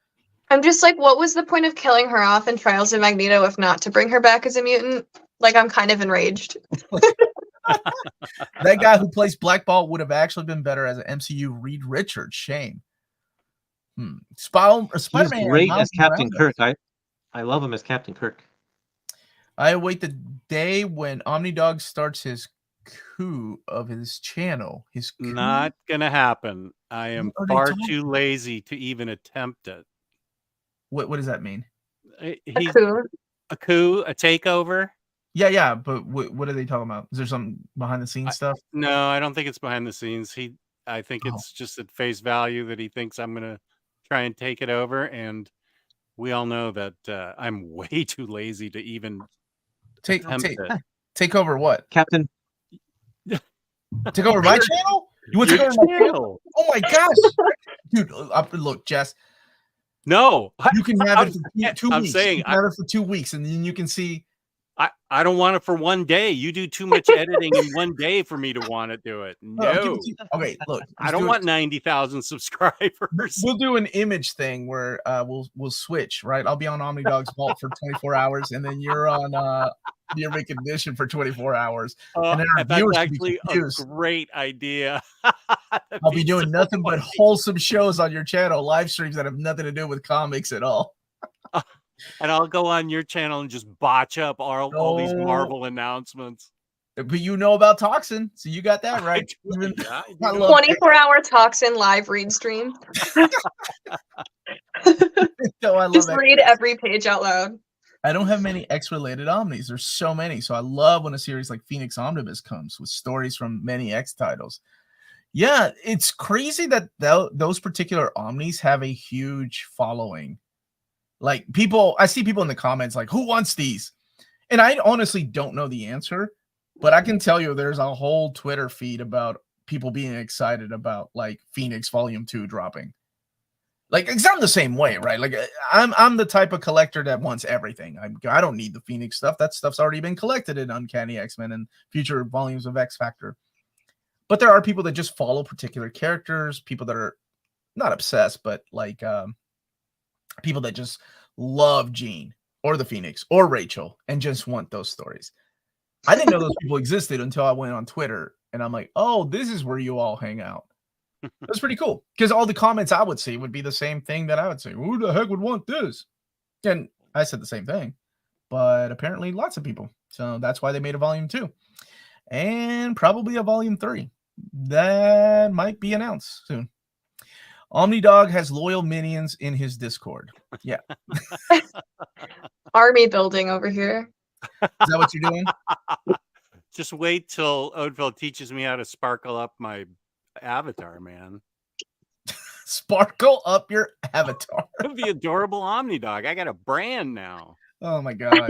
Speaker 5: I'm just like, what was the point of killing her off in Trials of Magneto if not to bring her back as a mutant? Like, I'm kind of enraged.
Speaker 1: That guy who plays Black Bolt would have actually been better as an MCU Reed Richards. Shame. Spider-Man.
Speaker 4: He's great as Captain Kirk. I love him as Captain Kirk.
Speaker 1: I await the day when OmniDog starts his coup of his channel.
Speaker 2: Not gonna happen. I am far too lazy to even attempt it.
Speaker 1: What does that mean?
Speaker 5: A coup,
Speaker 2: a takeover.
Speaker 1: Yeah, but what are they talking about? Is there some behind the scenes stuff?
Speaker 2: No, I don't think it's behind the scenes. I think it's just at face value that he thinks I'm gonna try and take it over, and we all know that I'm way too lazy to even
Speaker 1: Take
Speaker 2: attempt it.
Speaker 1: take over what?
Speaker 4: Captain,
Speaker 1: Take over my channel? You want to take
Speaker 2: Your
Speaker 1: over my channel?
Speaker 2: channel.
Speaker 1: Oh my gosh, dude! Look, Jess,
Speaker 2: No,
Speaker 1: you can have it for two
Speaker 2: I'm
Speaker 1: weeks.
Speaker 2: saying
Speaker 1: you can have it for 2 weeks, and then you can see.
Speaker 2: I don't want it for one day. You do too much editing in one day for me to want to do it. No,
Speaker 1: Okay, look,
Speaker 2: I don't want 90,000 subscribers.
Speaker 1: We'll do an image thing where we'll switch, right? I'll be on OmniDog's vault for 24 hours, and then you're on Near Mint Condition for 24 hours. And then our
Speaker 2: That's
Speaker 1: viewers will be
Speaker 2: actually a
Speaker 1: confused.
Speaker 2: great idea.
Speaker 1: I'll be doing nothing but wholesome shows on your channel, live streams that have nothing to do with comics at all.
Speaker 2: And I'll go on your channel and just botch up all these Marvel announcements.
Speaker 1: But you know about Toxin, so you got that right.
Speaker 2: I
Speaker 5: 24-hour Toxin live read stream. Just read every page out loud.
Speaker 1: I don't have many X-related Omnis. There's so many. So I love when a series like Phoenix Omnibus comes with stories from many X titles. Yeah, it's crazy that those particular Omnis have a huge following. Like I see people in the comments like, who wants these? And I honestly don't know the answer, but I can tell you there's a whole Twitter feed about people being excited about like Phoenix Volume 2 dropping. Like, because I'm the same way, right? Like, I'm the type of collector that wants everything. I don't need the Phoenix stuff. That stuff's already been collected in Uncanny X-Men and future volumes of X Factor. But there are people that just follow particular characters, people that are not obsessed, but like people that just love Jean or the Phoenix or Rachel and just want those stories. I didn't know those people existed until I went on Twitter and I'm like, oh, this is where you all hang out. That's pretty cool because all the comments I would see would be the same thing that I would say. Who the heck would want this? And I said the same thing, but apparently lots of people. So that's why they made a volume 2 and probably a volume 3 that might be announced soon. OmniDog has loyal minions in his Discord. Yeah.
Speaker 5: Army building over here.
Speaker 1: Is that what you're doing?
Speaker 2: Just wait till Ødfel teaches me how to sparkle up my avatar, man.
Speaker 1: Sparkle up your avatar.
Speaker 2: The adorable OmniDog. I got a brand now.
Speaker 1: Oh my god.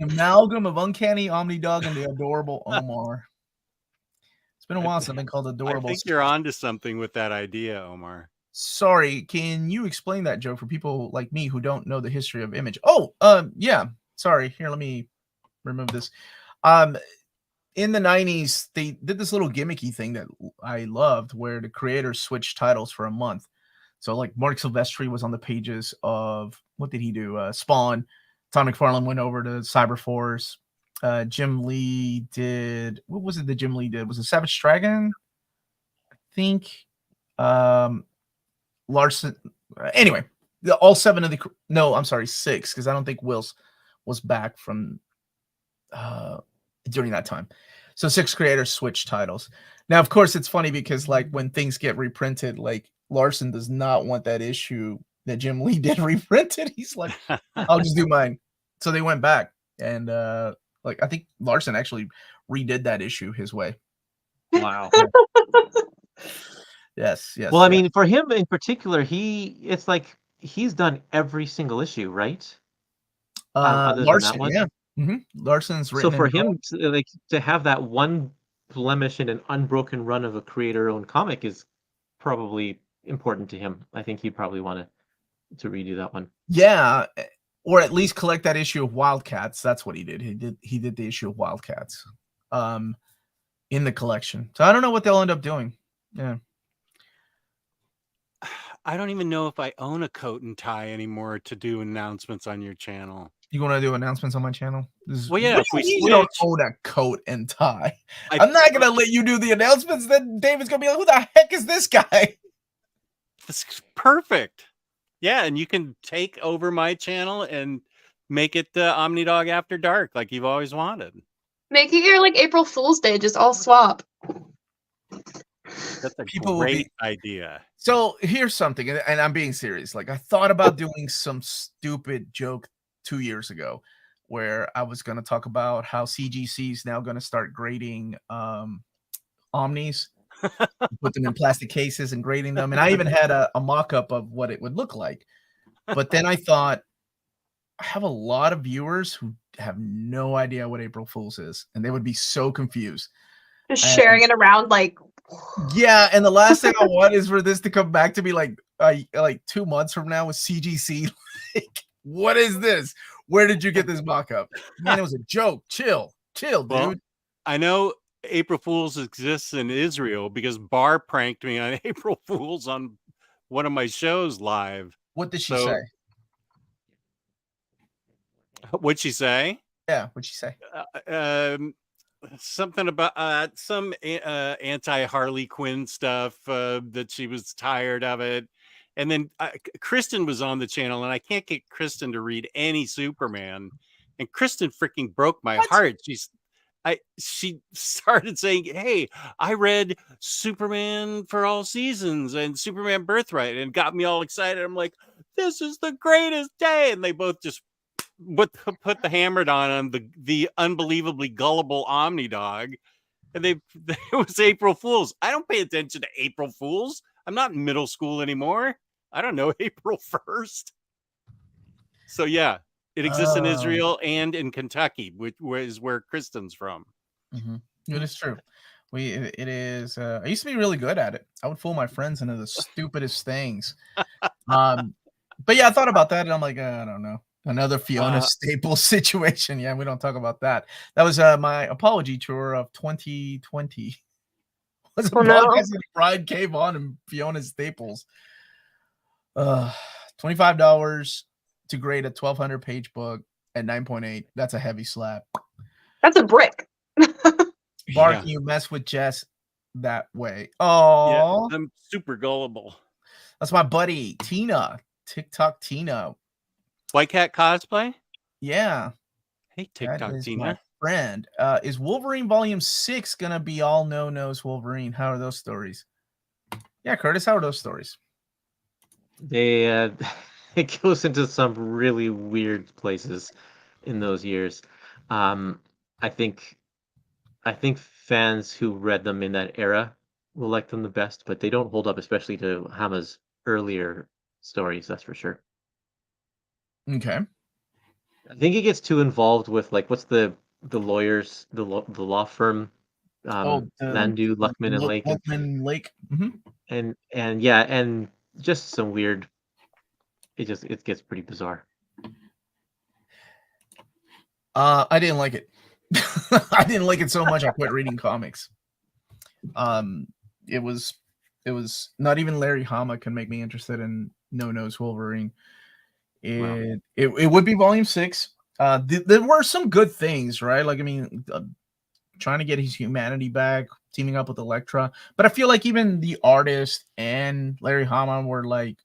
Speaker 1: Amalgam of Uncanny OmniDog and the adorable Omar. It's been a while since I've been called adorable.
Speaker 2: I think you're onto something with that idea, Omar.
Speaker 1: Sorry, can you explain that, Joe, for people like me who don't know the history of Image? Oh, yeah. Sorry. Here, let me remove this. In the 90s, they did this little gimmicky thing that I loved where the creators switched titles for a month. So like Mark Silvestri was on the pages of, what did he do? Spawn. Tom McFarlane went over to Cyberforce. Jim Lee did, what was it that Jim Lee did? Was it Savage Dragon? I think. Larson. Anyway, all 7 of the, no, I'm sorry, 6, because I don't think Wills was back from during that time. So 6 creators switched titles. Now, of course, it's funny because like when things get reprinted, like Larson does not want that issue that Jim Lee did reprinted. He's like, I'll just do mine. So they went back and like I think Larson actually redid that issue his way.
Speaker 4: Wow.
Speaker 1: Yes.
Speaker 4: Well, I mean, for him in particular, it's like he's done every single issue, right? Other
Speaker 1: Larson,
Speaker 4: than that one.
Speaker 1: yeah. Mm-hmm. Larson's written.
Speaker 4: So for him, to have that one blemish in an unbroken run of a creator-owned comic is probably important to him. I think he'd probably want to redo that one.
Speaker 1: Yeah, or at least collect that issue of Wildcats. That's what he did. He did the issue of Wildcats, in the collection. So I don't know what they'll end up doing. Yeah.
Speaker 2: I don't even know if I own a coat and tie anymore to do announcements on your channel.
Speaker 1: You want to do announcements on my channel?
Speaker 2: Well, yeah. If
Speaker 1: we don't own a coat and tie. I'm not going to let you do the announcements. Then David's going to be like, who the heck is this guy?
Speaker 2: This is perfect. Yeah, and you can take over my channel and make it OmniDog After Dark like you've always wanted.
Speaker 5: Make it your like April Fool's Day, just all swap.
Speaker 2: That's a great idea.
Speaker 1: So here's something, and I'm being serious. Like I thought about doing some stupid joke 2 years ago where I was going to talk about how CGC is now going to start grading Omnis, put them in plastic cases and grading them. And I even had a mock-up of what it would look like. But then I thought, I have a lot of viewers who have no idea what April Fool's is, and they would be so confused.
Speaker 5: Just
Speaker 1: And
Speaker 5: sharing it around like.
Speaker 1: yeah, and the last thing I want is for this to come back to me like 2 months from now with CGC. Like, what is this? Where did you get this mock-up? Man, it was a joke. Chill, dude.
Speaker 2: Well, I know April Fool's exists in Israel because Bar pranked me on April Fool's on one of my shows live.
Speaker 1: What did she say?
Speaker 2: What'd she say?
Speaker 1: Yeah, what'd she say?
Speaker 2: Something about some anti-Harley Quinn stuff, that she was tired of it. And then Kristen was on the channel, and I can't get Kristen to read any Superman. And Kristen freaking broke my heart. She started saying, "Hey, I read Superman for All Seasons and Superman Birthright," and got me all excited. I'm like, "This is the greatest day!" And they both just put the hammer on the unbelievably gullible Omni Dog, and it was April Fool's. I don't pay attention to April Fool's. I'm not in middle school anymore. I don't know April 1st. So yeah, it exists in Israel and in Kentucky, which is where Kristen's from.
Speaker 1: It is true. It is. I used to be really good at it. I would fool my friends into the stupidest things. But yeah, I thought about that, and I'm like, I don't know. Another Fiona Staples situation. Yeah, we don't talk about that. That was my apology tour of 2020. Was a podcast that Brian came on and Fiona Staples. $25 to grade a 1,200 page book at 9.8. That's a heavy slap.
Speaker 5: That's a brick.
Speaker 1: Bark, you mess with Jess that way. Oh,
Speaker 2: yeah, I'm super gullible.
Speaker 1: That's my buddy Tina, TikTok Tina.
Speaker 2: White Cat cosplay?
Speaker 1: Yeah.
Speaker 2: Hey, TikTok Tina.
Speaker 1: My friend. Is Wolverine Volume 6 gonna be all no-nos Wolverine? How are those stories? Yeah, Curtis, how are those stories?
Speaker 4: They it goes into some really weird places in those years. I think fans who read them in that era will like them the best, but they don't hold up, especially to Hama's earlier stories, that's for sure.
Speaker 1: Okay.
Speaker 4: I think he gets too involved with, like, what's the lawyers, the law firm, Landu, Luckman, and Lake.
Speaker 1: Luckman Lake.
Speaker 4: And yeah, and just some weird. It gets pretty bizarre.
Speaker 1: I didn't like it. I didn't like it so much I quit reading comics. It was not even Larry Hama can make me interested in No-Nos Wolverine. It would be Volume 6. There were some good things, right? Like, I mean, trying to get his humanity back, teaming up with Elektra. But I feel like even the artist and Larry Hama were like,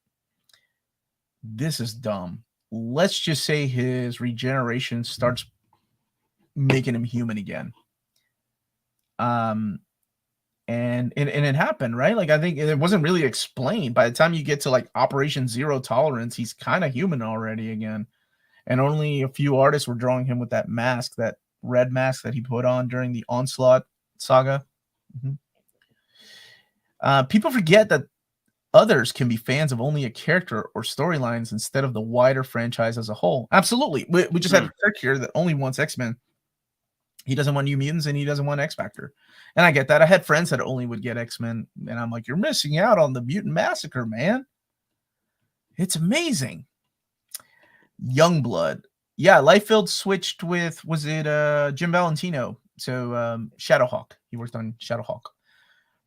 Speaker 1: this is dumb. Let's just say his regeneration starts making him human again. And it happened, right? Like, I think it wasn't really explained. By the time you get to like Operation Zero Tolerance, he's kind of human already again. And only a few artists were drawing him with that mask, that red mask that he put on during the Onslaught saga. People forget that others can be fans of only a character or storylines instead of the wider franchise as a whole. Absolutely. We just had Kirk here that only wants X-Men. He doesn't want New Mutants, and he doesn't want X-Factor. And I get that. I had friends that only would get X-Men, and I'm like, you're missing out on the Mutant Massacre, man. It's amazing. Youngblood. Yeah, Liefeld switched with, was it Jim Valentino? So Shadowhawk. He worked on Shadowhawk.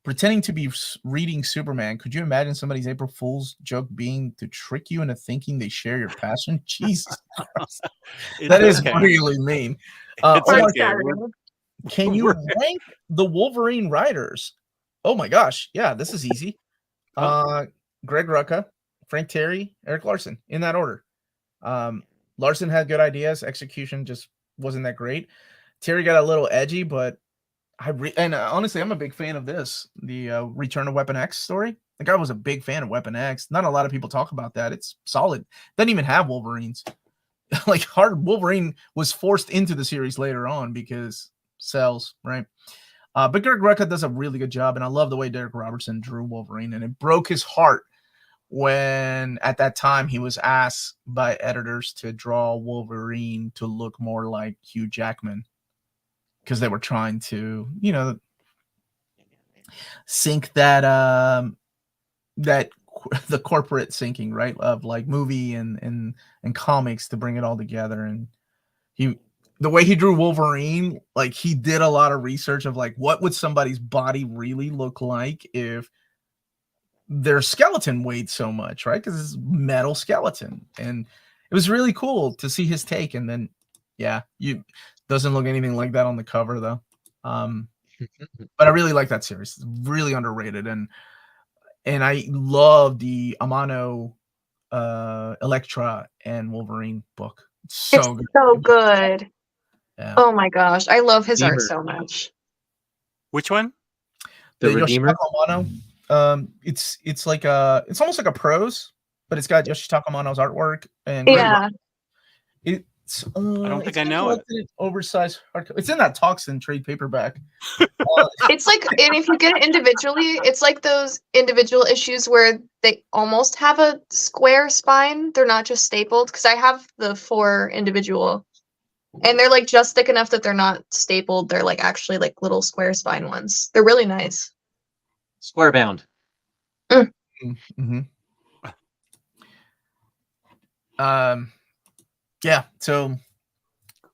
Speaker 1: Pretending to be reading Superman. Could you imagine somebody's April Fool's joke being to trick you into thinking they share your passion? Jesus Christ. That is really mean. Can you rank the Wolverine writers? Oh my gosh. Yeah, this is easy. Greg Rucka, Frank Terry, Eric Larson, in that order. Larson had good ideas. Execution just wasn't that great. Terry got a little edgy, but honestly, I'm a big fan of this. The Return of Weapon X story. Like, I was a big fan of Weapon X. Not a lot of people talk about that. It's solid. Doesn't even have Wolverines. Like, Wolverine was forced into the series later on because sells, right? But Greg Rucka does a really good job, and I love the way Derek Robertson drew Wolverine, and it broke his heart when at that time he was asked by editors to draw Wolverine to look more like Hugh Jackman because they were trying to, sync that the corporate syncing, right, of like movie and comics to bring it all together. And the way he drew Wolverine, like he did a lot of research of like what would somebody's body really look like if their skeleton weighed so much, right? Because it's metal skeleton, and it was really cool to see his take. And then, doesn't look anything like that on the cover though. But I really like that series. It's really underrated, and I love the Amano Elektra and Wolverine book. It's so good.
Speaker 5: So good.
Speaker 1: Yeah.
Speaker 5: Oh my gosh, I love his art
Speaker 4: Redeemer.
Speaker 5: so much.
Speaker 2: Which one?
Speaker 4: The Redeemer.
Speaker 1: Yoshitaka Amano. It's like it's almost like a prose, but it's got Yoshitaka Amano's artwork and it's
Speaker 2: I don't think I know it.
Speaker 1: Oversized hardcover. It's in that Toxin trade paperback.
Speaker 5: It's like, and if you get it individually, it's like those individual issues where they almost have a square spine. They're not just stapled, because I have the 4 individual, and they're like just thick enough that they're not stapled. They're like actually like little square spine ones. They're really nice.
Speaker 4: Square bound.
Speaker 1: Mm-hmm. Yeah, so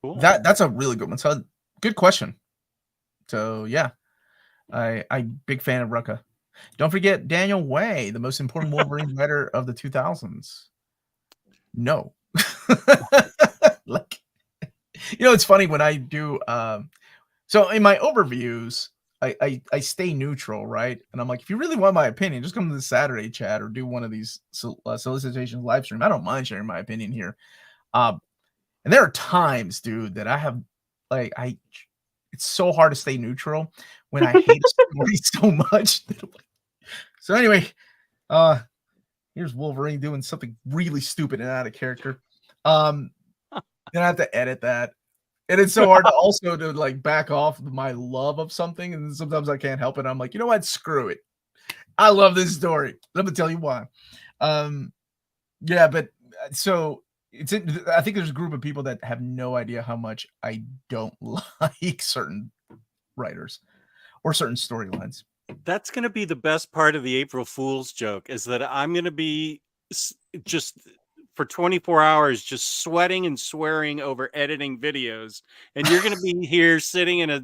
Speaker 2: Cool.
Speaker 1: that's a really good one. So good question. So yeah, I big fan of Rucka. Don't forget Daniel Way, the most important Wolverine writer of the 2000s. No, like, it's funny when I do. So in my overviews, I stay neutral, right? And I'm like, if you really want my opinion, just come to the Saturday chat or do one of these solicitations live stream. I don't mind sharing my opinion here. And there are times, dude, that I have like it's so hard to stay neutral when I hate a story so much. So anyway, here's Wolverine doing something really stupid and out of character. Then I have to edit that. And it's so hard to like back off my love of something. And sometimes I can't help it. I'm like, you know what? Screw it. I love this story. Let me tell you why. But so I think there's a group of people that have no idea how much I don't like certain writers or certain storylines.
Speaker 2: That's going to be the best part of the April Fool's joke, is that I'm going to be just for 24 hours just sweating and swearing over editing videos, and you're going to be here sitting in a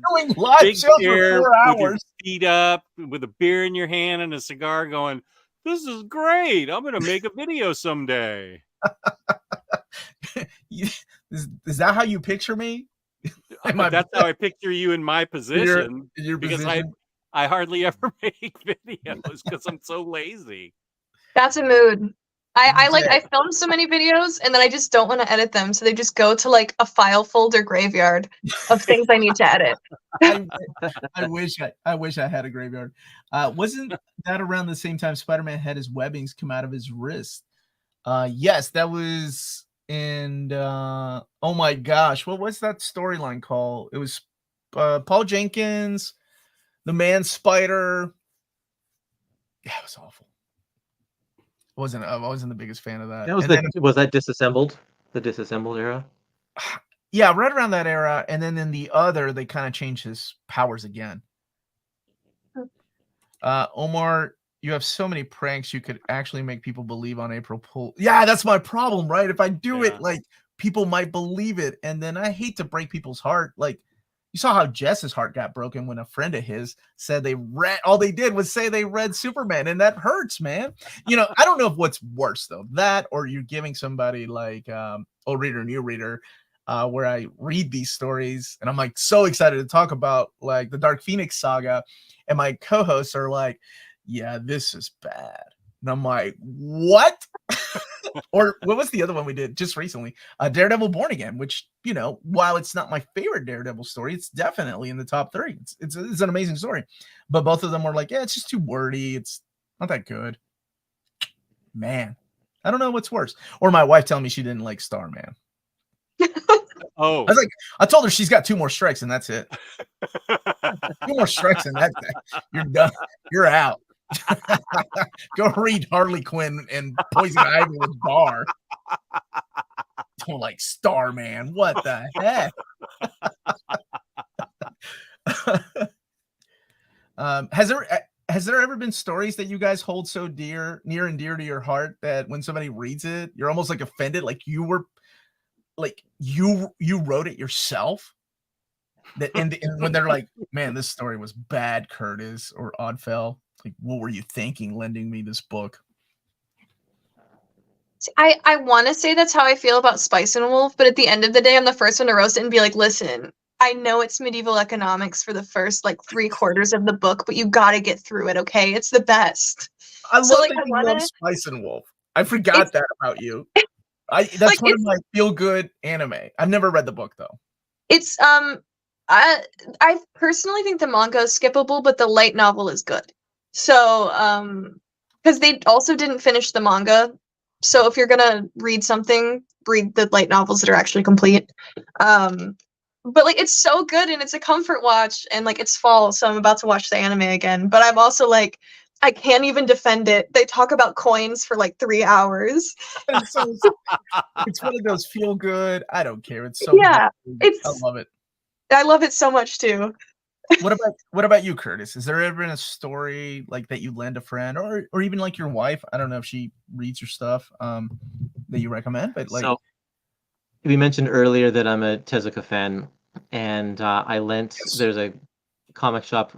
Speaker 2: big chair with your feet up, with a beer in your hand and a cigar, going, "This is great. I'm going to make a video someday."
Speaker 1: Is that how you picture me?
Speaker 2: That's how I picture you in my position.
Speaker 1: Your
Speaker 2: because
Speaker 1: position?
Speaker 2: I hardly ever make videos because I'm so lazy.
Speaker 5: That's a mood. I filmed so many videos, and then I just don't want to edit them, so they just go to like a file folder graveyard of things I need to edit.
Speaker 1: I wish I had a graveyard. Wasn't that around the same time Spider-Man had his webbings come out of his wrist? Yes, that was in oh my gosh, what was that storyline called? It was Paul Jenkins, the Man Spider. Yeah, it was awful. I wasn't the biggest fan of that.
Speaker 4: Was that disassembled? The disassembled era?
Speaker 1: Yeah, right around that era. And then in the other, they kind of changed his powers again. Omar, you have so many pranks you could actually make people believe on April Fool. Yeah, that's my problem, right? If I do it, like, people might believe it. And then I hate to break people's heart. Like, you saw how Jess's heart got broken when a friend of his said all they did was say they read Superman, and that hurts, man. I don't know if what's worse though, that or you're giving somebody like old reader, new reader, where I read these stories and I'm like so excited to talk about like the Dark Phoenix saga, and my co-hosts are like, yeah, this is bad. And I'm like, what? Or what was the other one we did just recently? Daredevil Born Again, which, while it's not my favorite Daredevil story, it's definitely in the top 3. It's an amazing story. But both of them were like, yeah, it's just too wordy. It's not that good. Man, I don't know what's worse. Or my wife telling me she didn't like Starman.
Speaker 2: Oh,
Speaker 1: I told her she's got 2 more strikes and that's it. 2 more strikes and that's it. You're done. You're out. Go read Harley Quinn and Poison Ivy with Bar. Don't like Starman. What the heck? Has there ever been stories that you guys hold so near and dear to your heart that when somebody reads it, you're almost like offended, like you were, like you wrote it yourself? That and when they're like, "Man, this story was bad, Curtis or Ødfel. Like, what were you thinking, lending me this book?"
Speaker 5: I want to say that's how I feel about Spice and Wolf, but at the end of the day, I'm the first one to roast it and be like, listen, I know it's medieval economics for the first like 3/4 of the book, but you got to get through it, okay? It's the best.
Speaker 1: I love
Speaker 5: So, like,
Speaker 1: that
Speaker 5: I
Speaker 1: you
Speaker 5: wanna-
Speaker 1: love Spice and Wolf. I forgot that about you. That's
Speaker 5: Like,
Speaker 1: one of my feel-good anime. I've never read the book though.
Speaker 5: It's I personally think the manga is skippable, but the light novel is good. So because they also didn't finish the manga, so if you're gonna read something, read the light novels that are actually complete. But like it's so good and it's a comfort watch, and like it's fall, so I'm about to watch the anime again. But I'm also like, I can't even defend it. They talk about coins for like 3 hours.
Speaker 1: And so it's one of those feel good. I don't care. It's so
Speaker 5: Yeah,
Speaker 1: good. I love it.
Speaker 5: I love it so much too.
Speaker 1: What about you, Curtis? Has there ever been a story like that you lend a friend or even like your wife? I don't know if she reads your stuff that you recommend, but like
Speaker 4: So we mentioned earlier that I'm a Tezuka fan, and I lent. There's a comic shop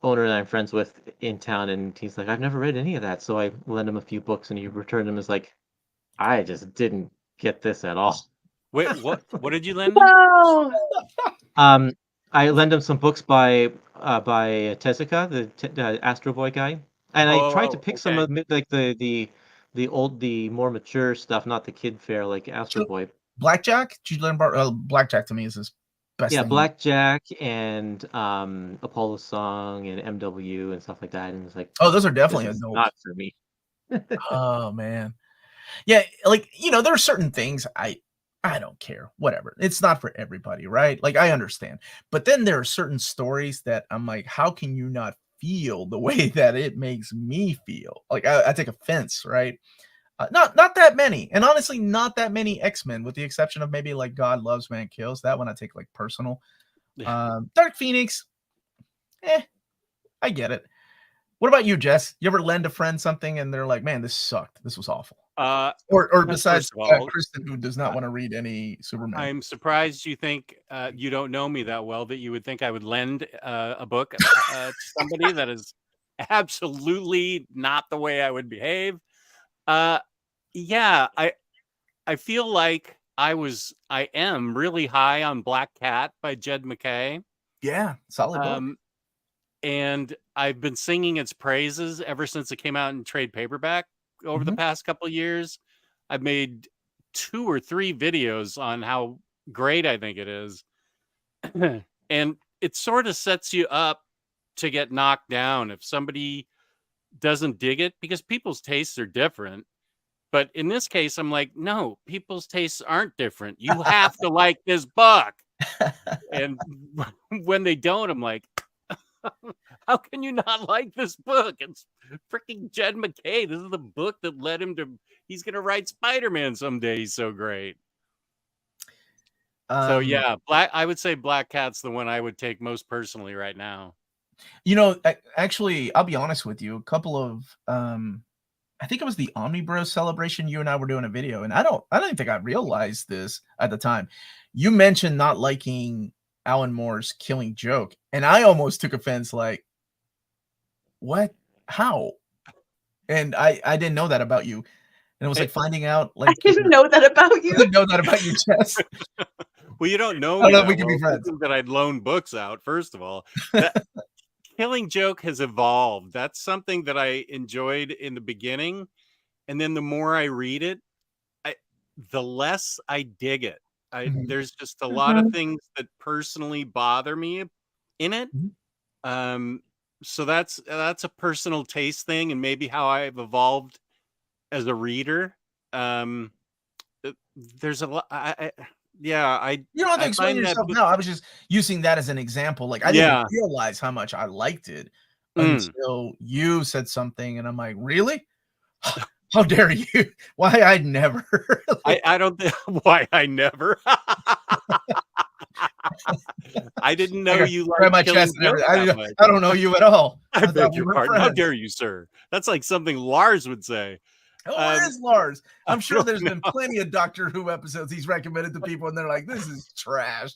Speaker 4: owner that I'm friends with in town, and he's like, I've never read any of that, so I lent him a few books, and he returned them as like, I just didn't get this at all.
Speaker 2: Wait, what did you lend him?
Speaker 5: Wow.
Speaker 4: I lent him some books by Tezuka, the Astro Boy guy, and I tried to pick some of like the more mature stuff, not the kid fare like Astro Boy.
Speaker 1: Blackjack? Did you learn about Blackjack? To me is his best thing.
Speaker 4: Blackjack and Apollo Song and MW and stuff like that, and it's like,
Speaker 1: oh, those are definitely
Speaker 4: this is
Speaker 1: adult.
Speaker 4: not for me.
Speaker 1: Oh man, yeah, like there are certain things I don't care, whatever. It's not for everybody, right? Like I understand, but then there are certain stories that I'm like, how can you not feel the way that it makes me feel? Like I take offense, right? Not that many, and honestly, not that many X-Men, with the exception of maybe like God Loves, Man Kills. That one I take like personal. Dark Phoenix, I get it. What about you, Jess? You ever lend a friend something and they're like, "Man, this sucked. This was awful." Or besides Kristen, who does not want to read any Superman.
Speaker 2: I'm surprised you think you don't know me that well that you would think I would lend a book to somebody that is absolutely not the way I would behave. Yeah, I feel like I am really high on Black Cat by Jed McKay.
Speaker 1: Yeah, solid book.
Speaker 2: And I've been singing its praises ever since it came out in trade paperback over the past couple of years. I've made 2 or 3 videos on how great I think it is. And it sort of sets you up to get knocked down if somebody doesn't dig it, because people's tastes are different. But in this case, I'm like, no, people's tastes aren't different. You have to like this book. And when they don't, I'm like, how can you not like this book? It's freaking Jed McKay. This is the book that led him to, he's going to write Spider-Man someday. He's so great. So yeah, I would say Black Cat's the one I would take most personally right now.
Speaker 1: Actually, I'll be honest with you. A couple of, I think it was the Omnibus celebration. You and I were doing a video, and I don't think I realized this at the time. You mentioned not liking Alan Moore's Killing Joke, and I almost took offense, like, what? How? And I didn't know that about you. And it was like finding out, like,
Speaker 5: I didn't know that about you.
Speaker 1: I didn't know that about you, Jess.
Speaker 2: Well, you don't know
Speaker 1: I
Speaker 2: me
Speaker 1: don't know
Speaker 2: that
Speaker 1: if we can be
Speaker 2: well.
Speaker 1: friends.
Speaker 2: That I'd loan books out, first of all. Killing Joke has evolved. That's something that I enjoyed in the beginning. And then the more I read it, the less I dig it. There's just a lot of things that personally bother me in it. So that's a personal taste thing, and maybe how I've evolved as a reader. There's a lot. You don't
Speaker 1: have to explain yourself now. I was just using that as an example. Like I didn't realize how much I liked it until you said something, and I'm like, really? How dare you? Why I'd never.
Speaker 2: I don't think why I never. I didn't know you
Speaker 1: grab
Speaker 2: liked
Speaker 1: my
Speaker 2: killing
Speaker 1: chest and
Speaker 2: jokes
Speaker 1: everything.
Speaker 2: that much.
Speaker 1: I don't know you at all.
Speaker 2: I
Speaker 1: thought
Speaker 2: beg
Speaker 1: we
Speaker 2: your
Speaker 1: were
Speaker 2: pardon. How
Speaker 1: friends.
Speaker 2: dare you, sir? That's like something Lars would say.
Speaker 1: Oh, where is Lars? I'm
Speaker 2: I
Speaker 1: sure
Speaker 2: don't
Speaker 1: there's been
Speaker 2: know.
Speaker 1: plenty of Doctor Who episodes he's recommended to people, and they're like, "This is trash.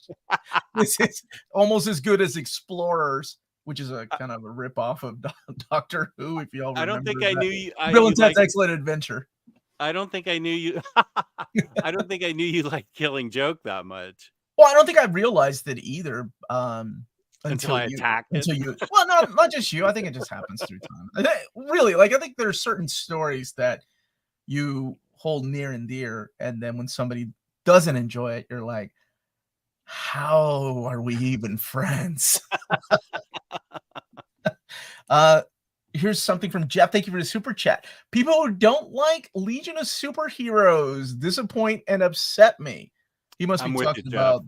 Speaker 1: This is almost as good as Explorers," which is a kind of a ripoff of Doctor Who. If y'all remember,
Speaker 2: I don't think I knew you.
Speaker 1: Bill
Speaker 2: you
Speaker 1: and Ted's
Speaker 2: liked-
Speaker 1: Excellent Adventure.
Speaker 2: I don't think I knew you. I don't think I knew you liked Killing Joke that much
Speaker 1: Well, I don't think I realized it either.
Speaker 2: until I attacked it.
Speaker 1: Until you, well, not just you. I think it just happens through time. Really, like I think there's certain stories that you hold near and dear, and then when somebody doesn't enjoy it, you're like, how are we even friends? Here's something from Jeff. Thank you for the super chat. People who don't like Legion of Superheroes disappoint and upset me. He must
Speaker 2: I'm
Speaker 1: be
Speaker 2: with
Speaker 1: talking
Speaker 2: you, Jeff.
Speaker 1: about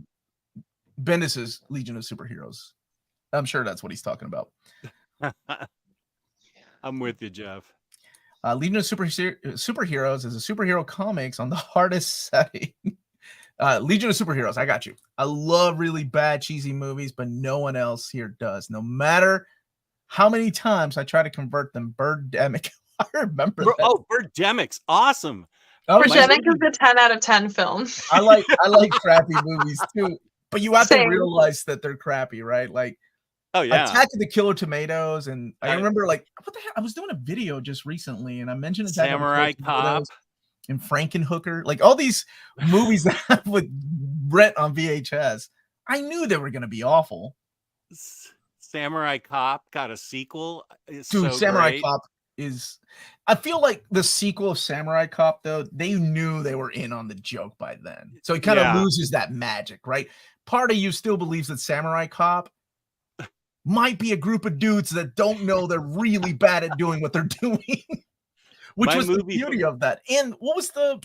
Speaker 1: Bendis's Legion of Superheroes. I'm sure that's what he's talking about.
Speaker 2: I'm with you, Jeff.
Speaker 1: Legion of Superheroes is a superhero comics on the hardest setting. Legion of Superheroes, I got you. I love really bad, cheesy movies, but no one else here does. No matter how many times I try to convert them. Birdemic. I remember that.
Speaker 2: Oh, Birdemic's awesome.
Speaker 1: Oh,
Speaker 5: Birdemic is a 10 out of 10 film.
Speaker 1: I like crappy movies too, but you have to
Speaker 5: Same.
Speaker 1: realize that they're crappy, right? Like,
Speaker 2: Oh yeah.
Speaker 1: Attack of the Killer Tomatoes, and I
Speaker 2: I-
Speaker 1: remember like what the heck? I was doing a video just recently, and I mentioned Attack
Speaker 2: Samurai
Speaker 1: of the Killer Tomatoes
Speaker 2: Cop.
Speaker 1: and Frankenhooker, like all these movies that I would rent on VHS. I knew they were going to be awful.
Speaker 2: Samurai Cop got a sequel. It's
Speaker 1: Dude,
Speaker 2: so
Speaker 1: Samurai
Speaker 2: great.
Speaker 1: Cop is. I feel like the sequel of Samurai Cop, though, they knew they were in on the joke by then, so it kind of
Speaker 2: Yeah.
Speaker 1: loses that magic, right? Part of you still believes that Samurai Cop might be a group of dudes that don't know they're really bad at doing what they're doing, which
Speaker 2: My
Speaker 1: was the
Speaker 2: movie-
Speaker 1: beauty of that. And what was the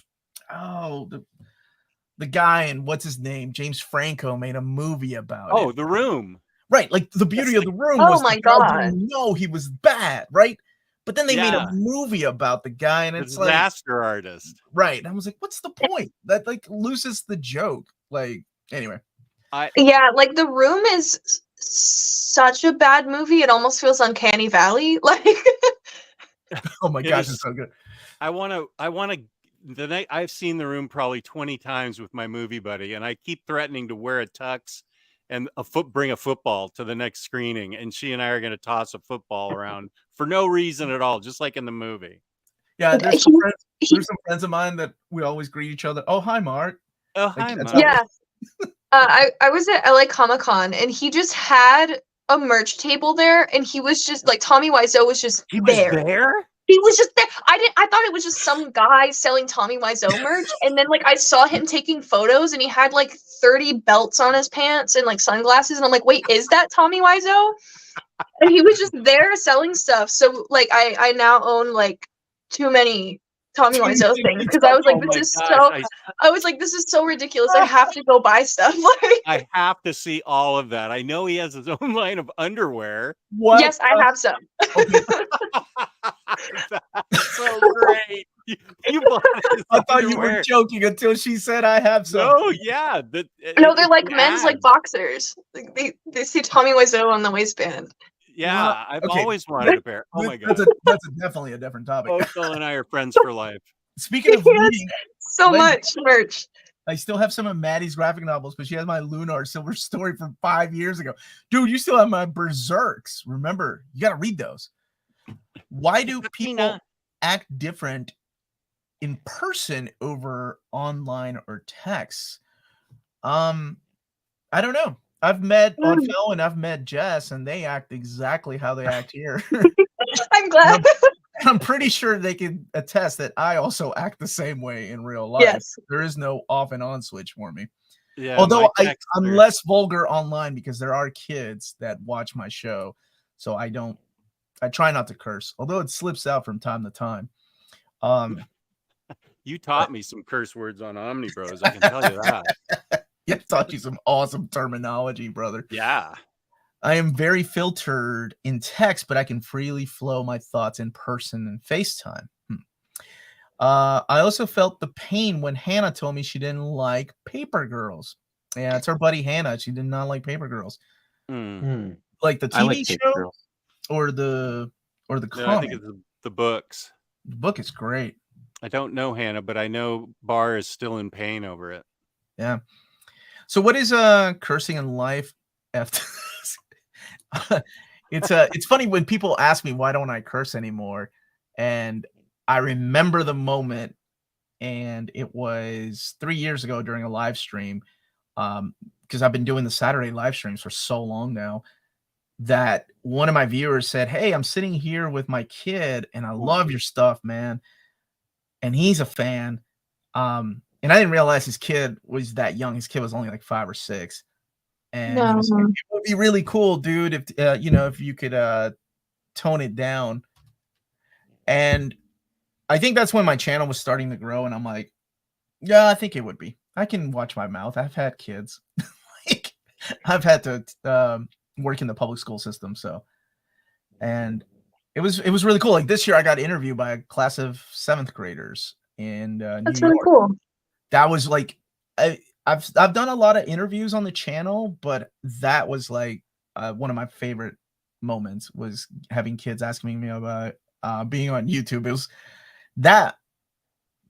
Speaker 1: guy, and what's his name? James Franco made a movie about
Speaker 2: Oh,
Speaker 1: it.
Speaker 2: The Room.
Speaker 1: Right, like the beauty of The Room
Speaker 5: Oh
Speaker 1: was
Speaker 5: my
Speaker 1: the guy
Speaker 5: God.
Speaker 1: didn't know he was bad, right? But then they made
Speaker 2: Yeah.
Speaker 1: a movie about the guy, and
Speaker 2: The
Speaker 1: it's like,
Speaker 2: disaster artist.
Speaker 1: right. And I was like, what's the point? That like loses the joke. Like, anyway.
Speaker 5: Yeah, like The Room is such a bad movie. It almost feels Uncanny Valley. Like,
Speaker 1: Oh my
Speaker 2: It
Speaker 1: gosh,
Speaker 2: is-
Speaker 1: it's so good.
Speaker 2: I want to. The night I've seen The Room probably 20 times with my movie buddy, and I keep threatening to wear a tux and bring a football to the next screening, and she and I are going to toss a football around for no reason at all, just like in the movie.
Speaker 1: Yeah, there's
Speaker 5: He-
Speaker 1: some friends of mine that we always greet each other. Oh, hi, Mark.
Speaker 2: Oh, hi,
Speaker 1: that's
Speaker 2: Mom.
Speaker 5: yeah. I was at LA Comic-Con and he just had a merch table there, and he was just like Tommy Wiseau was just
Speaker 2: He was
Speaker 5: there.
Speaker 2: there?
Speaker 5: He was just there. I thought it was just some guy selling Tommy Wiseau merch, and then like I saw him taking photos, and he had like 30 belts on his pants and like sunglasses, and I'm like, wait, is that Tommy Wiseau? And he was just there selling stuff. So like I now own like too many Tommy Wiseau things because I was like,
Speaker 2: Oh my
Speaker 5: this is
Speaker 2: gosh,
Speaker 5: so. I was like, this is so ridiculous. I have to go buy stuff. Like,
Speaker 2: I have to see all of that. I know he has his own line of underwear.
Speaker 1: What?
Speaker 5: yes, I have some.
Speaker 2: That's so great. You bought his
Speaker 1: I thought you were
Speaker 2: underwear.
Speaker 1: joking until she said I have some.
Speaker 2: No, yeah.
Speaker 5: No, they're like
Speaker 2: it's an
Speaker 5: men's like
Speaker 2: ad.
Speaker 5: boxers. Like, they see Tommy Wiseau on the waistband.
Speaker 2: Yeah,
Speaker 1: Well,
Speaker 2: I've
Speaker 1: okay.
Speaker 2: always wanted a pair. Oh my
Speaker 1: That's
Speaker 2: god.
Speaker 1: definitely a different topic.
Speaker 2: Ødfel and I are friends for life.
Speaker 1: Speaking of
Speaker 5: Yes.
Speaker 1: reading,
Speaker 5: So
Speaker 1: When-
Speaker 5: much merch.
Speaker 1: I still have some of Maddie's graphic novels, but she has my Lunar Silver Story from 5 years ago. Dude, you still have my Berserks. Remember, you got to read those. Why do people
Speaker 2: Patina.
Speaker 1: act different in person over online or text? I don't know. I've met Ødfel and I've met Jess, and they act exactly how they act here.
Speaker 5: I'm glad.
Speaker 1: I'm pretty sure they can attest that I also act the same way in real life.
Speaker 5: Yes.
Speaker 1: There is no off and on switch for me.
Speaker 2: Yeah.
Speaker 1: Although
Speaker 2: my
Speaker 1: I'm
Speaker 2: texter-
Speaker 1: less vulgar online because there are kids that watch my show. So I try not to curse, although it slips out from time to time.
Speaker 2: You taught me some curse words on Omnibus. I can tell you that.
Speaker 1: Yeah, taught you some awesome terminology, brother.
Speaker 2: Yeah.
Speaker 1: I am very filtered in text, but I can freely flow my thoughts in person and FaceTime. I also felt the pain when Hannah told me she didn't like Paper Girls. Yeah, it's her buddy Hannah. She did not like Paper Girls. Like the
Speaker 4: I like
Speaker 1: TV
Speaker 4: Paper
Speaker 1: show
Speaker 4: Girls.
Speaker 1: or the
Speaker 2: No, I
Speaker 1: comic.
Speaker 2: think it's the books.
Speaker 1: The book is great.
Speaker 2: I don't know Hannah, but I know Barr is still in pain over it.
Speaker 1: Yeah. So what is cursing in life? It's funny when people ask me why don't I curse anymore, and I remember the moment, and it was 3 years ago during a live stream, because I've been doing the Saturday live streams for so long now, that one of my viewers said, "Hey, I'm sitting here with my kid, and I love your stuff, man," and he's a fan. And I didn't realize his kid was that young. His kid was only like 5 or 6. And he was like, it would be really cool, dude, if if you could tone it down. And I think that's when my channel was starting to grow, and I'm like, yeah, I think it would be. I can watch my mouth. I've had kids. Like, I've had to work in the public school system, so. And it was really cool. Like this year I got interviewed by a class of 7th graders in
Speaker 5: That's
Speaker 1: New
Speaker 5: really
Speaker 1: York.
Speaker 5: cool.
Speaker 1: That was like I've done a lot of interviews on the channel, but that was like one of my favorite moments was having kids asking me about being on YouTube. That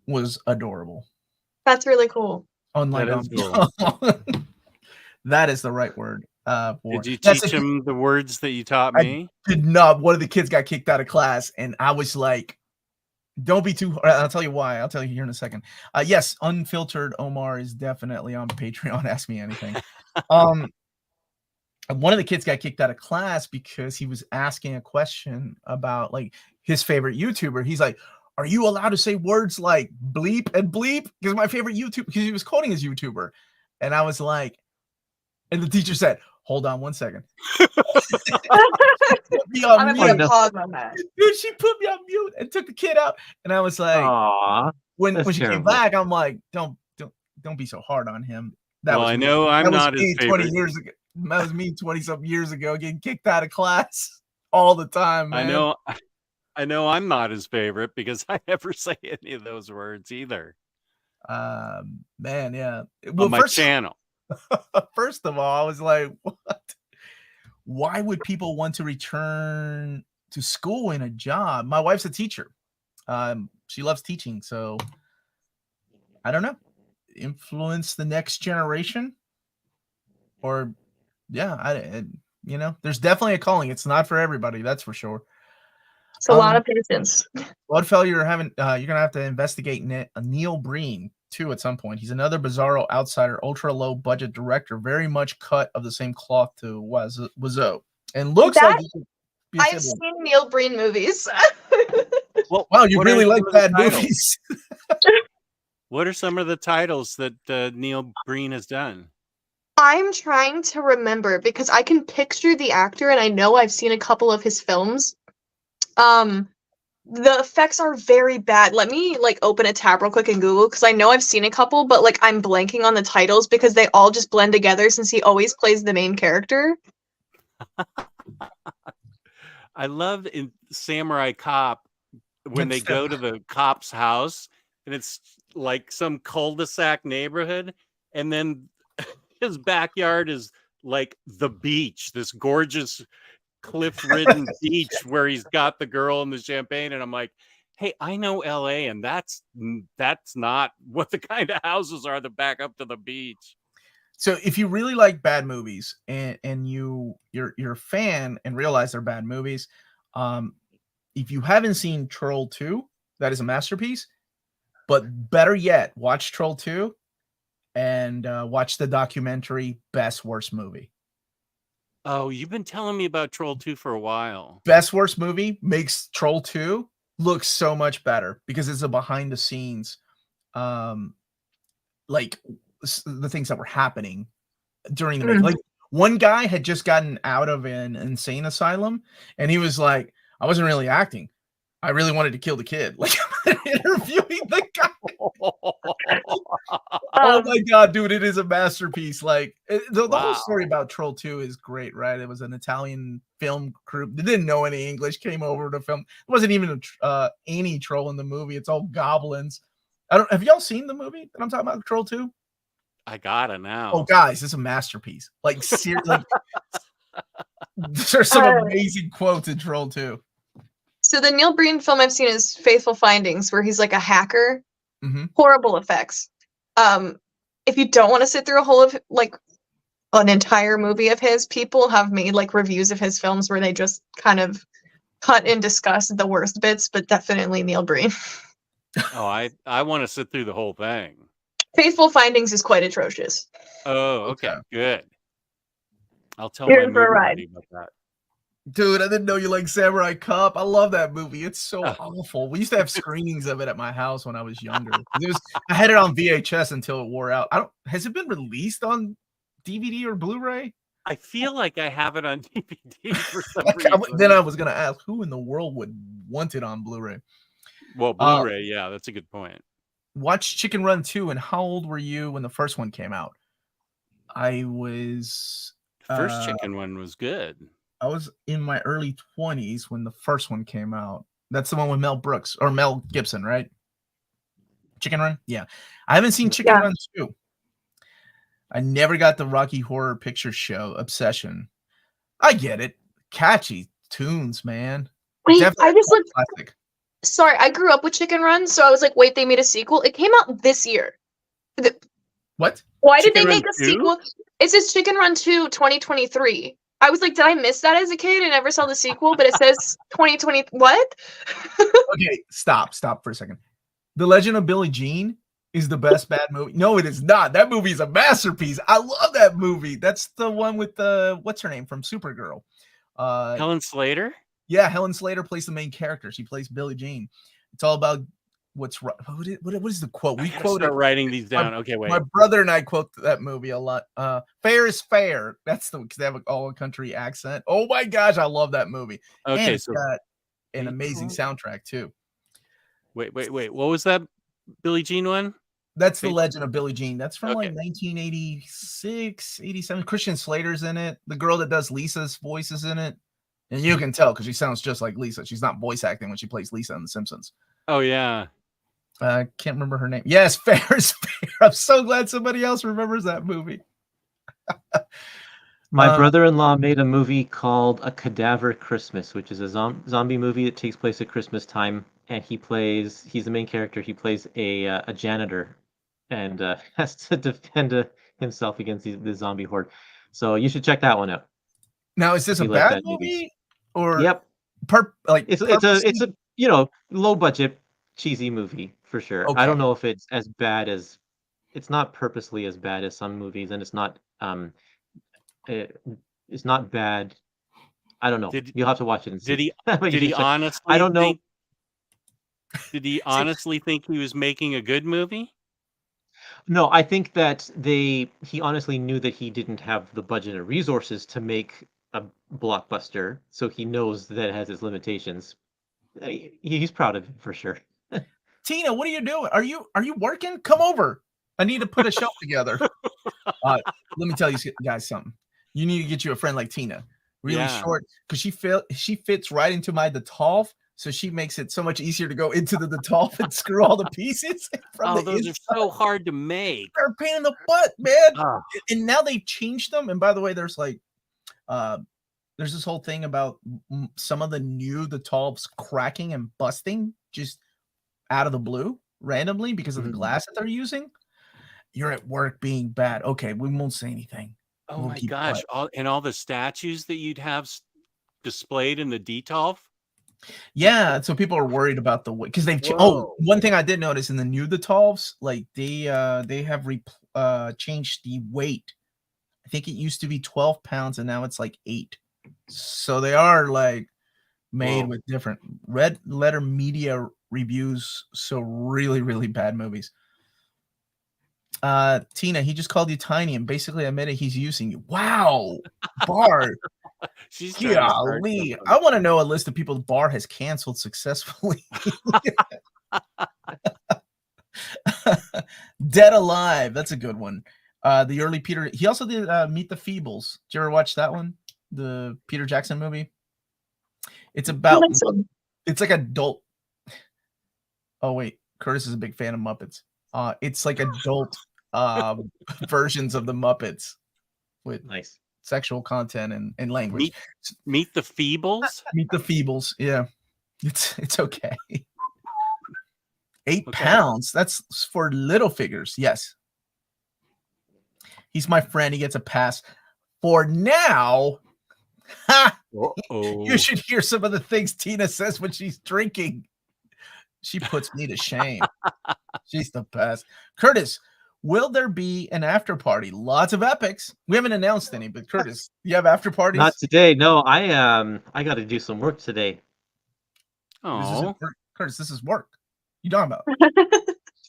Speaker 1: was adorable.
Speaker 5: That's really cool.
Speaker 1: Unlike
Speaker 2: That is cool.
Speaker 1: that is the right word.
Speaker 2: Did you teach him the words that you taught me?
Speaker 1: I did not. One of the kids got kicked out of class, and I was like, don't be too hard. I'll tell you why. I'll tell you here in a second. Yes, Unfiltered Omar is definitely on Patreon. Ask me anything. One of the kids got kicked out of class because he was asking a question about like his favorite YouTuber. He's like, "Are you allowed to say words like bleep and bleep?" Because my favorite YouTuber, because he was quoting his YouTuber, and I was like, and the teacher said, "Hold on one second."
Speaker 5: I'm gonna put a pause on that.
Speaker 1: Dude, she put me on mute and took the kid out, and I was like,
Speaker 4: "Aww."
Speaker 1: When she came back, I'm like, don't be so hard on him.
Speaker 2: Well, I know I'm not his favorite.
Speaker 1: 20 years ago. That was me 20-something years ago getting kicked out of class all the time, man.
Speaker 2: I know I'm not his favorite because I never say any of those words either.
Speaker 1: Man, yeah.
Speaker 2: Well, on my channel.
Speaker 1: First of all, I was like, what? Why would people want to return to school in a job? My wife's a teacher. She loves teaching, so I don't know. Influence the next generation, or yeah, there's definitely a calling. It's not for everybody, that's for sure.
Speaker 5: It's a lot of patience.
Speaker 1: Ødfel, you're gonna have to investigate Neil Breen too at some point. He's another bizarro outsider, ultra low budget director, very much cut of the same cloth to Wazoo, and looks like
Speaker 5: I've seen Neil Breen movies.
Speaker 1: Well, wow, you really like bad movies.
Speaker 2: What are some of the titles that Neil Breen has done?
Speaker 5: I'm trying to remember because I can picture the actor and I know I've seen a couple of his films. The effects are very bad. Let me open a tab real quick and Google because I know I've seen a couple, but I'm blanking on the titles because they all just blend together since he always plays the main character.
Speaker 2: I love in Samurai Cop when they go to the cop's house and it's like some cul-de-sac neighborhood, and then his backyard is like the beach, this gorgeous cliff-ridden beach where he's got the girl and the champagne, and I'm like, hey, I know LA, and that's not what the kind of houses are that back up to the beach.
Speaker 1: So if you really like bad movies and you're a fan and realize they're bad movies, if you haven't seen Troll 2, that is a masterpiece. But better yet, watch Troll 2 and watch the documentary Best Worst Movie.
Speaker 2: Oh, you've been telling me about Troll 2 for a while.
Speaker 1: Best Worst Movie makes Troll 2 look so much better because it's a behind the scenes, like the things that were happening during the movie. Like one guy had just gotten out of an insane asylum and he was like, I wasn't really acting. I really wanted to kill the kid. Like interviewing the guy. Oh my god, dude, it is a masterpiece. Like the whole story about Troll 2 is great, right? It was an Italian film group that didn't know any English, came over to film. It wasn't even any troll in the movie. It's all goblins. Have y'all seen the movie that I'm talking about, Troll 2?
Speaker 2: I gotta now.
Speaker 1: Oh, guys, it's a masterpiece. Like, seriously, there's some amazing quotes in Troll 2.
Speaker 5: So the Neil Breen film I've seen is Faithful Findings, where he's like a hacker.
Speaker 1: Mm-hmm.
Speaker 5: Horrible effects. If you don't want to sit through a whole of like an entire movie of his, people have made like reviews of his films where they just kind of cut and discuss the worst bits, but definitely Neil Breen.
Speaker 2: Oh, I want to sit through the whole thing.
Speaker 5: Faithful Findings is quite atrocious.
Speaker 2: Oh, okay, good. I'll tell
Speaker 5: You're
Speaker 2: my
Speaker 5: in for a
Speaker 2: movie
Speaker 5: ride.
Speaker 2: buddy about that.
Speaker 1: Dude, I didn't know you like Samurai Cop. I love that movie. It's so awful. We used to have screenings of it at my house when I was younger. I had it on VHS until it wore out. Has it been released on DVD or Blu-ray?
Speaker 2: I feel like I have it on DVD for some
Speaker 1: reason.
Speaker 2: reason.
Speaker 1: Then I was gonna ask, who in the world would want it on Blu-ray?
Speaker 2: Well, Blu-ray, yeah, that's a good point.
Speaker 1: Watch Chicken Run 2, and how old were you when the first one came out? I was...
Speaker 2: The first Chicken one was good.
Speaker 1: I was in my early 20s when the first one came out. That's the one with Mel Brooks or Mel Gibson, right? Chicken Run? Yeah. I haven't seen Chicken Run 2. I never got the Rocky Horror Picture Show obsession. I get it. Catchy tunes, man.
Speaker 5: Wait,
Speaker 1: Definitely
Speaker 5: I just looked.
Speaker 1: classic.
Speaker 5: Sorry, I grew up with Chicken Run, so I was like, wait, they made a sequel? It came out this year.
Speaker 1: What?
Speaker 5: Why did
Speaker 2: Chicken
Speaker 5: they make
Speaker 2: Run
Speaker 5: a
Speaker 2: 2?
Speaker 5: sequel? It says Chicken Run 2 2023. I was like, did I miss that as a kid? I never saw the sequel, but it says 2020. What?
Speaker 1: Okay, stop for a second. The Legend of Billie Jean is the best bad movie. No, it is not. That movie is a masterpiece. I love that movie. That's the one with what's her name from Supergirl?
Speaker 2: Helen Slater?
Speaker 1: Yeah, Helen Slater plays the main character. She plays Billie Jean. It's all about what's right. What is the quote? We quoted.
Speaker 2: Start writing these down. Okay, wait.
Speaker 1: My brother and I quote that movie a lot. Fair is fair. That's because they have all a country accent. Oh my gosh, I love that movie.
Speaker 2: Okay,
Speaker 1: and it's
Speaker 2: so
Speaker 1: got an amazing soundtrack too.
Speaker 2: Wait. What was that Billie Jean one?
Speaker 1: That's The Legend of Billie Jean. That's from like 1986, 87. Christian Slater's in it. The girl that does Lisa's voice is in it. And you can tell because she sounds just like Lisa. She's not voice acting when she plays Lisa on The Simpsons.
Speaker 2: Oh, yeah.
Speaker 1: I can't remember her name. Yes, Fair is Fair. I'm so glad somebody else remembers that movie.
Speaker 4: My brother-in-law made a movie called A Cadaver Christmas, which is a zombie movie that takes place at Christmas time. And he's the main character. He plays a janitor and has to defend himself against the zombie horde. So you should check that one out.
Speaker 1: Now, is this a bad movie? Or
Speaker 4: yep, it's a low budget cheesy movie for sure.
Speaker 1: Okay.
Speaker 4: I don't know if it's as bad as it's not purposely as bad as some movies, and it's not bad. I don't know. You'll have to watch it and see.
Speaker 2: Did he honestly?
Speaker 4: I don't know.
Speaker 2: Did he honestly think he was making a good movie?
Speaker 4: No, I think that he honestly knew that he didn't have the budget or resources to make a blockbuster, so he knows that it has its limitations. He's proud of it for sure.
Speaker 1: Tina, what are you doing? Are you working? Come over. I need to put a shelf together. Let me tell you guys something. You need to get you a friend like Tina. Really short, because she fits right into my Detolf, so she makes it so much easier to go into the Detolf and screw all the pieces.
Speaker 2: Those are so hard to make.
Speaker 1: They're a pain in the butt, man. And now they've changed them. And by the way, there's this whole thing about some of the new Detolfs cracking and busting just out of the blue randomly because of the glass that they're using. You're at work being bad. Okay, we won't say anything.
Speaker 2: Oh my gosh! All the statues that you'd have displayed in the Detolf.
Speaker 1: Yeah, so people are worried about the weight because they've. One thing I did notice in the new Detolfs, like they have changed the weight. I think it used to be 12 pounds and now it's like 8. So they are like made with different Red Letter Media reviews. So really, really bad movies. Tina, he just called you tiny and basically admitted he's using you. Wow, Bart.
Speaker 2: She's trying to start
Speaker 1: Golly,
Speaker 2: something.
Speaker 1: I want to know a list of people the bar has canceled successfully. Dead Alive, that's a good one. The early Peter, he also did Meet the Feebles. Did you ever watch that one? The Peter Jackson movie. It's about, it's like adult. Oh wait, Curtis is a big fan of Muppets. It's like adult versions of the Muppets with
Speaker 4: Nice.
Speaker 1: sexual content and language.
Speaker 2: Meet the Feebles.
Speaker 1: Meet the Feebles. Yeah, it's okay. 8 pounds. That's for little figures. Yes. He's my friend. He gets a pass for now. Ha! You should hear some of the things Tina says when she's drinking. She puts me to shame. She's the best. Curtis, will there be an after party? Lots of epics. We haven't announced any, but Curtis, you have after parties?
Speaker 4: Not today. No, I got to do some work today.
Speaker 2: Oh,
Speaker 1: Curtis, this is work. You talking about?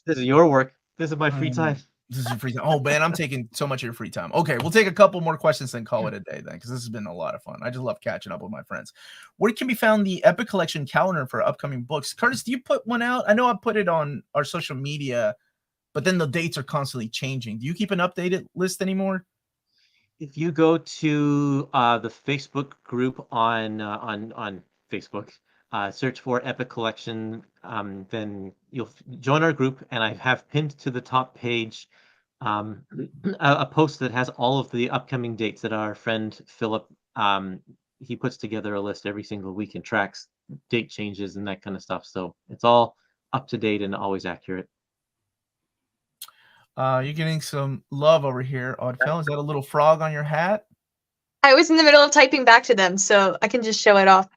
Speaker 4: This is your work. This is my free time.
Speaker 1: This is your free time. Oh man, I'm taking so much of your free time. Okay, we'll take a couple more questions and call it a day then, because this has been a lot of fun. I just love catching up with my friends. Where can be found the Epic Collection calendar for upcoming books? Curtis, do you put one out? I know I put it on our social media, but then the dates are constantly changing. Do you keep an updated list anymore?
Speaker 4: If you go to the Facebook group on Facebook, search for Epic Collection, then you'll join our group, and I have pinned to the top page a post that has all of the upcoming dates that our friend Philip, he puts together a list every single week and tracks date changes and that kind of stuff. So it's all up to date and always accurate.
Speaker 1: You're getting some love over here, Ødfel. Is that a little frog on your hat?
Speaker 5: I was in the middle of typing back to them, so I can just show it off.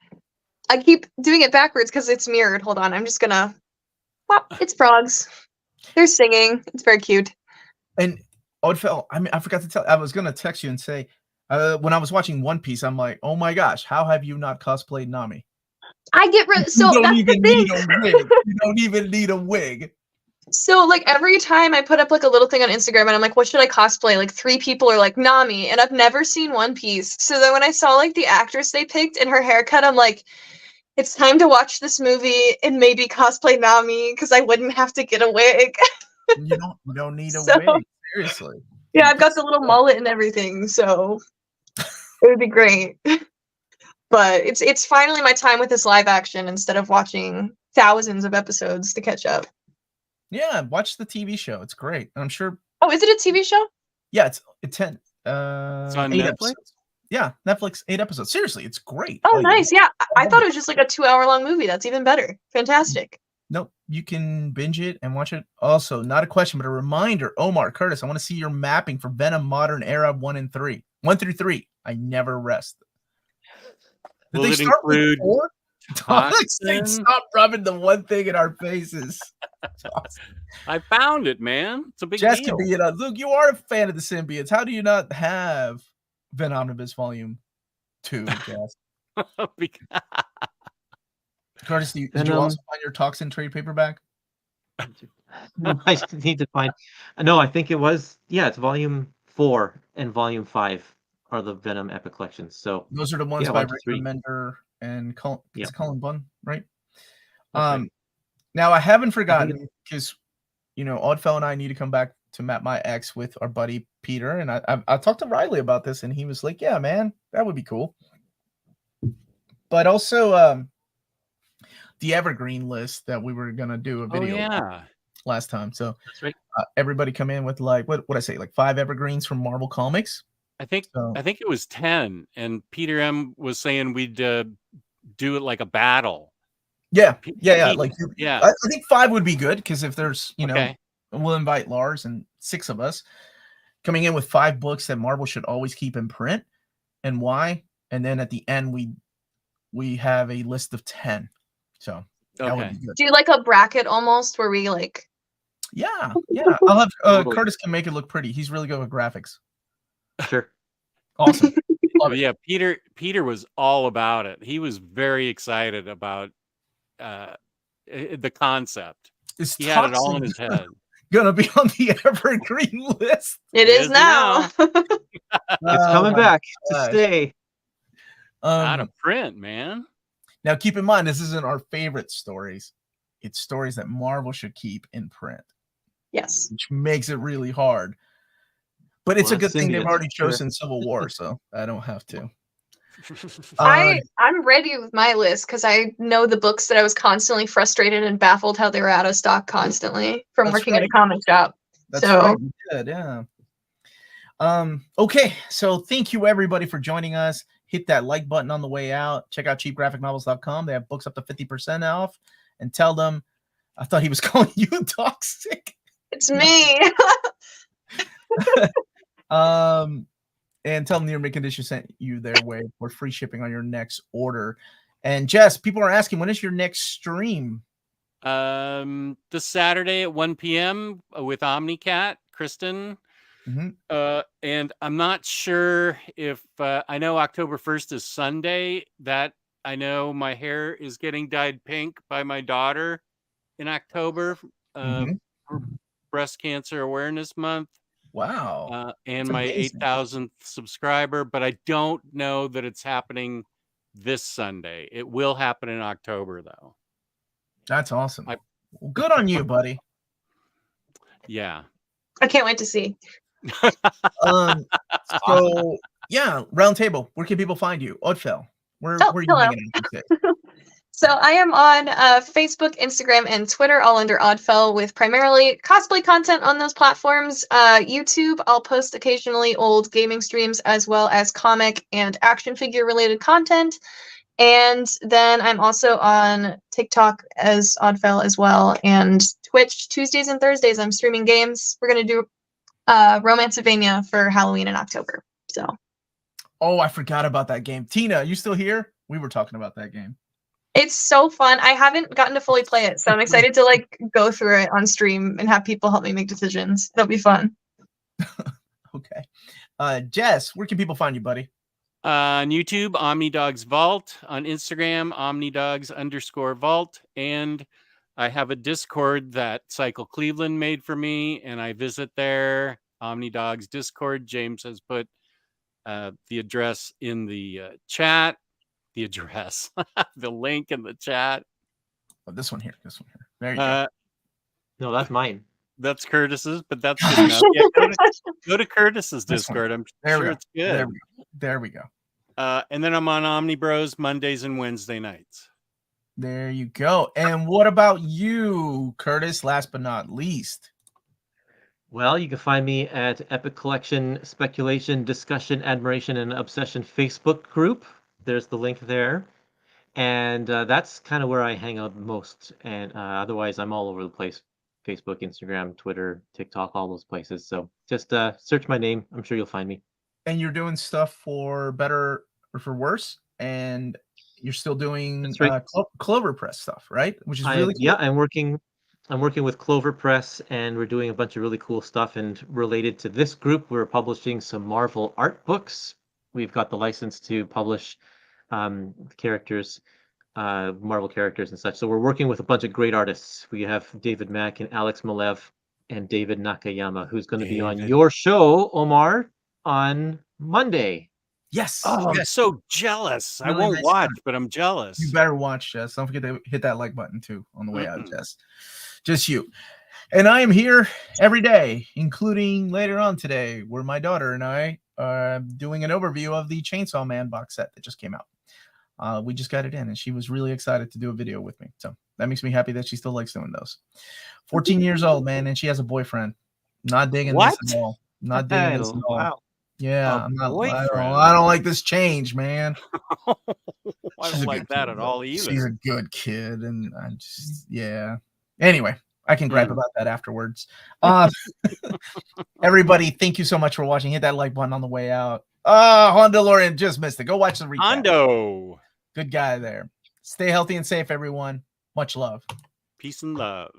Speaker 5: I keep doing it backwards because it's mirrored. Hold on, I'm just gonna. Well, it's frogs. They're singing. It's very cute.
Speaker 1: And Ødfel, I forgot to tell. I was gonna text you and say, when I was watching One Piece, I'm like, oh my gosh, how have you not cosplayed Nami?
Speaker 5: I get rid. So
Speaker 1: you don't
Speaker 5: that's
Speaker 1: even
Speaker 5: the thing.
Speaker 1: need a wig. You don't even need a wig.
Speaker 5: So like every time I put up like a little thing on Instagram and I'm like, what should I cosplay? Like 3 people are like Nami, and I've never seen One Piece. So then when I saw like the actress they picked and her haircut, I'm like, it's time to watch this movie and maybe cosplay Nami because I wouldn't have to get a wig.
Speaker 1: You don't need a
Speaker 5: So,
Speaker 1: wig. Seriously.
Speaker 5: Yeah, I've got the little mullet and everything, so it would be great. But it's finally my time with this live action instead of watching thousands of episodes to catch up.
Speaker 1: Yeah, watch the TV show. It's great. I'm sure.
Speaker 5: Oh, is it a TV show?
Speaker 1: Yeah, it's 10.
Speaker 2: It's on
Speaker 1: 8
Speaker 2: Netflix?
Speaker 1: episodes. Yeah, Netflix, 8 episodes. Seriously, it's great.
Speaker 5: Oh,
Speaker 1: Like,
Speaker 5: nice. Yeah, I thought it was just like a 2-hour-long movie. That's even better. Fantastic.
Speaker 1: Nope, you can binge it and watch it. Also, not a question, but a reminder. Omar, Curtis, I want to see your mapping for Venom Modern Era 1 and 3. 1 through 3. I never rest. Did
Speaker 2: Will
Speaker 1: they
Speaker 2: it
Speaker 1: start with
Speaker 2: include
Speaker 1: 4?
Speaker 2: toxin?
Speaker 1: Stop rubbing the one thing in our faces.
Speaker 2: I found it, man. It's a big
Speaker 1: Jess
Speaker 2: deal.
Speaker 1: can be Luke, you are a fan of the symbiotes. How do you not have Venom Omnibus Volume 2, Jess? Curtis, did you also find your Toxin trade paperback?
Speaker 4: I need to find. No, I think it was. Yeah, it's Volume 4 and Volume 5 are the Venom Epic Collections. So
Speaker 1: those are the ones by Rick Remender and Colin Bunn, right?
Speaker 4: Right.
Speaker 1: Now I haven't forgotten because Ødfel and I need to come back to Map My Ex with our buddy Peter, and I talked to Riley about this, and he was like, "Yeah, man, that would be cool." But also, the Evergreen list that we were gonna do a video last time. So
Speaker 4: that's right.
Speaker 1: Everybody come in with like what I say, like 5 Evergreens from Marvel Comics.
Speaker 2: I think it was 10, and Peter M was saying we'd do it like a battle.
Speaker 1: Yeah. Like
Speaker 2: yeah.
Speaker 1: I think 5 would be good because if there's we'll invite Lars and 6 of us coming in with 5 books that Marvel should always keep in print and why, and then at the end we have a list of 10. So that would be good.
Speaker 5: Do you like a bracket almost where we like?
Speaker 1: Yeah. I'll have Curtis can make it look pretty. He's really good with graphics.
Speaker 4: Sure.
Speaker 1: Awesome.
Speaker 2: Yeah, Peter was all about it. He was very excited about the concept. He had it all in his head.
Speaker 1: Gonna be on the Evergreen list.
Speaker 5: It is now.
Speaker 4: It's coming back to stay.
Speaker 2: Out of print, man.
Speaker 1: Now, keep in mind, this isn't our favorite stories. It's stories that Marvel should keep in print.
Speaker 5: Yes.
Speaker 1: Which makes it really hard. But it's a good thing they've already chosen Civil War, so I don't have to.
Speaker 5: I'm ready with my list because I know the books that I was constantly frustrated and baffled how they were out of stock constantly from working at a comic shop.
Speaker 1: That's right. Good, yeah. Okay, so thank you everybody for joining us. Hit that like button on the way out. Check out cheapgraphicnovels.com. They have books up to 50% off. And tell them, I thought he was calling you toxic.
Speaker 5: It's me.
Speaker 1: And tell them Near Mint Condition sent you their way for free shipping on your next order. And Jess, people are asking, when is your next stream?
Speaker 2: This Saturday at 1 p.m. with Omnicat, Kristen. And I'm not sure if I know October 1st is Sunday. That I know my hair is getting dyed pink by my daughter in October for Breast Cancer Awareness Month.
Speaker 1: Wow.
Speaker 2: And my 8,000th subscriber, but I don't know that it's happening this Sunday. It will happen in October, though.
Speaker 1: That's awesome. Well, good on you, buddy.
Speaker 2: Yeah.
Speaker 5: I can't wait to see.
Speaker 1: So yeah, round table. Where can people find you? Ødfel. Where are you hanging out today?
Speaker 5: So I am on Facebook, Instagram, and Twitter, all under Ødfel, with primarily cosplay content on those platforms. YouTube, I'll post occasionally old gaming streams as well as comic and action figure related content. And then I'm also on TikTok as Ødfel as well, and Twitch Tuesdays and Thursdays. I'm streaming games. We're gonna do Romancevania for Halloween in October. So.
Speaker 1: Oh, I forgot about that game. Tina, you still here? We were talking about that game.
Speaker 5: It's so fun. I haven't gotten to fully play it, so I'm excited to like go through it on stream and have people help me make decisions. It'll be fun.
Speaker 1: Okay. Jess, where can people find you, buddy?
Speaker 2: On YouTube, OmniDogs Vault. On Instagram, OmniDogs_Vault. And I have a Discord that Cycle Cleveland made for me, and I visit there. OmniDogs Discord. James has put the address in the chat. The address, the link in the chat.
Speaker 1: Oh, this one here. This one here. There you go.
Speaker 4: No, that's mine.
Speaker 2: That's Curtis's, but that's good enough. Yeah, go to Curtis's Discord. I'm sure it's good.
Speaker 1: There we go.
Speaker 2: And then I'm on Omnibros Mondays and Wednesday nights.
Speaker 1: There you go. And what about you, Curtis? Last but not least.
Speaker 4: Well, you can find me at Epic Collection Speculation, Discussion, Admiration, and Obsession Facebook group. There's the link there. And that's kind of where I hang out most. And otherwise, I'm all over the place. Facebook, Instagram, Twitter, TikTok, all those places. So just search my name. I'm sure you'll find me.
Speaker 1: And you're doing stuff for better or for worse. And you're still doing Clover Press stuff, right? Which is really cool.
Speaker 4: Yeah, I'm working with Clover Press, and we're doing a bunch of really cool stuff. And related to this group, we're publishing some Marvel art books. We've got the license to publish characters, Marvel characters and such. So we're working with a bunch of great artists. We have David Mack and Alex Malev and David Nakayama, who's going to be on your show, Omar, on Monday.
Speaker 1: Yes.
Speaker 2: Oh, I'm so jealous. Really I won't watch, but I'm jealous.
Speaker 1: You better watch, Jess. Don't forget to hit that like button too on the way out, Jess. Just you. And I am here every day, including later on today, where my daughter and I are doing an overview of the Chainsaw Man box set that just came out. We just got it in, and she was really excited to do a video with me. So that makes me happy that she still likes doing those. 14 years old, man, and she has a boyfriend. Not digging this at all. Not digging this at all. Wow. Yeah, I'm not. I don't like this change, man.
Speaker 2: I don't like that at all either.
Speaker 1: She's a good kid, and I just Anyway, I can gripe about that afterwards. Everybody, thank you so much for watching. Hit that like button on the way out. Hondo Lorian just missed it. Go watch the recap.
Speaker 2: Hondo.
Speaker 1: Good guy there. Stay healthy and safe, everyone. Much love.
Speaker 2: Peace and love.